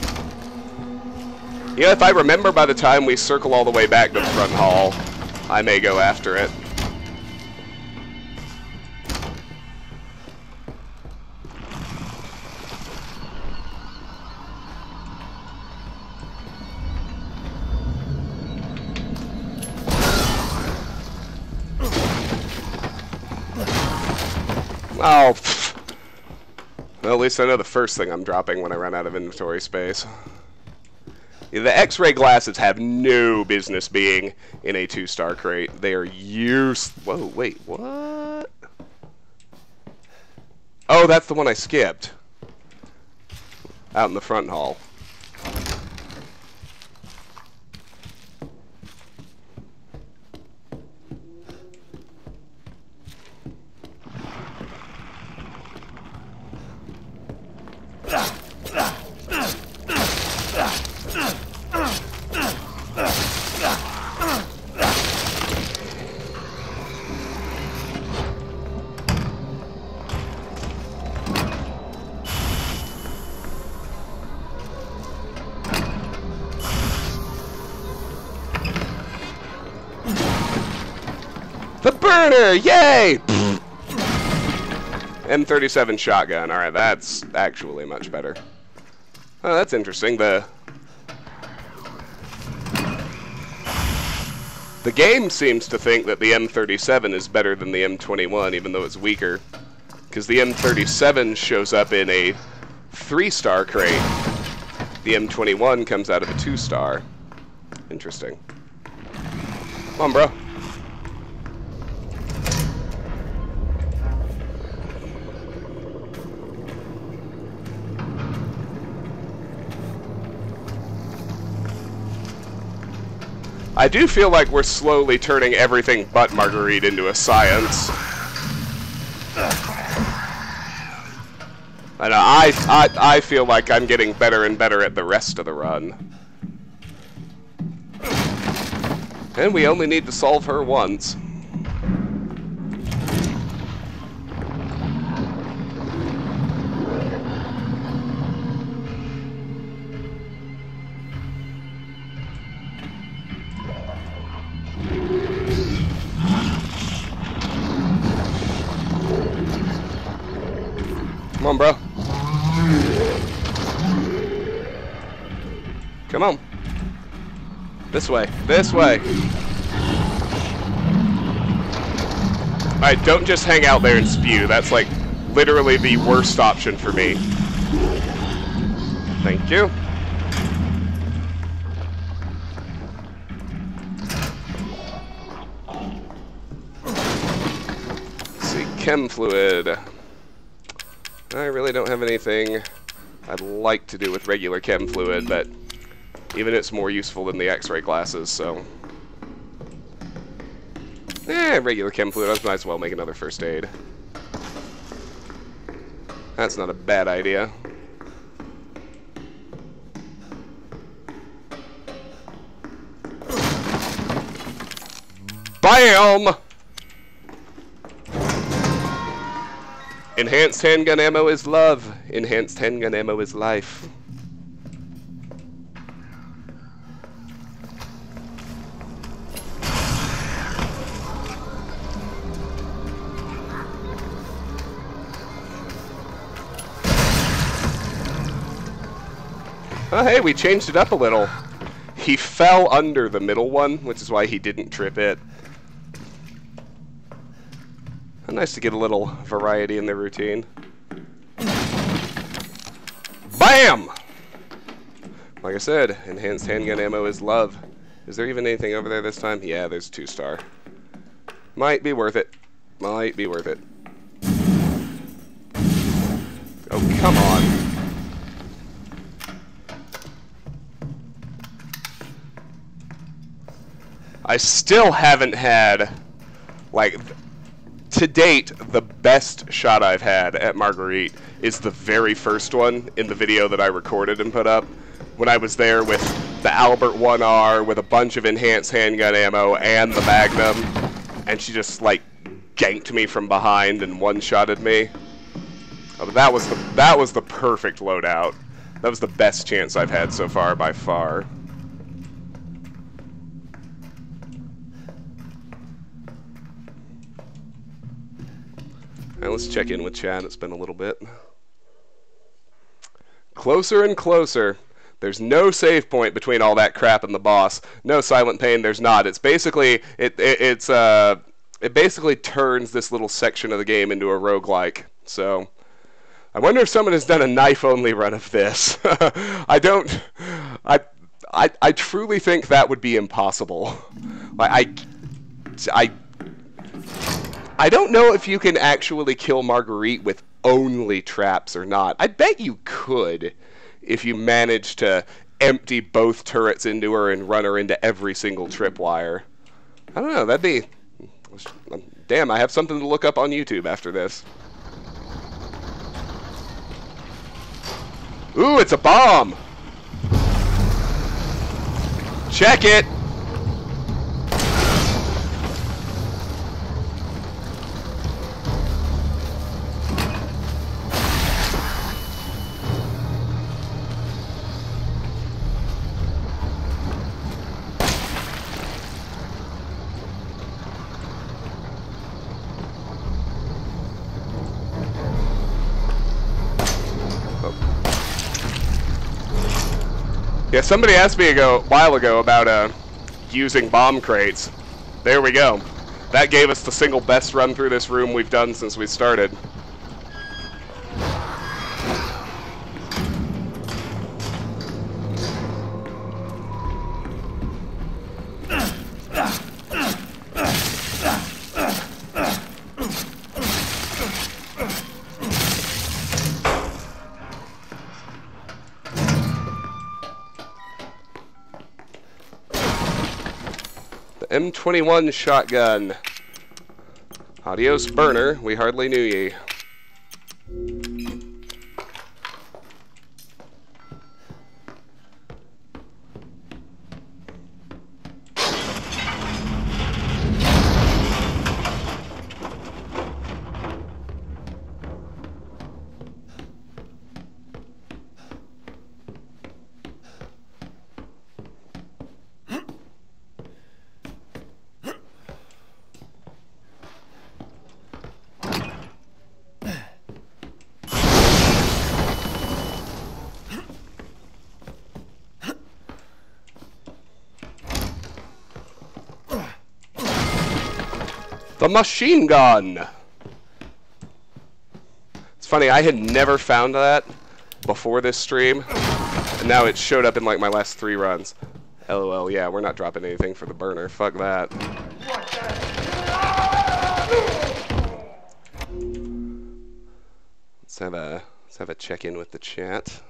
You know, if I remember by the time we circle all the way back to the front hall, I may go after it. Oh, well, at least I know the first thing I'm dropping when I run out of inventory space. Yeah, the X-ray glasses have no business being in a 2-star crate. They are Whoa, wait, what? Oh, that's the one I skipped. Out in the front hall. The burner! Yay! M37 shotgun. Alright, that's actually much better. Oh, that's interesting. The game seems to think that the M37 is better than the M21, even though it's weaker. Because the M37 shows up in a 3-star crate. The M21 comes out of a 2-star. Interesting. Come on, bro. I do feel like we're slowly turning everything but Marguerite into a science. And I feel like I'm getting better and better at the rest of the run. And we only need to solve her once. Come on, bro. Come on. This way. This way. Alright, don't just hang out there and spew. That's like literally the worst option for me. Thank you. Let's see, chem fluid. I really don't have anything I'd like to do with regular chem fluid, but even it's more useful than the X-ray glasses, so... regular chem fluid, I might as well make another first aid. That's not a bad idea. BAM! Enhanced handgun ammo is love. Enhanced handgun ammo is life. Oh, hey, we changed it up a little. He fell under the middle one, which is why he didn't trip it. Nice to get a little variety in the routine. BAM! Like I said, enhanced handgun ammo is love. Is there even anything over there this time? Yeah, there's 2-star. Might be worth it. Might be worth it. Oh, come on. I still haven't had, like, to date, the best shot I've had at Marguerite is the very first one in the video that I recorded and put up. When I was there with the Albert 1R with a bunch of enhanced handgun ammo and the Magnum, and she just, like, ganked me from behind and one-shotted me. Oh, but that was the perfect loadout. That was the best chance I've had so far, by far. Alright, let's check in with chat. It's been a little bit. Closer and closer. There's no save point between all that crap and the boss. No, Silent Pain, there's not. It's basically it basically turns this little section of the game into a roguelike. So I wonder if someone has done a knife-only run of this. I truly think that would be impossible. Like I don't know if you can actually kill Marguerite with only traps or not. I bet you could if you managed to empty both turrets into her and run her into every single tripwire. I don't know, that'd be... Damn, I have something to look up on YouTube after this. Ooh, it's a bomb! Check it! Yeah, somebody asked me a while ago about using bomb crates. There we go. That gave us the single best run through this room we've done since we started. M21 shotgun. Adios, burner. We hardly knew ye. The machine gun! It's funny, I had never found that before this stream, and now it showed up in like my last 3 runs. LOL, yeah, we're not dropping anything for the burner. Fuck that. Let's have a check-in with the chat.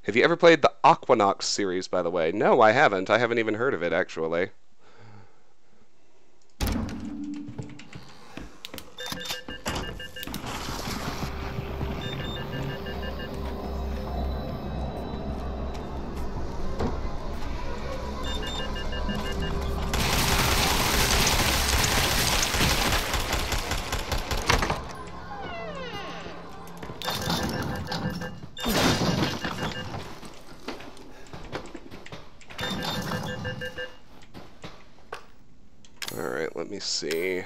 Have you ever played the Aquanox series, by the way? No, I haven't. I haven't even heard of it, actually. Alright, let me see.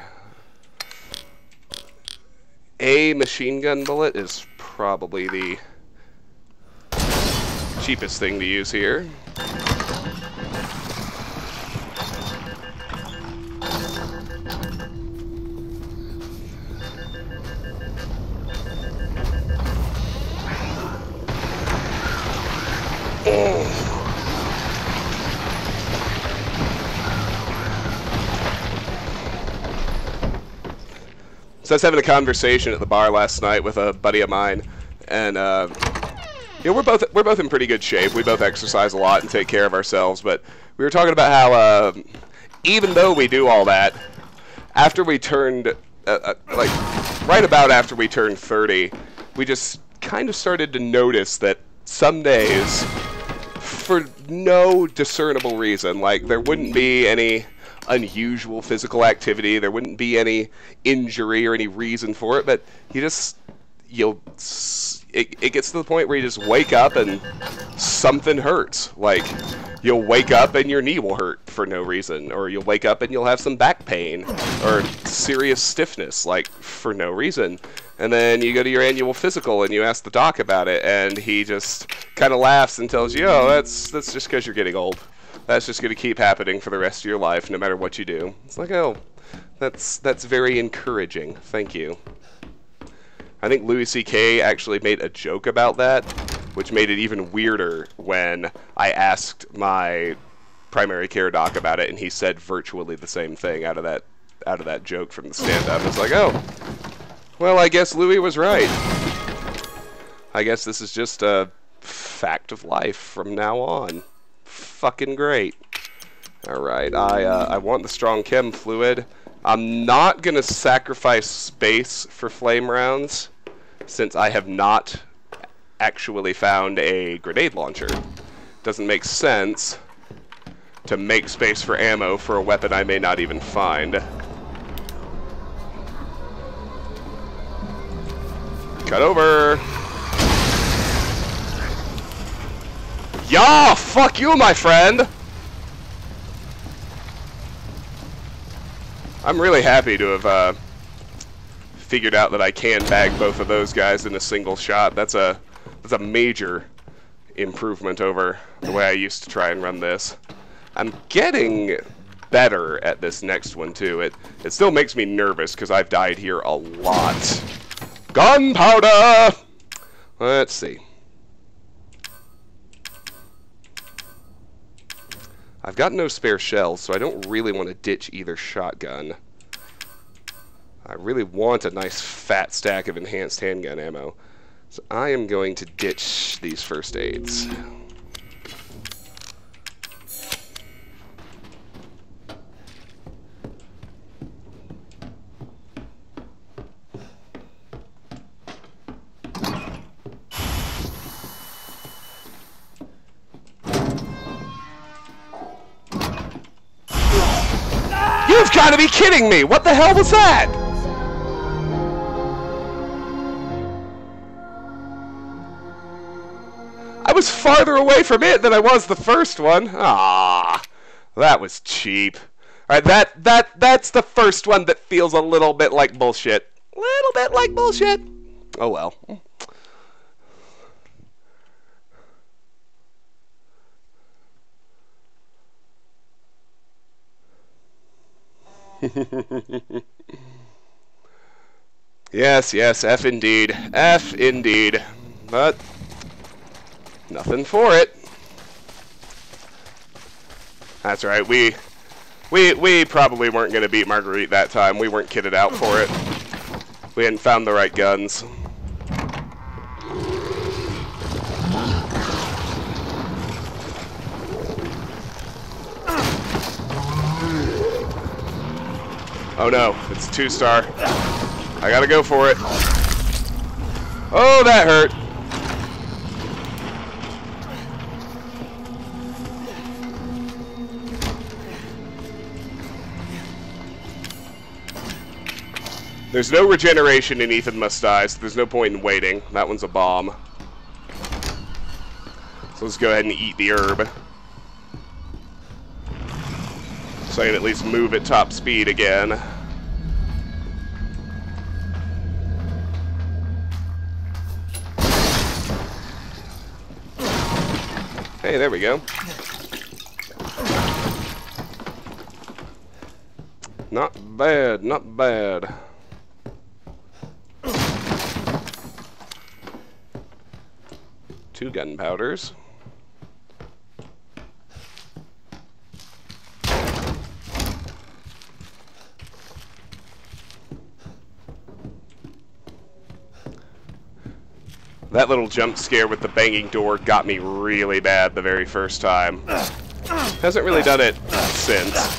A machine gun bullet is probably the cheapest thing to use here. So I was having a conversation at the bar last night with a buddy of mine, and you know, we're both in pretty good shape. We both exercise a lot and take care of ourselves. But we were talking about how even though we do all that, after we turned like right about after we turned 30, we just kind of started to notice that some days, for no discernible reason, like there wouldn't be any unusual physical activity, there wouldn't be any injury or any reason for it, but it gets to the point where you just wake up and something hurts. Like, you'll wake up and your knee will hurt for no reason, or you'll wake up and you'll have some back pain or serious stiffness, like, for no reason. And then you go to your annual physical and you ask the doc about it, and he just kind of laughs and tells you, oh, that's just because you're getting old. That's just going to keep happening for the rest of your life, no matter what you do. It's like, oh, that's very encouraging. Thank you. I think Louis C.K. actually made a joke about that, which made it even weirder when I asked my primary care doc about it, and he said virtually the same thing out of that joke from the stand-up. It's like, oh, well, I guess Louis was right. I guess this is just a fact of life from now on. Fucking great. Alright, I want the strong chem fluid. I'm not gonna sacrifice space for flame rounds, since I have not actually found a grenade launcher. Doesn't make sense to make space for ammo for a weapon I may not even find. Cut over! Yeah, fuck you, my friend! I'm really happy to have figured out that I can bag both of those guys in a single shot. That's a major improvement over the way I used to try and run this. I'm getting better at this next one, too. It still makes me nervous because I've died here a lot. Gunpowder! Let's see. I've got no spare shells, so I don't really want to ditch either shotgun. I really want a nice fat stack of enhanced handgun ammo. So I am going to ditch these first aids. You've got to be kidding me! What the hell was that? I was farther away from it than I was the first one. Ah, that was cheap. All right, that's the first one that feels a little bit like bullshit. Little bit like bullshit. Oh well. Yes, yes, F indeed. F indeed. But nothing for it. That's right. We probably weren't going to beat Marguerite that time. We weren't kitted out for it. We hadn't found the right guns. Oh no, it's a 2-star. I gotta go for it. Oh, that hurt. There's no regeneration in Ethan Must Die, so there's no point in waiting. That one's a bomb. So let's go ahead and eat the herb. So I can at least move at top speed again. Hey, there we go. Not bad, not bad. Two gunpowders. That little jump scare with the banging door got me really bad the very first time. Hasn't really done it since.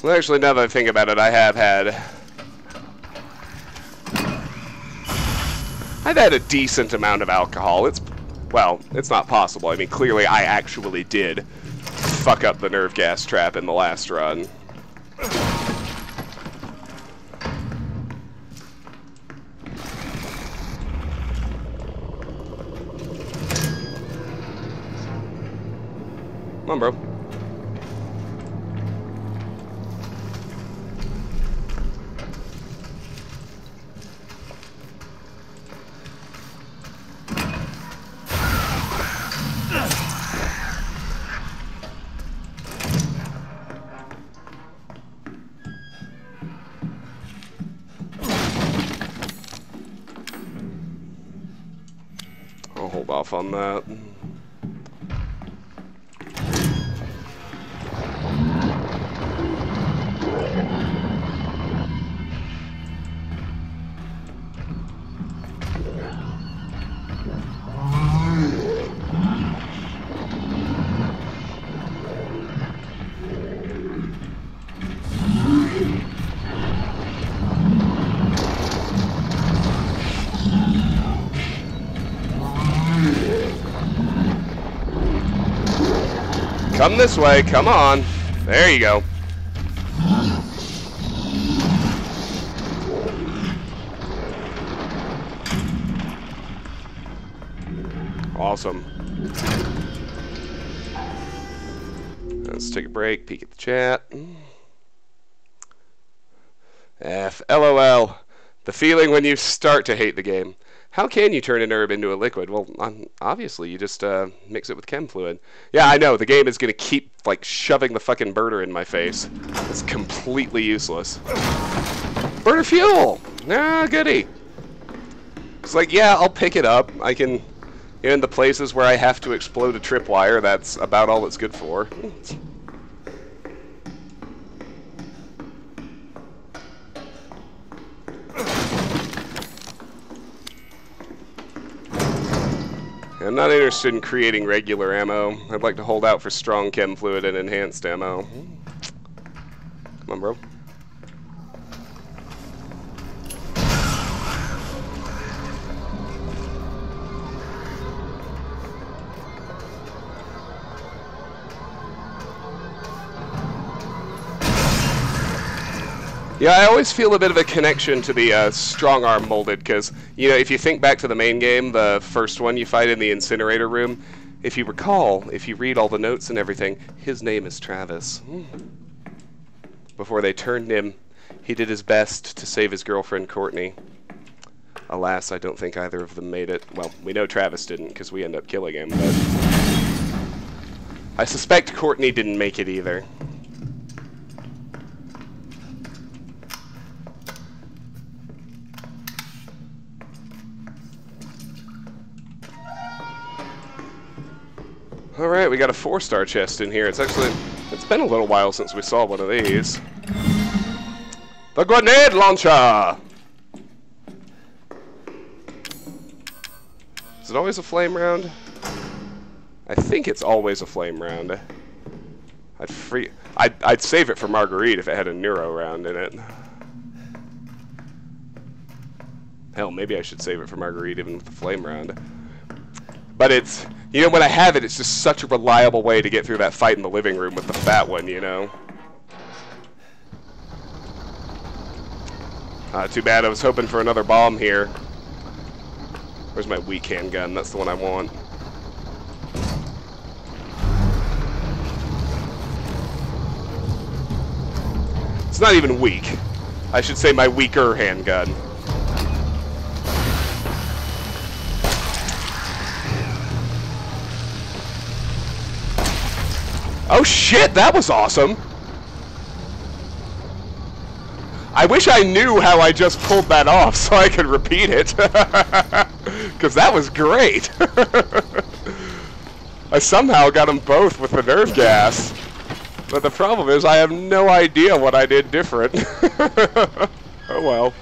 Well, actually, now that I think about it, I've had a decent amount of alcohol. Well, it's not possible. I mean, clearly I actually did fuck up the nerve gas trap in the last run. Come on, bro. I'll hold off on that. Come this way, come on. There you go. Awesome. Let's take a break, peek at the chat. F, LOL. The feeling when you start to hate the game. How can you turn an herb into a liquid? Well, obviously, you just mix it with chem fluid. Yeah, I know. The game is going to keep, like, shoving the fucking burner in my face. It's completely useless. Burner fuel! Ah, goody. It's like, yeah, I'll pick it up. I can, in the places where I have to explode a tripwire, that's about all it's good for. I'm not interested in creating regular ammo. I'd like to hold out for strong chem fluid and enhanced ammo. Come on, bro. Yeah, I always feel a bit of a connection to the strong arm molded, because, you know, if you think back to the main game, the first one you fight in the incinerator room, if you recall, if you read all the notes and everything, his name is Travis. Before they turned him, he did his best to save his girlfriend, Courtney. Alas, I don't think either of them made it. Well, we know Travis didn't, because we ended up killing him, but I suspect Courtney didn't make it either. Alright, we got a 4-star chest in here. It's been a little while since we saw one of these. The grenade launcher! Is it always a flame round? I think it's always a flame round. I'd save it for Marguerite if it had a neuro round in it. Hell, maybe I should save it for Marguerite even with the flame round. But it's, you know, when I have it, it's just such a reliable way to get through that fight in the living room with the fat one, you know? Too bad, I was hoping for another bomb here. Where's my weak handgun? That's the one I want. It's not even weak. I should say my weaker handgun. Oh shit, that was awesome! I wish I knew how I just pulled that off so I could repeat it. Because that was great. I somehow got them both with the nerve gas. But the problem is I have no idea what I did different. Oh well.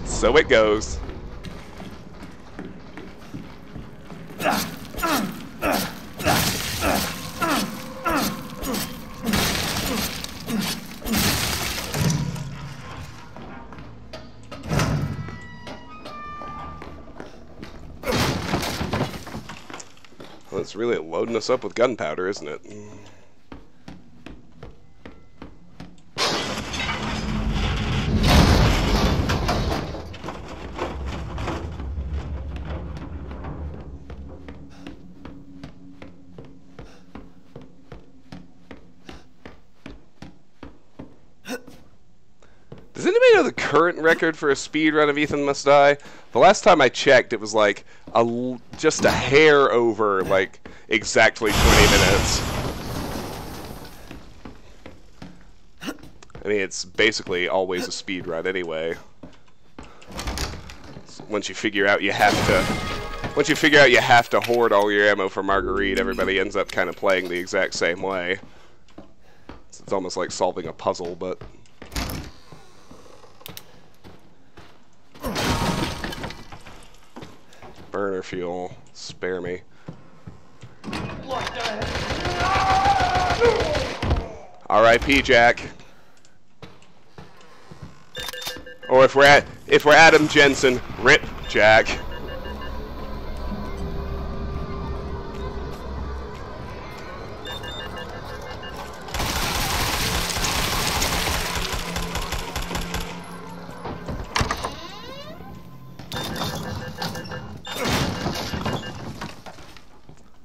So it goes. Well, it's really loading us up with gunpowder, isn't it? Does anybody know the current record for a speed run of Ethan Must Die? The last time I checked, it was like just a hair over, like, exactly 20 minutes. I mean, it's basically always a speed run anyway. So once you figure out you have to hoard all your ammo for Marguerite, everybody ends up kind of playing the exact same way. It's almost like solving a puzzle, but... Burner fuel. Spare me. R.I.P. Jack. Or if we're Adam Jensen, RIP Jack.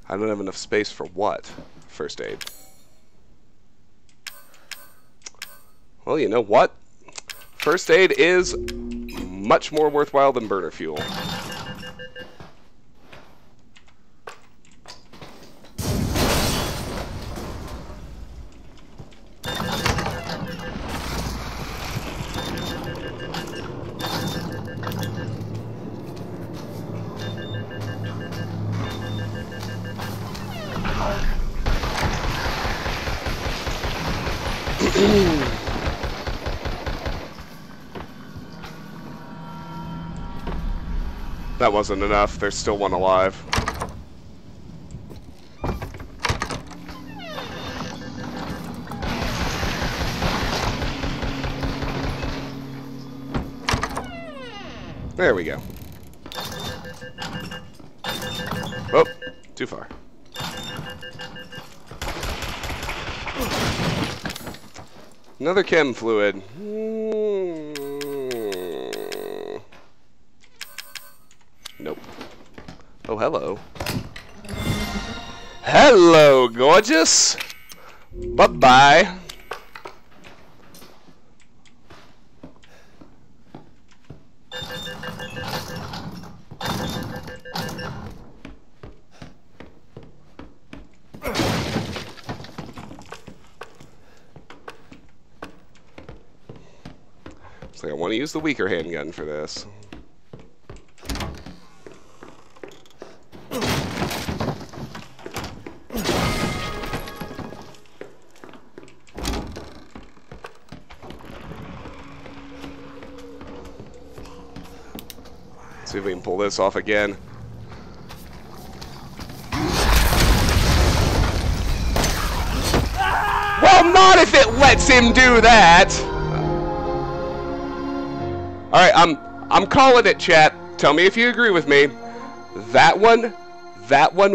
I don't have enough space for what? First aid. Well, you know what? First aid is much more worthwhile than burner fuel. That wasn't enough. There's still one alive. There we go. Oh, too far. Another chem fluid. Nope. Oh, hello. Hello, gorgeous. Bye-bye. Looks like I want to use the weaker handgun for this. See if we can pull this off again. Well, not if it lets him do that. All right, I'm calling it, chat. Tell me if you agree with me. That one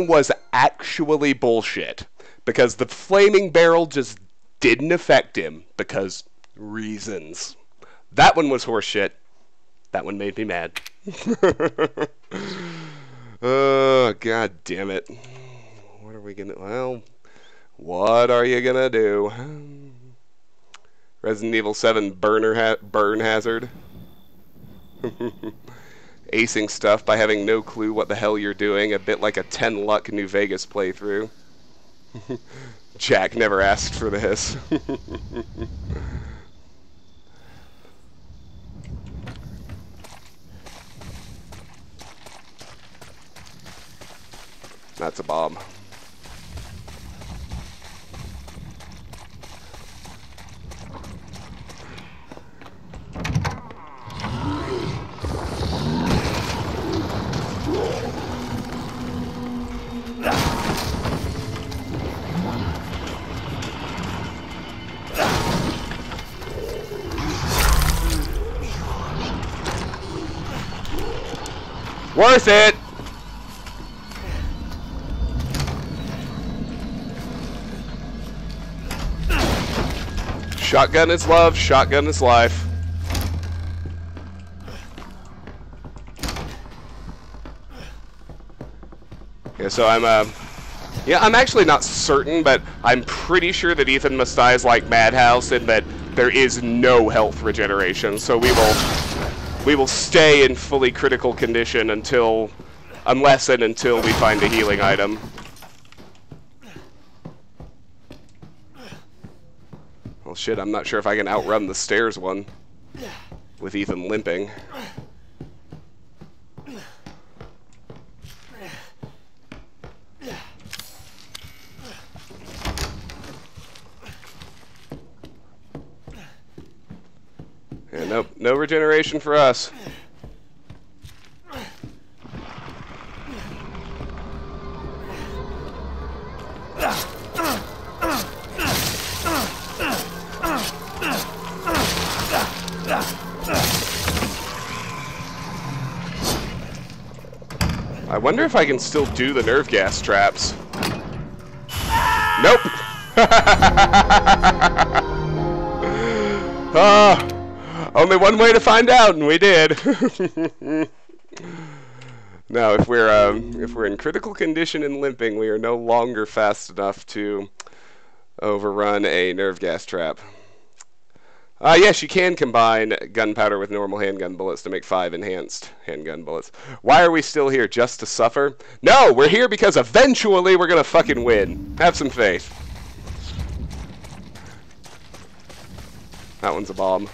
was actually bullshit because the flaming barrel just didn't affect him because reasons. That one was horseshit. That one made me mad. Oh, god damn it. What are we gonna... Well, what are you gonna do? Resident Evil 7 burn hazard. Acing stuff by having no clue what the hell you're doing. A bit like a 10 luck New Vegas playthrough. Jack never asked for this. That's a bomb. Worth it! Shotgun is love, shotgun is life. Yeah, so I'm actually not certain, but I'm pretty sure that Ethan must die is like Madhouse and that there is no health regeneration, so we will stay in fully critical condition unless and until we find a healing item. Well, shit, I'm not sure if I can outrun the stairs one with Ethan limping. Yeah, nope, no regeneration for us. I wonder if I can still do the nerve gas traps. Nope! Only one way to find out, and we did. Now, if we're in critical condition and limping, we are no longer fast enough to overrun a nerve gas trap. Yes, you can combine gunpowder with normal handgun bullets to make 5 enhanced handgun bullets. Why are we still here? Just to suffer? No, we're here because eventually we're gonna fucking win. Have some faith. That one's a bomb.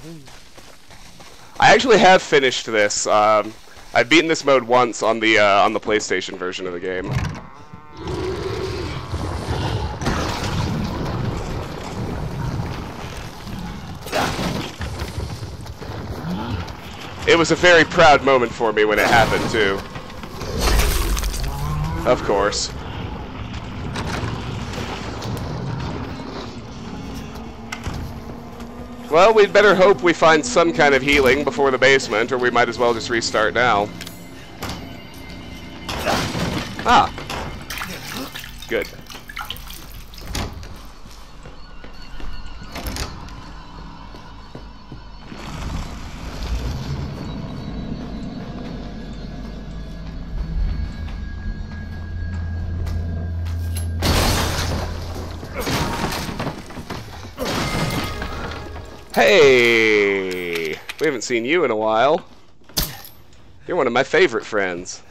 I actually have finished this. I've beaten this mode once on the PlayStation version of the game. It was a very proud moment for me when it happened, too. Of course. Well, we'd better hope we find some kind of healing before the basement, or we might as well just restart now. Ah. Good. Hey! We haven't seen you in a while. You're one of my favorite friends.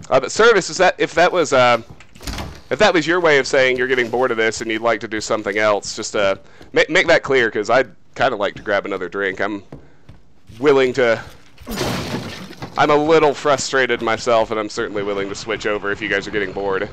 But Service, is that if that was your way of saying you're getting bored of this and you'd like to do something else, just make that clear, because I'd kind of like to grab another drink. I'm willing to. I'm a little frustrated myself, and I'm certainly willing to switch over if you guys are getting bored.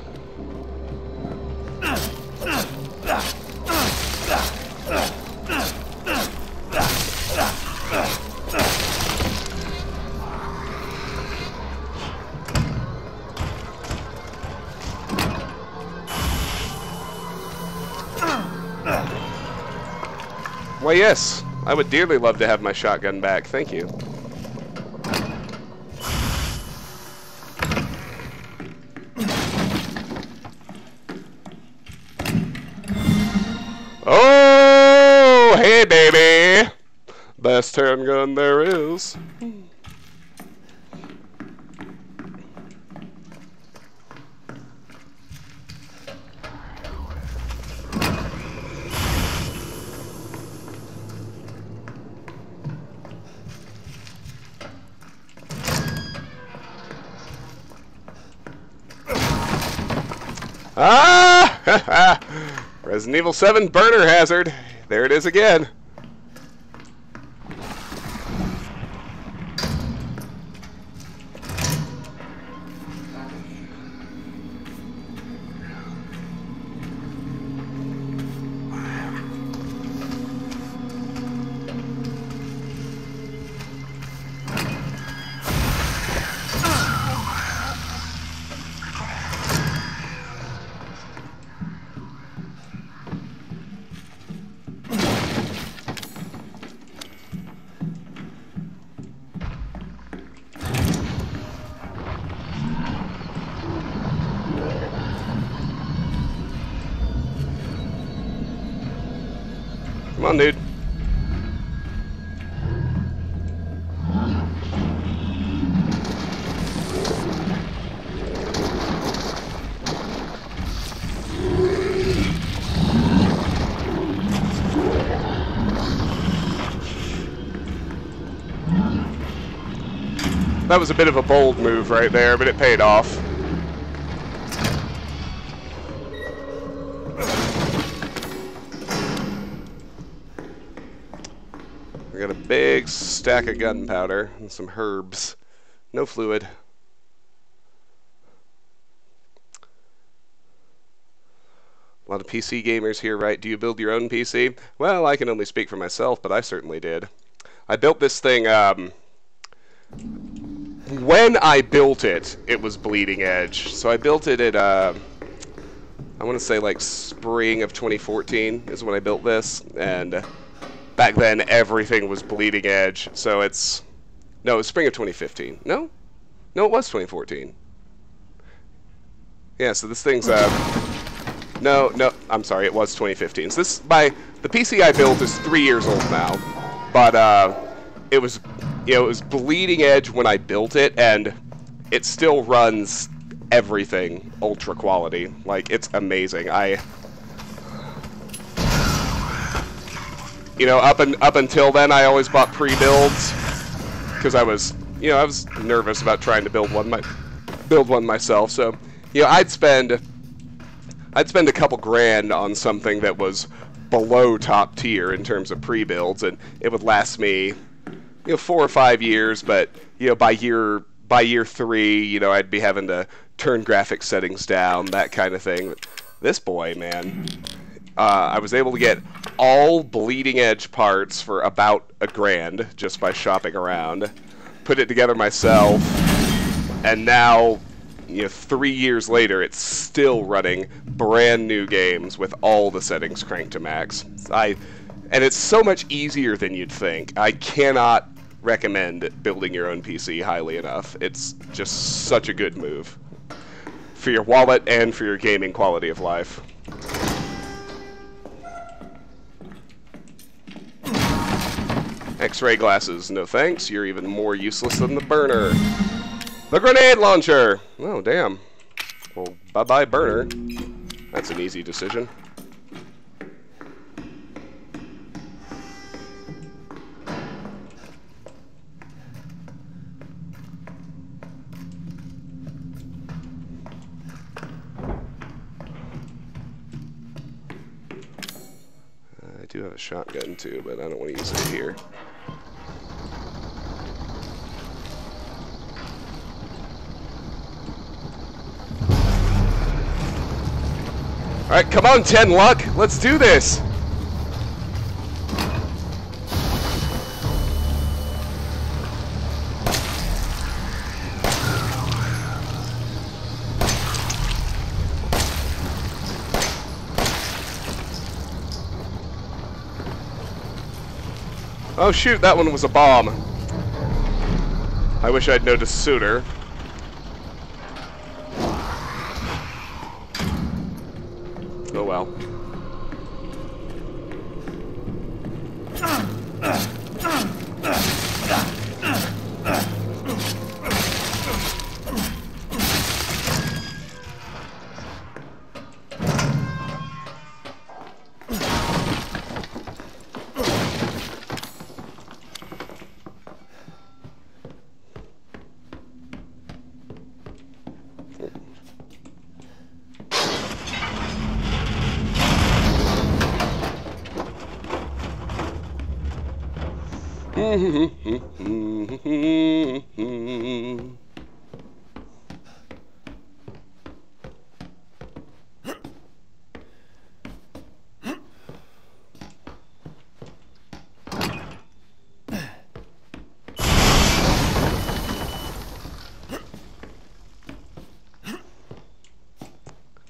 Why, yes, I would dearly love to have my shotgun back. Thank you. Oh, hey, baby. Best handgun there is. Ah! Resident Evil 7 burner hazard. There it is again. Come on, dude. That was a bit of a bold move right there, but it paid off. We got a big stack of gunpowder and some herbs. No fluid. A lot of PC gamers here, right? Do you build your own PC? Well, I can only speak for myself, but I certainly did. I built this thing, when I built it, it was bleeding edge. So I built it at, I want to say like spring of 2014 is when I built this, and back then everything was bleeding edge. So it's, no, it was spring of 2015. No, it was 2014. Yeah, so this thing's, no, I'm sorry, it was 2015. So this, the PC I built is 3 years old now, but it was, you know, it was bleeding edge when I built it, and it still runs everything ultra quality. Like, it's amazing. You know, up until then, I always bought pre-builds because I was nervous about trying to build one myself. So, you know, I'd spend a couple grand on something that was below top tier in terms of pre-builds, and it would last me, you know, 4 or 5 years. But, you know, by year 3, you know, I'd be having to turn graphics settings down, that kind of thing. This boy, man, I was able to get all bleeding edge parts for about $1,000 just by shopping around, put it together myself, and now, you know, 3 years later, it's still running brand new games with all the settings cranked to max. And it's so much easier than you'd think. I cannot recommend building your own PC highly enough. It's just such a good move for your wallet and for your gaming quality of life. X-ray glasses, no thanks. You're even more useless than the burner. The grenade launcher! Oh, damn. Well, bye-bye burner. That's an easy decision. I do have a shotgun too, but I don't want to use it here. Alright, come on, 10 luck! Let's do this! Oh shoot, that one was a bomb. I wish I'd noticed sooner. Oh well.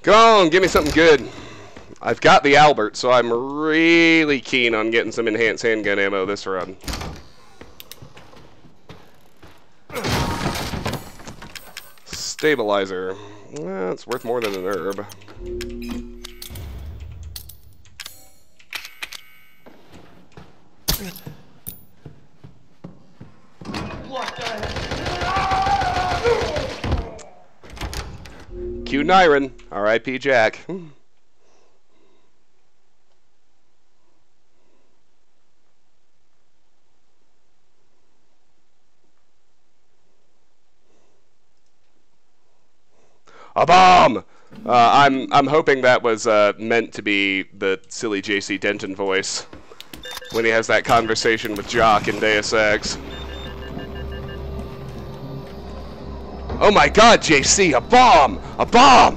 Come on, give me something good. I've got the Albert, so I'm really keen on getting some enhanced handgun ammo this run. Stabilizer. Well, it's worth more than an herb. Q Nyron, R.I.P. Jack. A bomb! I'm hoping that was meant to be the silly J.C. Denton voice when he has that conversation with Jock in Deus Ex. Oh my god, JC, a bomb! A bomb!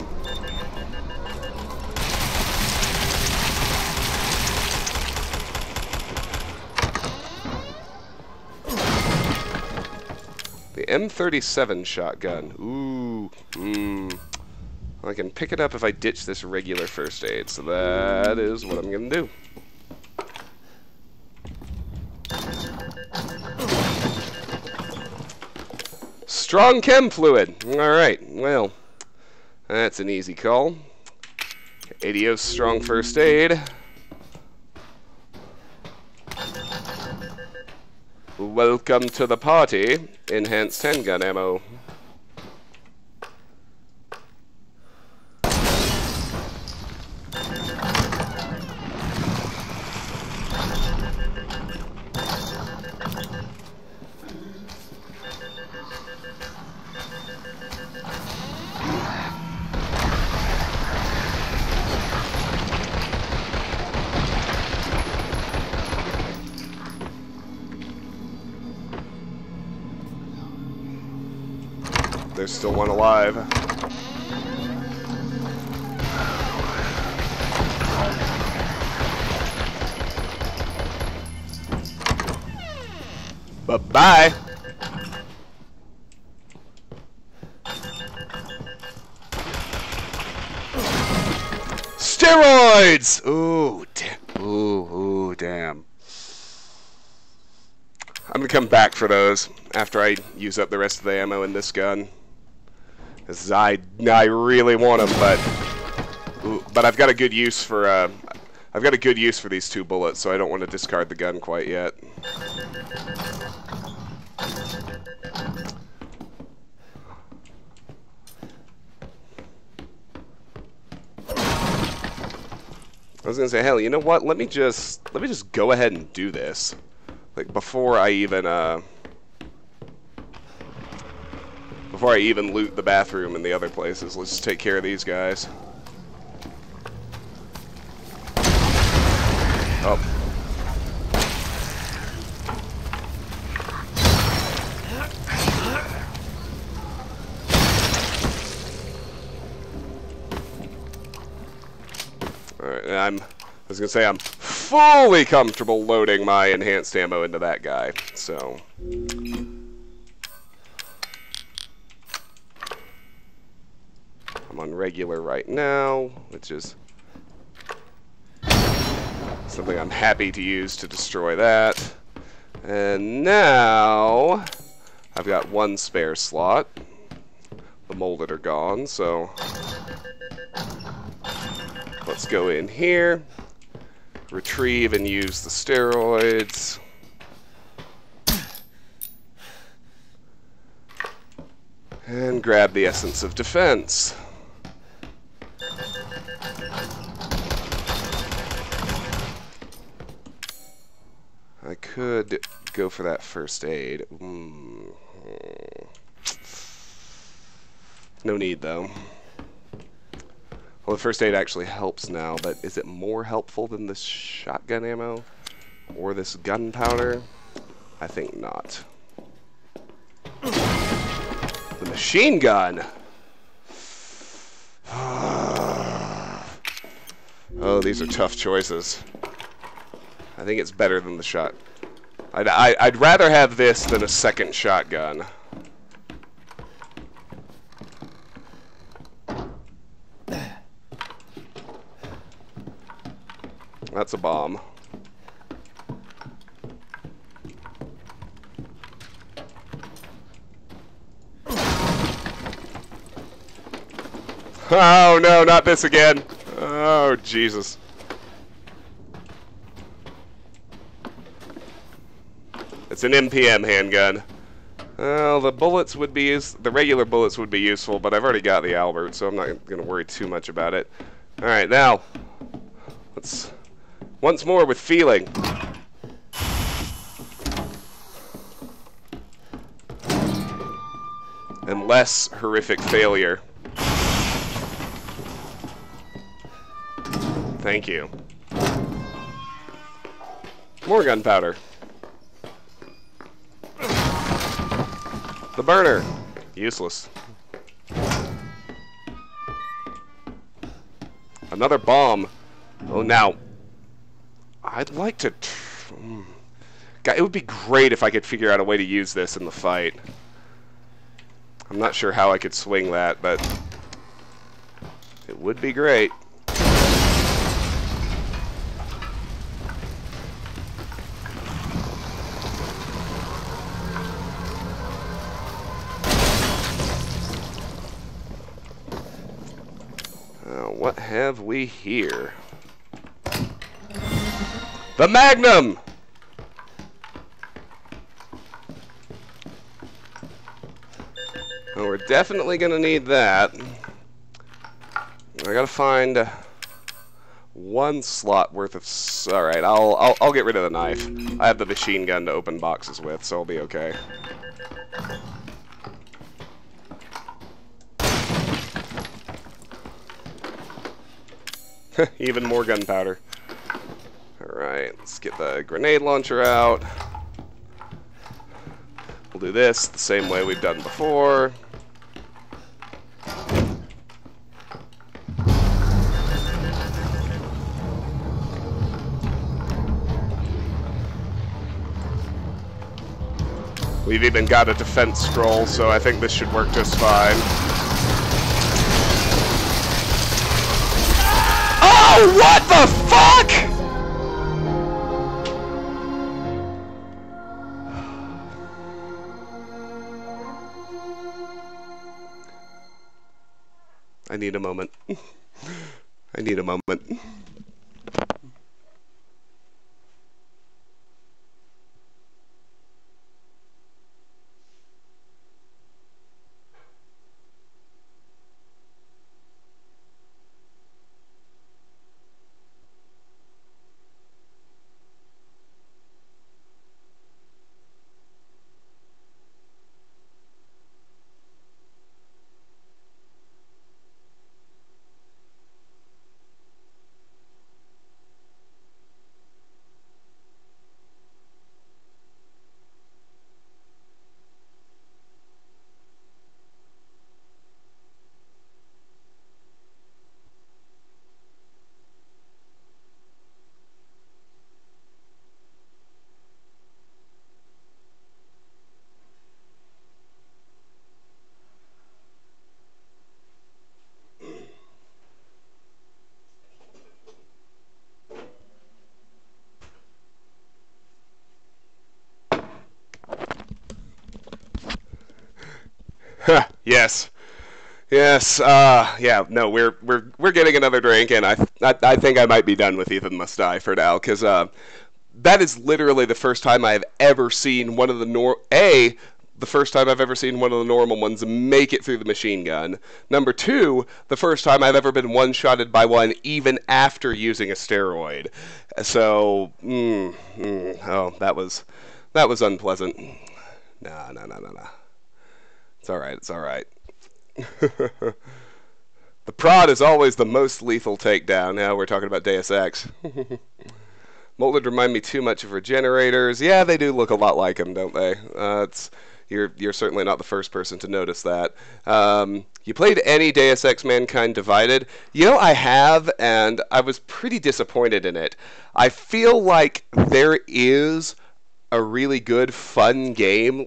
The M37 shotgun. Ooh. I can pick it up if I ditch this regular first aid, so that is what I'm gonna do. Strong chem fluid. Alright, well, that's an easy call. Adios strong first aid. Welcome to the party. Enhanced handgun ammo. There's still one alive. Bye-bye. Steroids! Ooh, ooh, damn. I'm gonna come back for those after I use up the rest of the ammo in this gun. Cause I really want them, but I've got a good use for these 2 bullets, so I don't want to discard the gun quite yet. I was gonna say, hell, you know what? Let me just go ahead and do this, like before I even loot the bathroom and the other places. Let's just take care of these guys. Oh. Alright, I was gonna say I'm fully comfortable loading my enhanced ammo into that guy, so. I'm on regular right now, which is something I'm happy to use to destroy that. And now I've got one spare slot. The molded are gone, so let's go in here, retrieve and use the steroids. And grab the Essence of Defense. I could go for that first aid. No need, though. Well, the first aid actually helps now, but is it more helpful than this shotgun ammo? Or this gunpowder? I think not. The machine gun! Oh, these are tough choices. I think it's better than the shot. I'd rather have this than a second shotgun. That's a bomb. Oh no, not this again. Oh, Jesus. It's an MPM handgun. Well, the bullets would be the regular bullets would be useful, but I've already got the Albert, so I'm not going to worry too much about it. All right, now let's once more with feeling. And less horrific failure. Thank you. More gunpowder. The burner. Useless. Another bomb. Oh, now. I'd like to... God, it would be great if I could figure out a way to use this in the fight. I'm not sure how I could swing that, but... it would be great. What have we here? The Magnum! Well, we're definitely gonna need that. I gotta find one slot worth of... Alright, I'll get rid of the knife. I have the machine gun to open boxes with, so I'll be okay. Even more gunpowder. Alright, let's get the grenade launcher out. We'll do this the same way we've done before. We've even got a defense scroll, so I think this should work just fine. Oh, what the fuck?! I need a moment. I need a moment. Yes. Yes, yeah, no, we're getting another drink, and I think I might be done with Ethan Must Die for now, because that is literally the first time I've ever seen one of the the first time I've ever seen one of the normal ones make it through the machine gun. Number two, the first time I've ever been one-shotted by one even after using a steroid. So, oh, that was unpleasant. No. It's alright, it's alright. The prod is always the most lethal takedown. Now we're talking about Deus Ex. Molded remind me too much of Regenerators. Yeah, they do look a lot like them, don't they? You're certainly not the first person to notice that. You played any Deus Ex Mankind Divided? You know, I have, and I was pretty disappointed in it. I feel like there is a really good, fun game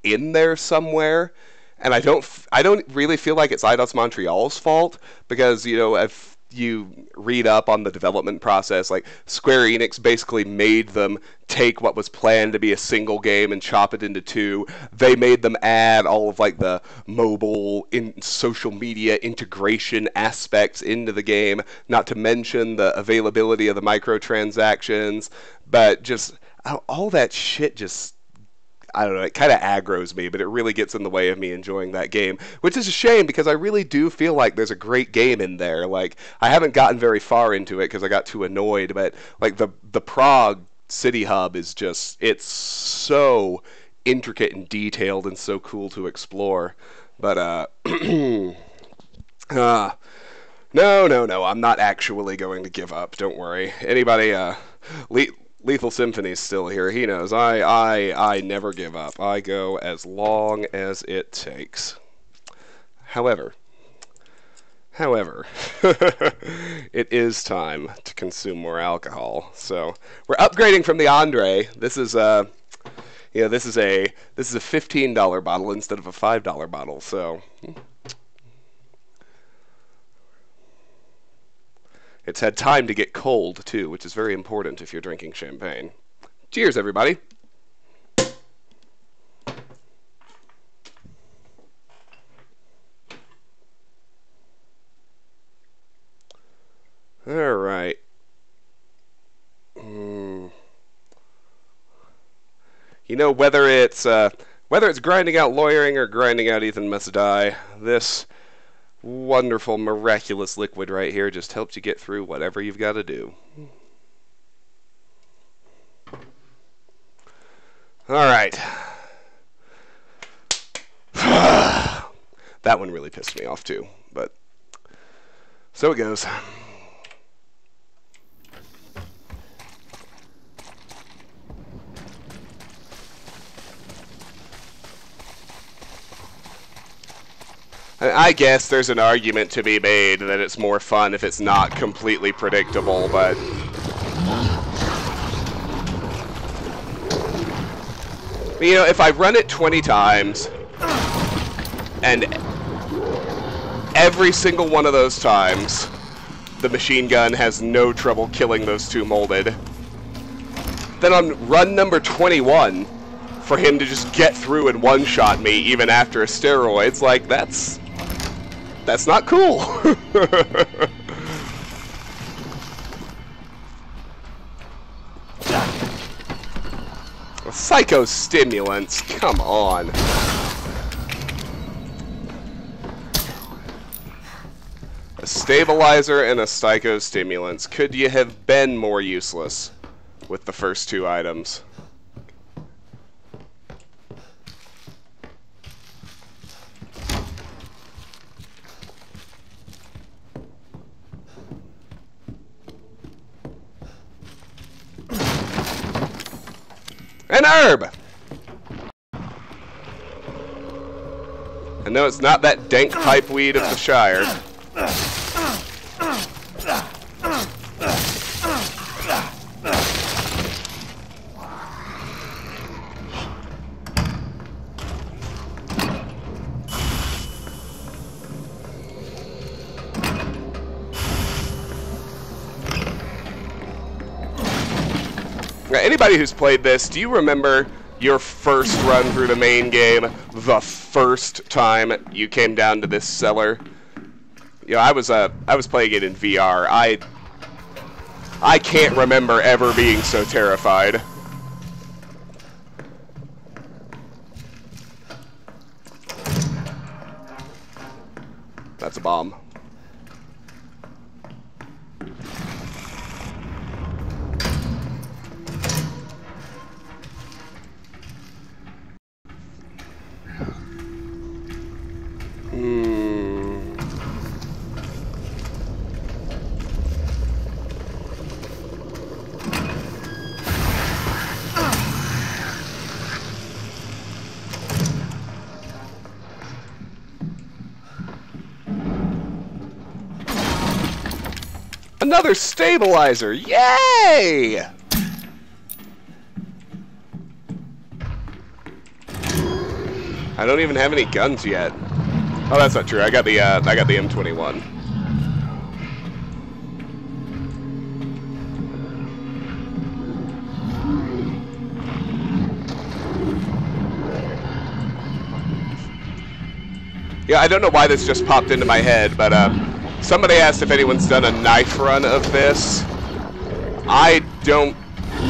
in there somewhere, and I don't really feel like it's Eidos Montreal's fault, because, you know, if you read up on the development process, like, Square Enix basically made them take what was planned to be a single game and chop it into two. They made them add all of, like, the mobile social media integration aspects into the game, not to mention the availability of the microtransactions, but just all that shit just, I don't know, it kind of aggroes me, but it really gets in the way of me enjoying that game, which is a shame, because I really do feel like there's a great game in there. Like, I haven't gotten very far into it because I got too annoyed, but, like, the Prague City Hub is just, it's so intricate and detailed and so cool to explore. But, no, I'm not actually going to give up, don't worry. Anybody, Lethal Symphony's still here. He knows. I never give up. I go as long as it takes. However, it is time to consume more alcohol. So we're upgrading from the Andre. This is this is a $15 bottle instead of a $5 bottle. So it's had time to get cold, too, which is very important if you're drinking champagne. Cheers, everybody. All right. You know, whether it's grinding out Lawyering or grinding out Ethan Must Die, this wonderful, miraculous liquid right here just helps you get through whatever you've got to do. Alright. That one really pissed me off too, but so it goes. I guess there's an argument to be made that it's more fun if it's not completely predictable, but you know, if I run it 20 times and every single one of those times the machine gun has no trouble killing those two molded, then on run number 21 for him to just get through and one-shot me even after a steroid's like, that's not cool. Psychostimulants, come on. A stabilizer and a psychostimulants. Could you have been more useless with the first two items? An herb! I know it's not that dank pipeweed of the Shire. Anybody who's played this, do you remember your first run through the main game, the first time you came down to this cellar. You know, I was playing it in VR. I can't remember ever being so terrified. That's a bomb. Another stabilizer! Yay! I don't even have any guns yet. Oh, that's not true. I got the M21. Yeah, I don't know why this just popped into my head, but somebody asked if anyone's done a knife run of this. I don't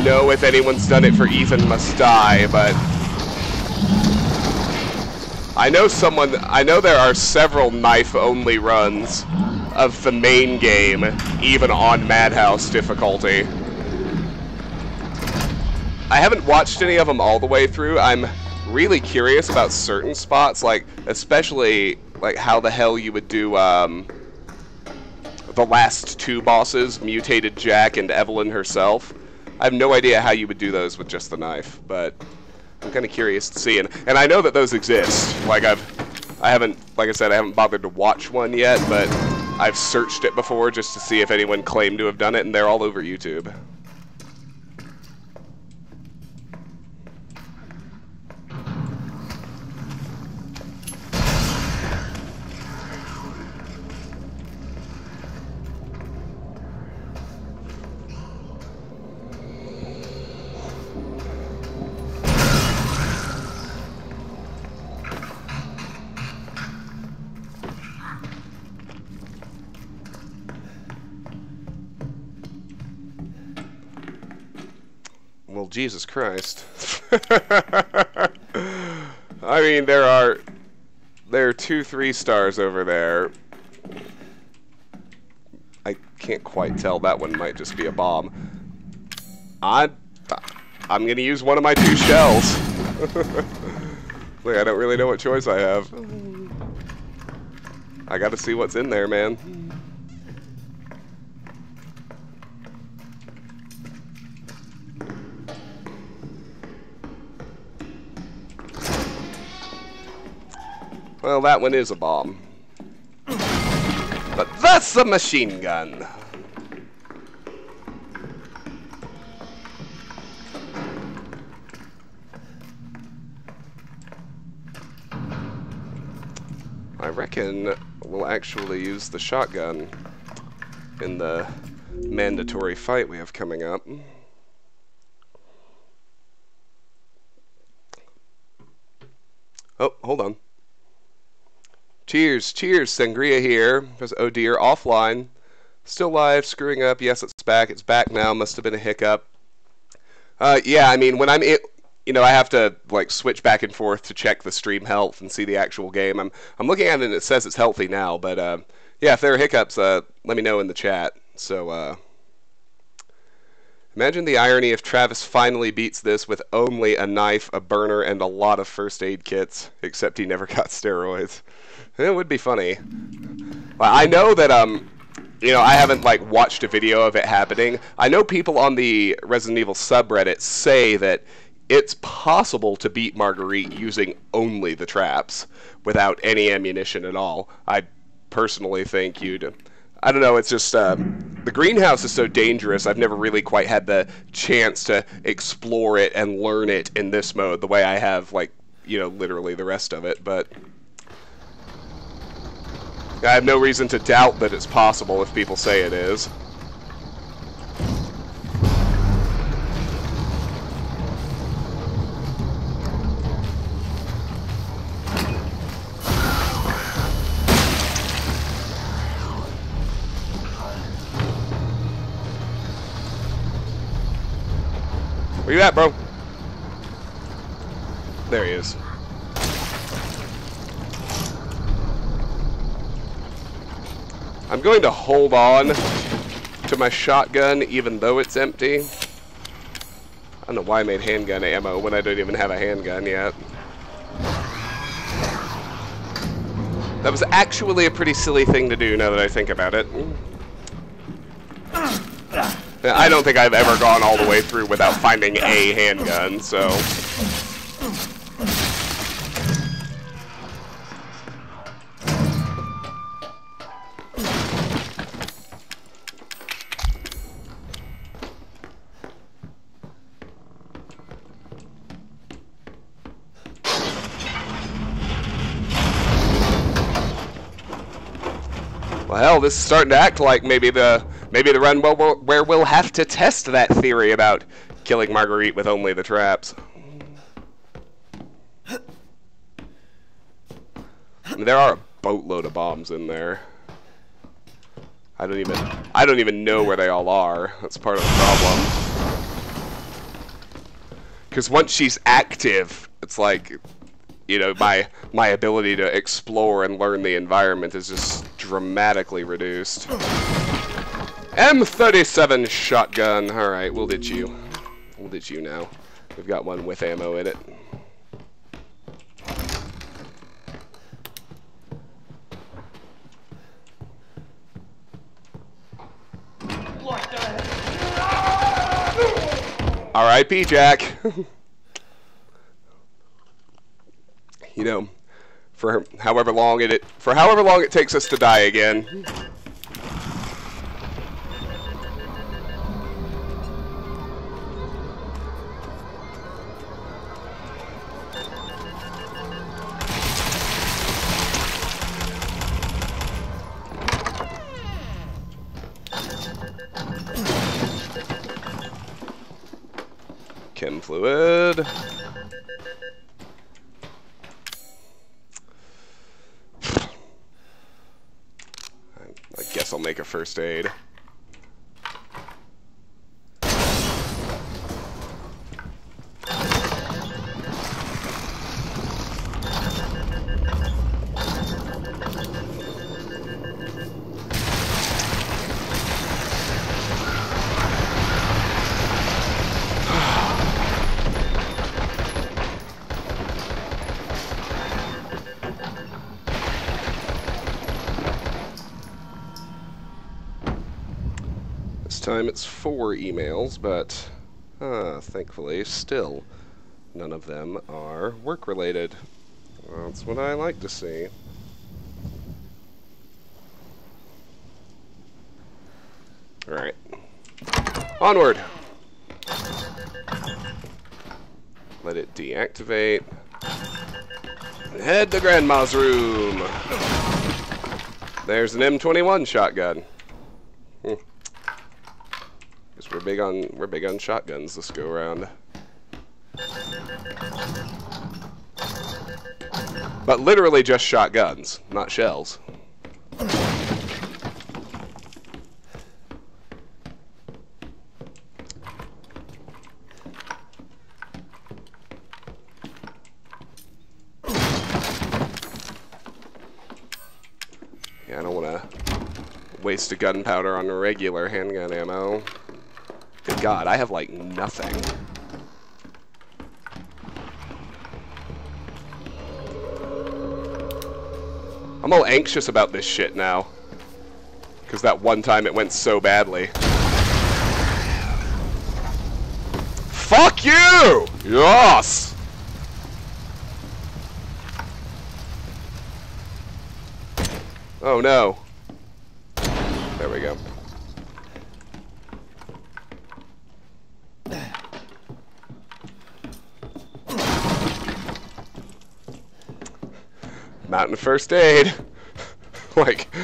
know if anyone's done it for Ethan Must Die, but I know there are several knife-only runs of the main game, even on Madhouse difficulty. I haven't watched any of them all the way through. I'm really curious about certain spots, like especially like how the hell you would do the last two bosses, Mutated Jack and Evelyn herself. I have no idea how you would do those with just the knife, but I'm kind of curious to see. And I know that those exist. Like I haven't, like I said, I haven't bothered to watch one yet, but I've searched it before just to see if anyone claimed to have done it, and they're all over YouTube. Well, Jesus Christ. I mean, there are 2 3-stars over there. I can't quite tell. That one might just be a bomb. I'm gonna use one of my 2 shells. Look, I don't really know what choice I have. I gotta see what's in there, man. Well, that one is a bomb. But that's a machine gun. I reckon we'll actually use the shotgun in the mandatory fight we have coming up. Oh, hold on. Cheers, cheers, Sangria here. Because, oh dear, offline. Still live, screwing up. Yes, it's back. It's back now. Must have been a hiccup. Yeah, I mean, when I'm you know, I have to like switch back and forth to check the stream health and see the actual game. I'm looking at it and it says it's healthy now, but yeah, if there are hiccups, let me know in the chat. So imagine the irony if Travis finally beats this with only a knife, a burner, and a lot of first aid kits, except he never got steroids. It would be funny. Well, I know that you know, I haven't like watched a video of it happening. I know people on the Resident Evil subreddit say that it's possible to beat Marguerite using only the traps without any ammunition at all. I personally think I don't know, it's just the greenhouse is so dangerous. I've never really quite had the chance to explore it and learn it in this mode the way I have, like, you know, literally the rest of it, but I have no reason to doubt that it's possible if people say it is. Where you at, bro? There he is. I'm going to hold on to my shotgun even though it's empty. I don't know why I made handgun ammo when I don't even have a handgun yet. That was actually a pretty silly thing to do now that I think about it. I don't think I've ever gone all the way through without finding a handgun, so... Well, hell, this is starting to act like maybe the run where we'll have to test that theory about killing Marguerite with only the traps. I mean, there are a boatload of bombs in there. I don't even know where they all are. That's part of the problem. Because once she's active, it's like, you know, my ability to explore and learn the environment is just dramatically reduced. M37 shotgun. Alright, we'll ditch you. We'll ditch you now. We've got one with ammo in it. R.I.P. Jack. You know, for however long it takes us to die again. Chem fluid. I guess I'll make a first aid. Time it's 4 emails, but thankfully still none of them are work related. That's what I like to see. Alright. Onward! Let it deactivate. Head to Grandma's room! There's an M21 shotgun. We're big on shotguns this go around. But literally just shotguns, not shells. Yeah, I don't want to waste a gunpowder on regular handgun ammo. Good God, I have like nothing. I'm all anxious about this shit now. Because that one time it went so badly. Fuck you! Yes! Oh no. There we go. Mountain first aid. Like,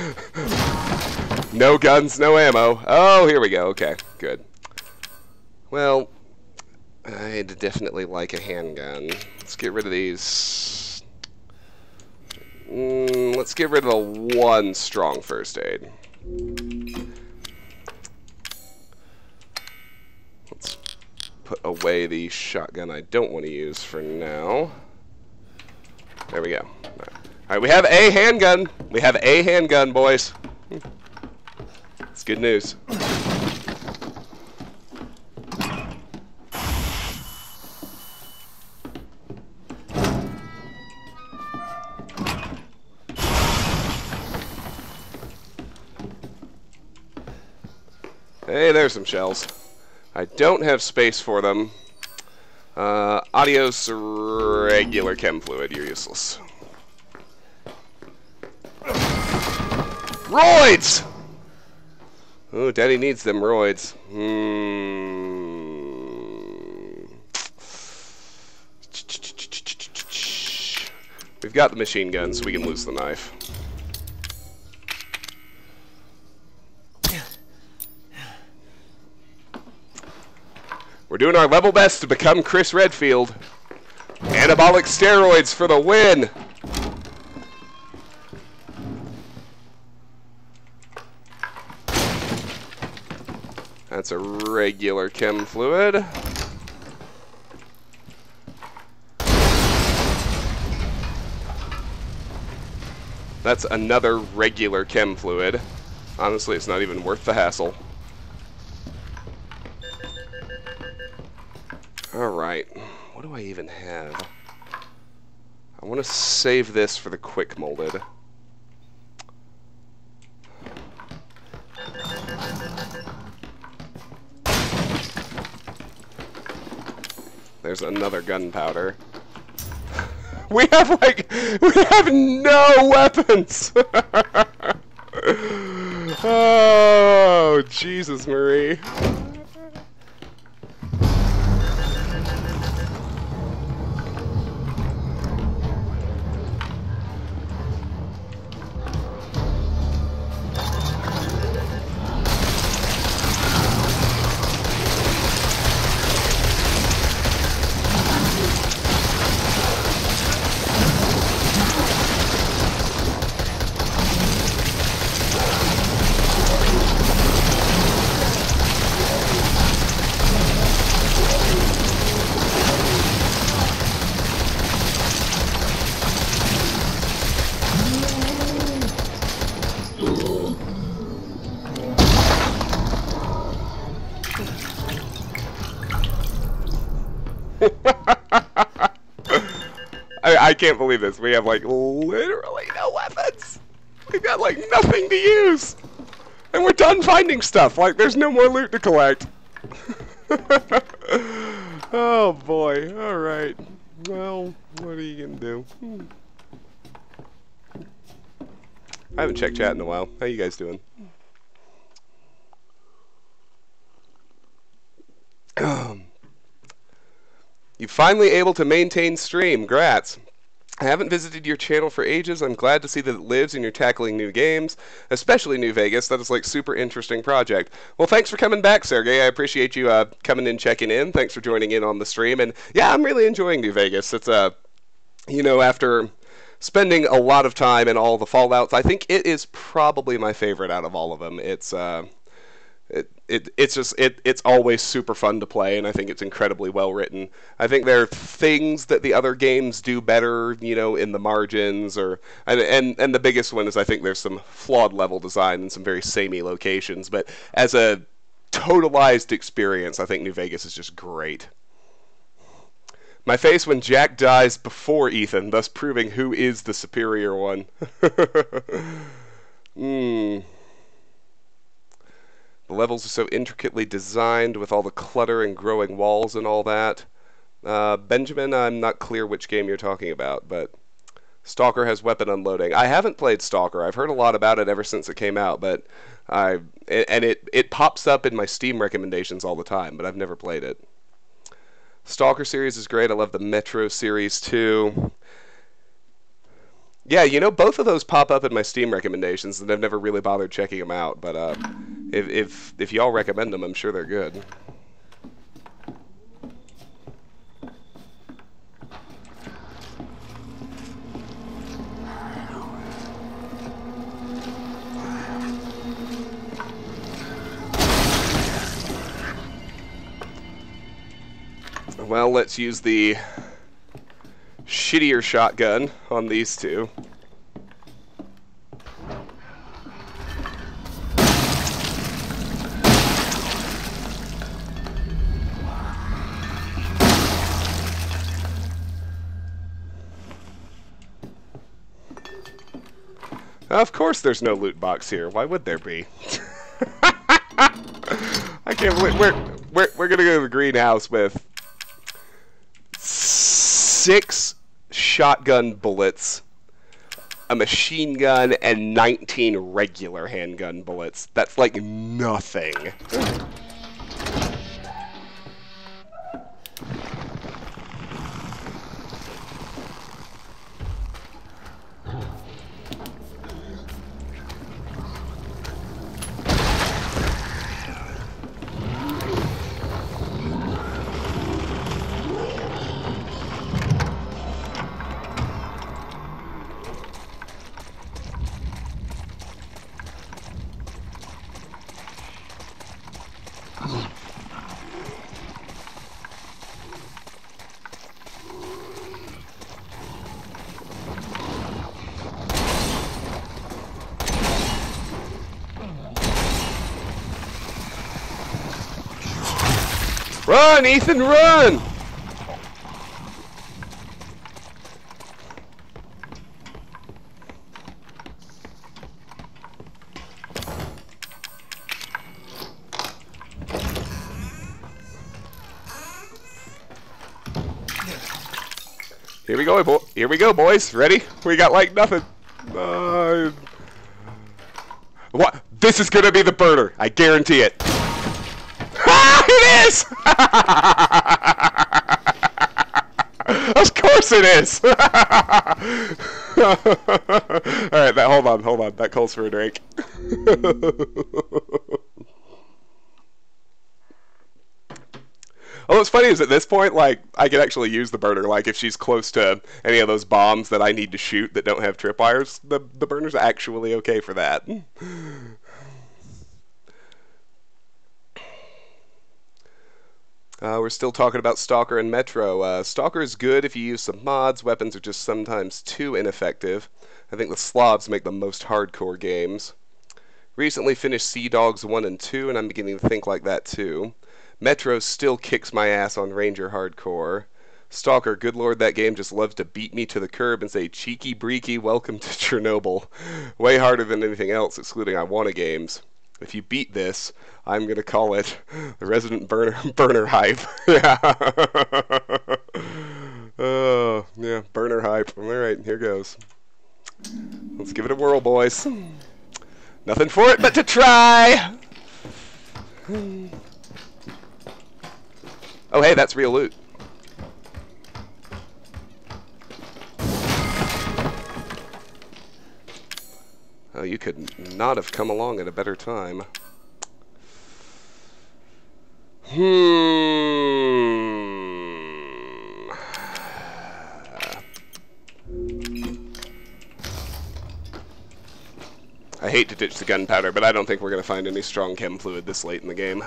no guns, no ammo. Oh, here we go. Okay, good. Well, I'd definitely like a handgun. Let's get rid of these. Let's get rid of the one strong first aid. Let's put away the shotgun I don't want to use for now. There we go. Alright, we have a handgun. We have a handgun, boys. It's good news. Hey, there's some shells. I don't have space for them. Adios, regular chem fluid. You're useless. Roids! Oh, Daddy needs them roids. We've got the machine gun, so we can lose the knife. We're doing our level best to become Chris Redfield. Anabolic steroids for the win! That's a regular chem fluid. That's another regular chem fluid. Honestly, it's not even worth the hassle. Alright, what do I even have? I want to save this for the quick molded. There's another gunpowder. We have no weapons! Oh, Jesus, Marie. I can't believe this. We have, like, literally no weapons. We've got, like, nothing to use. And we're done finding stuff. Like, there's no more loot to collect. Oh, boy. Alright. Well, what are you gonna do? I haven't checked chat in a while. How you guys doing? You're finally able to maintain stream. Grats. I haven't visited your channel for ages. I'm glad to see that it lives and you're tackling new games, especially New Vegas. That is like super interesting project. Well, thanks for coming back, Sergey. I appreciate you coming in, checking in. Thanks for joining in on the stream. And yeah, I'm really enjoying New Vegas. It's you know, after spending a lot of time in all the Fallouts, I think it is probably my favorite out of all of them. It's it's always super fun to play, and I think it's incredibly well written. I think there are things that the other games do better, you know, in the margins, and the biggest one is I think there's some flawed level design and some very samey locations. But as a totalized experience, I think New Vegas is just great. My face when Jack dies before Ethan, thus proving who is the superior one. The levels are so intricately designed with all the clutter and growing walls and all that. Benjamin, I'm not clear which game you're talking about, but Stalker has weapon unloading. I haven't played Stalker. I've heard a lot about it ever since it came out, but it pops up in my Steam recommendations all the time, but I've never played it. Stalker series is great. I love the Metro series too. Yeah, you know, both of those pop up in my Steam recommendations, and I've never really bothered checking them out. But if y'all recommend them, I'm sure they're good. Well, let's use the shittier shotgun on these two. Of course there's no loot box here. Why would there be? I can't believe we're gonna go to the greenhouse with 6 shotgun bullets, a machine gun, and 19 regular handgun bullets. That's like nothing. Run, Ethan, run! Here we go, boys. Ready? We got like nothing. What? This is gonna be the burner. I guarantee it. Ah, it is! Of course it is! Alright, hold on. That calls for a drink. Oh, what's funny is at this point, like, I can actually use the burner. Like, if she's close to any of those bombs that I need to shoot that don't have tripwires, the burner's actually okay for that. We're still talking about Stalker and Metro. Stalker is good if you use some mods. Weapons are just sometimes too ineffective. I think the Slavs make the most hardcore games. Recently finished Sea Dogs 1 and 2, and I'm beginning to think like that too. Metro still kicks my ass on Ranger Hardcore. Stalker, good lord, that game just loves to beat me to the curb and say, cheeky breeky, welcome to Chernobyl. Way harder than anything else, excluding Iwana games. If you beat this, I'm going to call it the Resident Burner Hype. Yeah. Oh, yeah, Burner Hype. Alright, here goes. Let's give it a whirl, boys. Nothing for it but to try! Oh, hey, that's real loot. Oh, you could not have come along at a better time. I hate to ditch the gunpowder, but I don't think we're going to find any strong chem fluid this late in the game.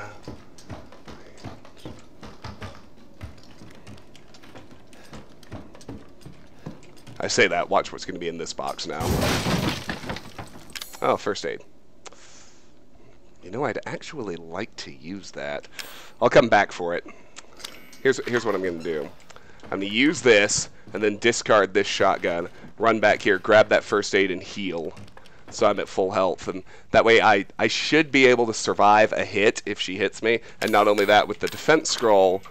I say that, watch what's going to be in this box now. Oh, first aid. You know, I'd actually like to use that. I'll come back for it. Here's what I'm going to do. I'm going to use this, and then discard this shotgun, run back here, grab that first aid, and heal. So I'm at full health, and that way I should be able to survive a hit if she hits me, and not only that, with the defense scroll,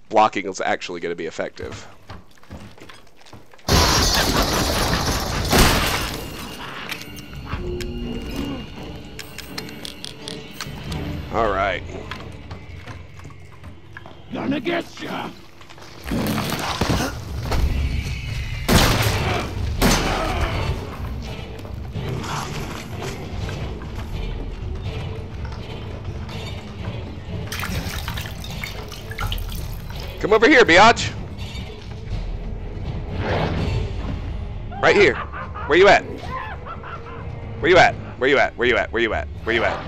blocking is actually going to be effective. All right. Gonna get ya. Come over here, biatch. Right here. Where you at? Where you at? Where you at? Where you at? Where you at? Where you at?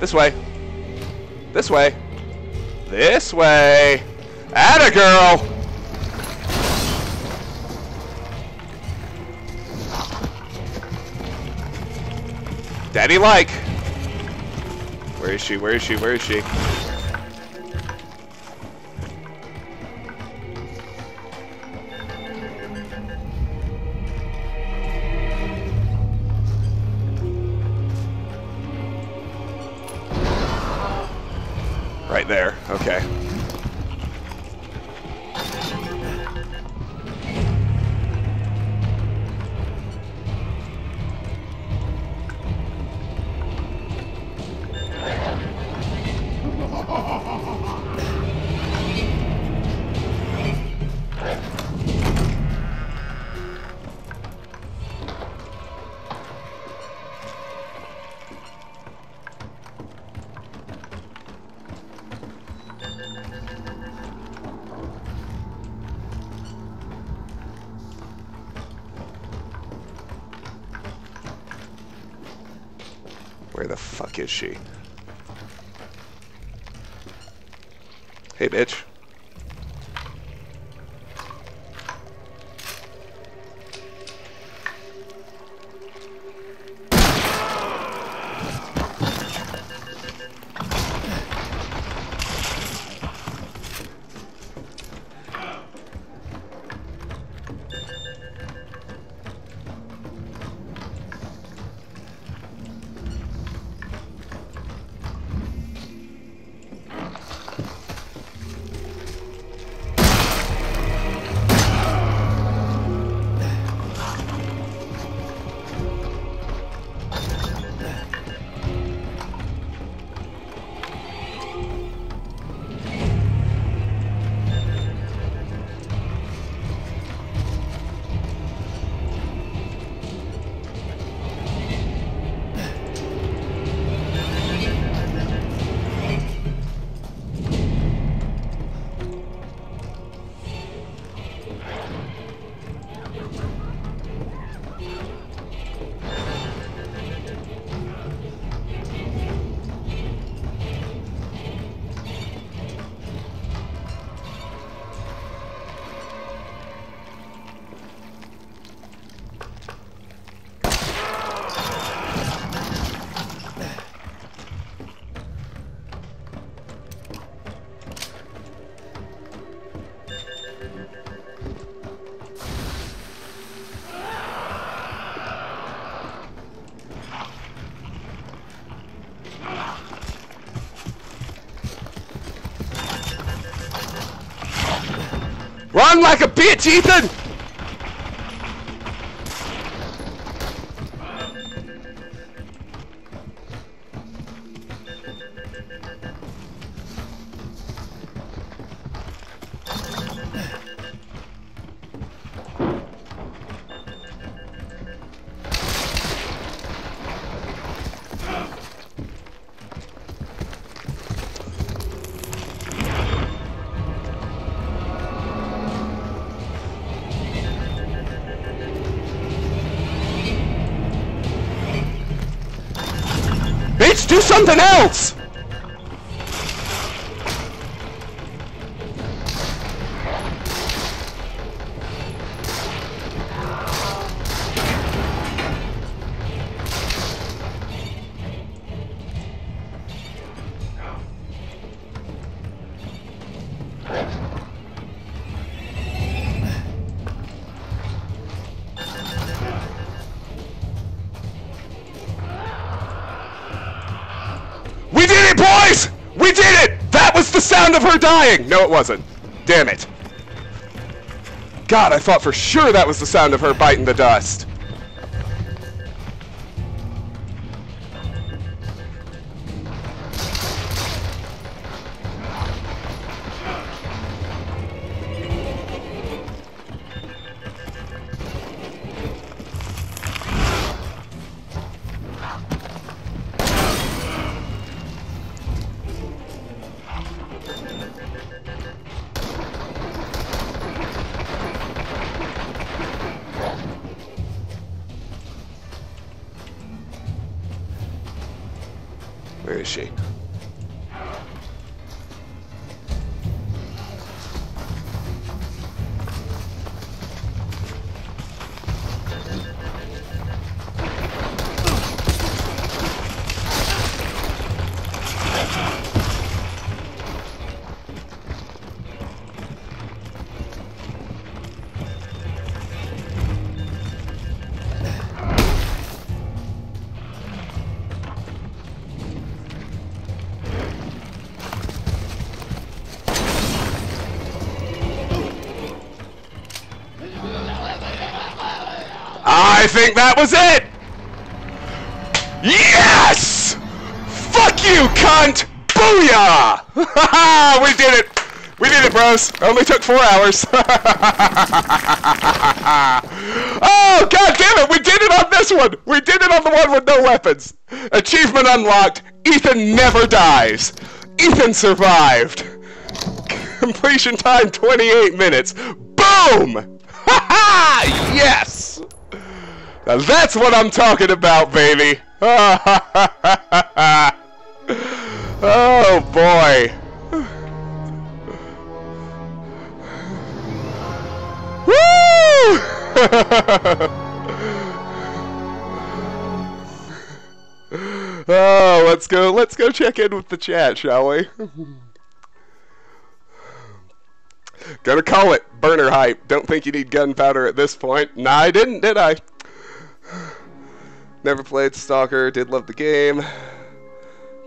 This way. This way. This way. Atta girl. Daddy like. Where is she? Where is she? Where is she? Right there. Okay. Where the fuck is she? Hey, bitch. Run like a bitch, Ethan! Bitch, do something else! We did it, boys! We did it! That was the sound of her dying! No, it wasn't. Damn it. God, I thought for sure that was the sound of her biting the dust. is she? I think that was it! Yes! Fuck you, cunt! Booyah! We did it! We did it, bros. Only took 4 hours. Oh, god damn it! We did it on this one! We did it on the one with no weapons! Achievement unlocked. Ethan never dies. Ethan survived. Completion time 28 minutes. Boom! Ha! Yes! Now that's what I'm talking about, baby! Oh boy! Woo! Oh, let's go check in with the chat, shall we? Gonna call it burner hype. Don't think you need gunpowder at this point. Nah, I didn't, did I? Never played Stalker, did love the game.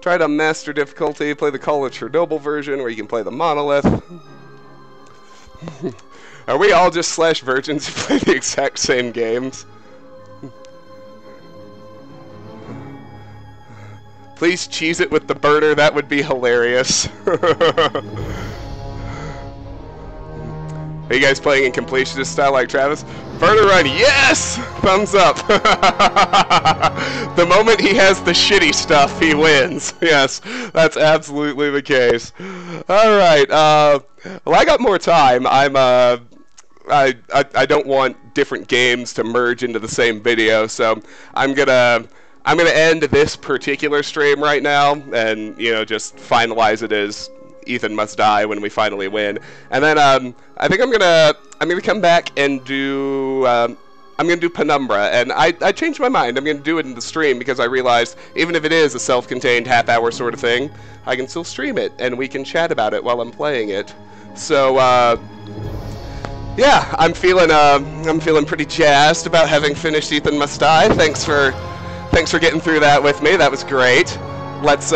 Tried on master difficulty, play the Call of Chernobyl version where you can play the Monolith. Are we all just slash virgins who play the exact same games? Please cheese it with the burner, that would be hilarious. Are you guys playing in completionist style like Travis? Burner run, yes! Thumbs up. The moment he has the shitty stuff, he wins. Yes, that's absolutely the case. Alright, well, I got more time. I don't want different games to merge into the same video, so I'm gonna end this particular stream right now and, you know, just finalize it as Ethan must die when we finally win. And then I think I'm gonna come back and do I'm gonna do Penumbra, and I changed my mind. I'm gonna do it in the stream because I realized even if it is a self-contained half-hour sort of thing, I can still stream it and we can chat about it while I'm playing it. So yeah, I'm feeling pretty jazzed about having finished Ethan Must Die. Thanks for getting through that with me. That was great. Let's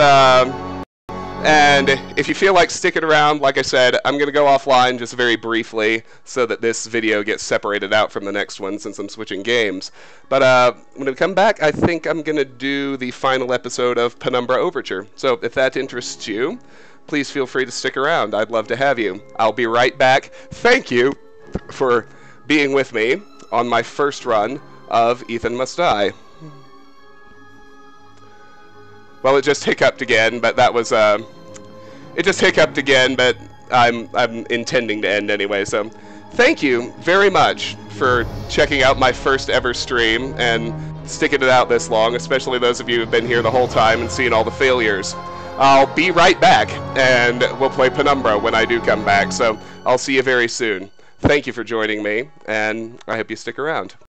and if you feel like sticking around, like I said, I'm going to go offline just very briefly so that this video gets separated out from the next one since I'm switching games. But when I come back, I think I'm going to do the final episode of Penumbra Overture. So if that interests you, please feel free to stick around. I'd love to have you. I'll be right back. Thank you for being with me on my first run of Ethan Must Die. Well, it just hiccuped again, but that was, it just hiccuped again, but I'm intending to end anyway, so thank you very much for checking out my first ever stream and sticking it out this long, especially those of you who've been here the whole time and seen all the failures. I'll be right back, and we'll play Penumbra when I do come back, so I'll see you very soon. Thank you for joining me, and I hope you stick around.